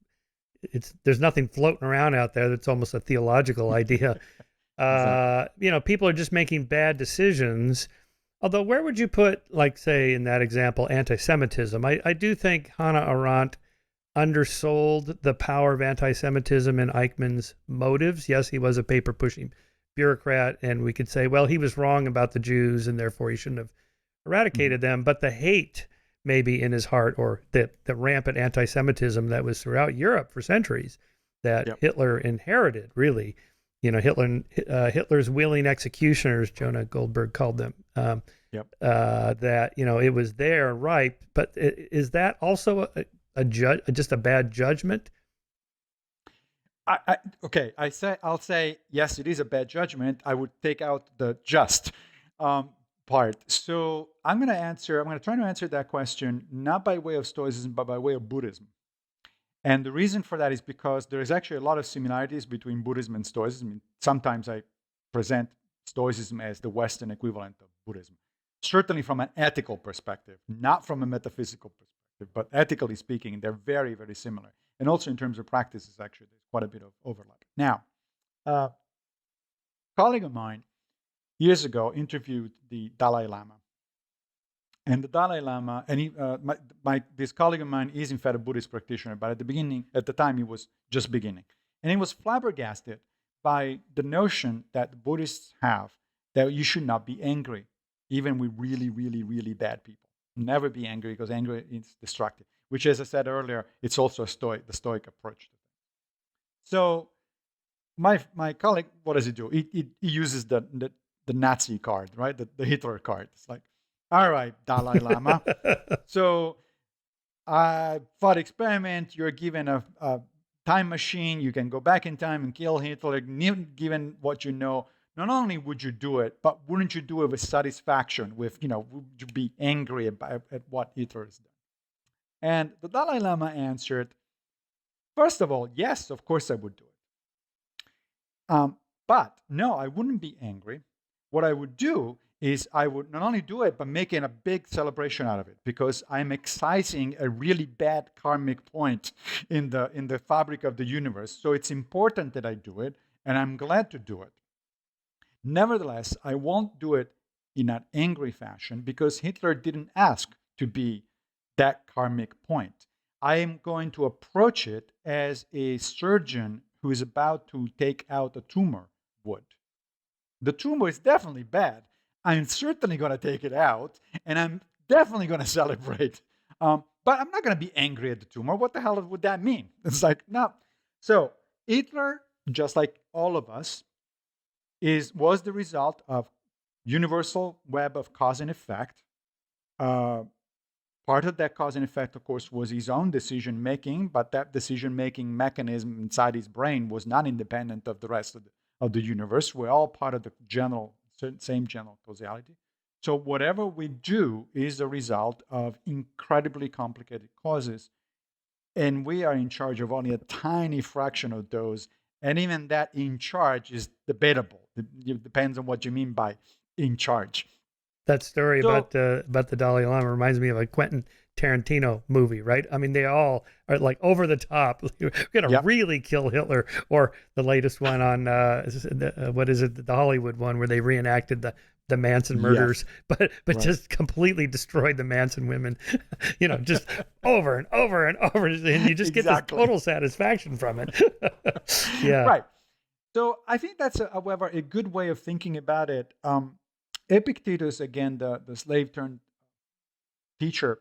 there's nothing floating around out there that's almost a theological idea. Exactly. People are just making bad decisions. Although, where would you put, like, say, in that example, anti-Semitism? I do think Hannah Arendt undersold the power of anti-Semitism in Eichmann's motives. Yes, he was a paper-pushing bureaucrat, and we could say, well, he was wrong about the Jews, and therefore he shouldn't have eradicated them. But the hate maybe in his heart, or the rampant anti-Semitism that was throughout Europe for centuries, that Hitler inherited, really. Hitler's willing executioners, Jonah Goldberg called them, that, it was there, ripe. But is that also just a bad judgment? Okay, I'll say yes. It is a bad judgment. I would take out the just part. So I'm going to try to answer that question not by way of Stoicism, but by way of Buddhism. And the reason for that is because there is actually a lot of similarities between Buddhism and Stoicism. Sometimes I present Stoicism as the Western equivalent of Buddhism, certainly from an ethical perspective, not from a metaphysical perspective, but ethically speaking, they're very, very similar. And also in terms of practices, actually, there's quite a bit of overlap. Now, a colleague of mine years ago interviewed the Dalai Lama. And the Dalai Lama, and this colleague of mine is in fact a Buddhist practitioner, but at the time, he was just beginning. And he was flabbergasted by the notion that the Buddhists have that you should not be angry, even with really, really, really bad people. Never be angry, because anger is destructive, which, as I said earlier, it's also the Stoic approach to things. So my colleague, what does he do? He uses the Nazi card, right? The Hitler card. It's like, all right, Dalai Lama. So, thought experiment, you're given a time machine. You can go back in time and kill Hitler. Given what you know, not only would you do it, but wouldn't you do it with satisfaction? Would you be angry at what Hitler has done? And the Dalai Lama answered, first of all, yes, of course I would do it. But no, I wouldn't be angry. What I would do is I would not only do it, but making a big celebration out of it, because I'm excising a really bad karmic point in the fabric of the universe. So it's important that I do it, and I'm glad to do it. Nevertheless, I won't do it in an angry fashion, because Hitler didn't ask to be that karmic point. I am going to approach it as a surgeon who is about to take out a tumor would. The tumor is definitely bad. I'm certainly going to take it out, and I'm definitely going to celebrate. But I'm not going to be angry at the tumor. What the hell would that mean? It's like, no. So Hitler, just like all of us, was the result of universal web of cause and effect. Part of that cause and effect, of course, was his own decision-making, but that decision-making mechanism inside his brain was not independent of the rest of the universe. We're all part of the same general causality. So whatever we do is a result of incredibly complicated causes, and we are in charge of only a tiny fraction of those, and even that in charge is debatable. It depends on what you mean by in charge. That story about the Dalai Lama reminds me of a Quentin Tarantino movie, right? I mean, they all are like over the top. We're gonna really kill Hitler, or the latest one on what is it? The Hollywood one where they reenacted the Manson murders, but just completely destroyed the Manson women. Just over and over and over, and you just get this total satisfaction from it. Yeah, right. So I think that's, however, a good way of thinking about it. Epictetus, again, the slave turned teacher,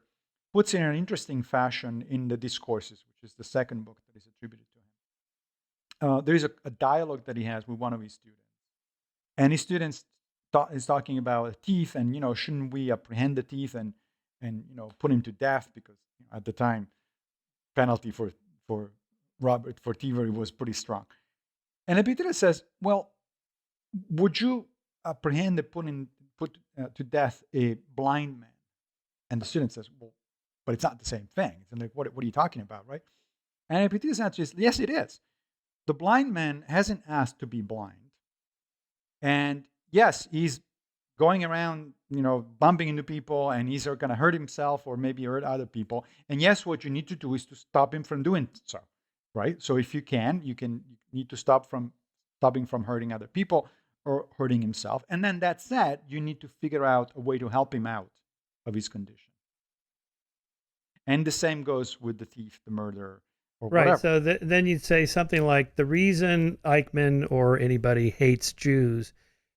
puts it in an interesting fashion in the Discourses, which is the second book that is attributed to him. There is a dialogue that he has with one of his students. And his students is talking about a thief, and, shouldn't we apprehend the thief and put him to death, because at the time, penalty for thievery was pretty strong. And Epictetus says, well, would you apprehend and put to death a blind man? And the student says, well, but it's not the same thing. It's like, what are you talking about, right? And Epictetus answers, yes, it is. The blind man hasn't asked to be blind. And yes, he's going around, bumping into people, and he's going to hurt himself or maybe hurt other people. And yes, what you need to do is to stop him from doing so, right? So if you need to stopping from hurting other people or hurting himself. And then that said, you need to figure out a way to help him out of his condition. And the same goes with the thief, the murderer, or right. whatever. So then you'd say something like, the reason Eichmann or anybody hates Jews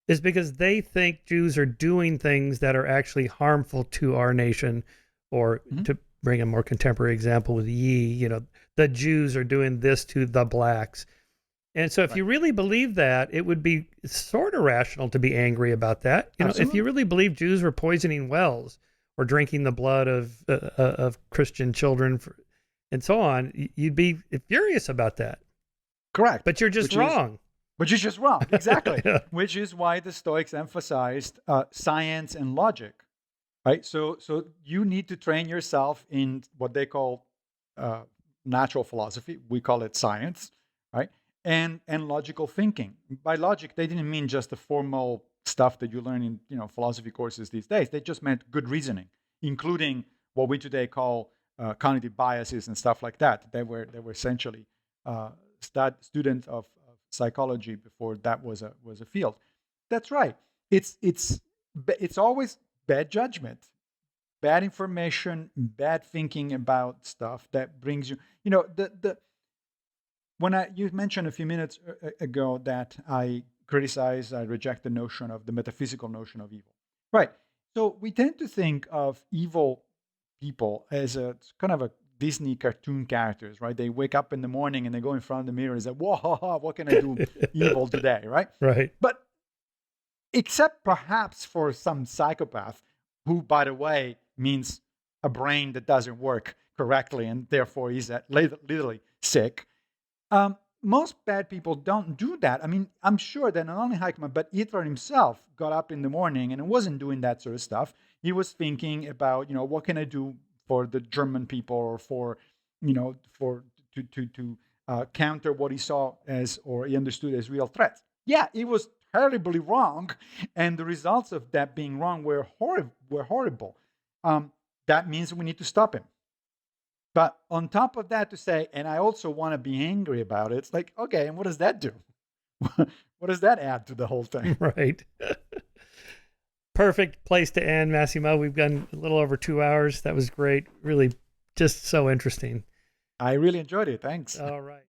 is because they think Jews are doing things that are actually harmful to our nation. Or to bring a more contemporary example with Yi, the Jews are doing this to the blacks. And so if you really believe that, it would be sort of rational to be angry about that. If you really believe Jews were poisoning wells or drinking the blood of Christian children and so on, you'd be furious about that. Correct. But you're just wrong. But you're just wrong. Exactly. Yeah. Which is why the Stoics emphasized science and logic, right? So you need to train yourself in what they call natural philosophy. We call it science, right? And logical thinking. By logic, they didn't mean just the formal stuff that you learn in philosophy courses these days. They just meant good reasoning, including what we today call cognitive biases and stuff like that. They were essentially students of psychology before that was a field. That's right. It's always bad judgment, bad information, bad thinking about stuff that brings you. When you mentioned a few minutes ago that I reject the notion of the metaphysical notion of evil. Right. So we tend to think of evil people as a kind of a Disney cartoon characters, right? They wake up in the morning and they go in front of the mirror and say, whoa, what can I do evil today, right? Right. But except perhaps for some psychopath who, by the way, means a brain that doesn't work correctly and therefore he's literally sick. Most bad people don't do that. I mean, I'm sure that not only Heikman, but Hitler himself got up in the morning and wasn't doing that sort of stuff. He was thinking about, what can I do for the German people, or for counter what he saw as, or he understood as, real threats. Yeah, it was terribly wrong, and the results of that being wrong were horrible. That means we need to stop him. But on top of that, to say, and I also want to be angry about it, it's like, okay, and what does that do? What does that add to the whole thing? Right. Perfect place to end, Massimo. We've gone a little over 2 hours. That was great. Really just so interesting. I really enjoyed it. Thanks. All right.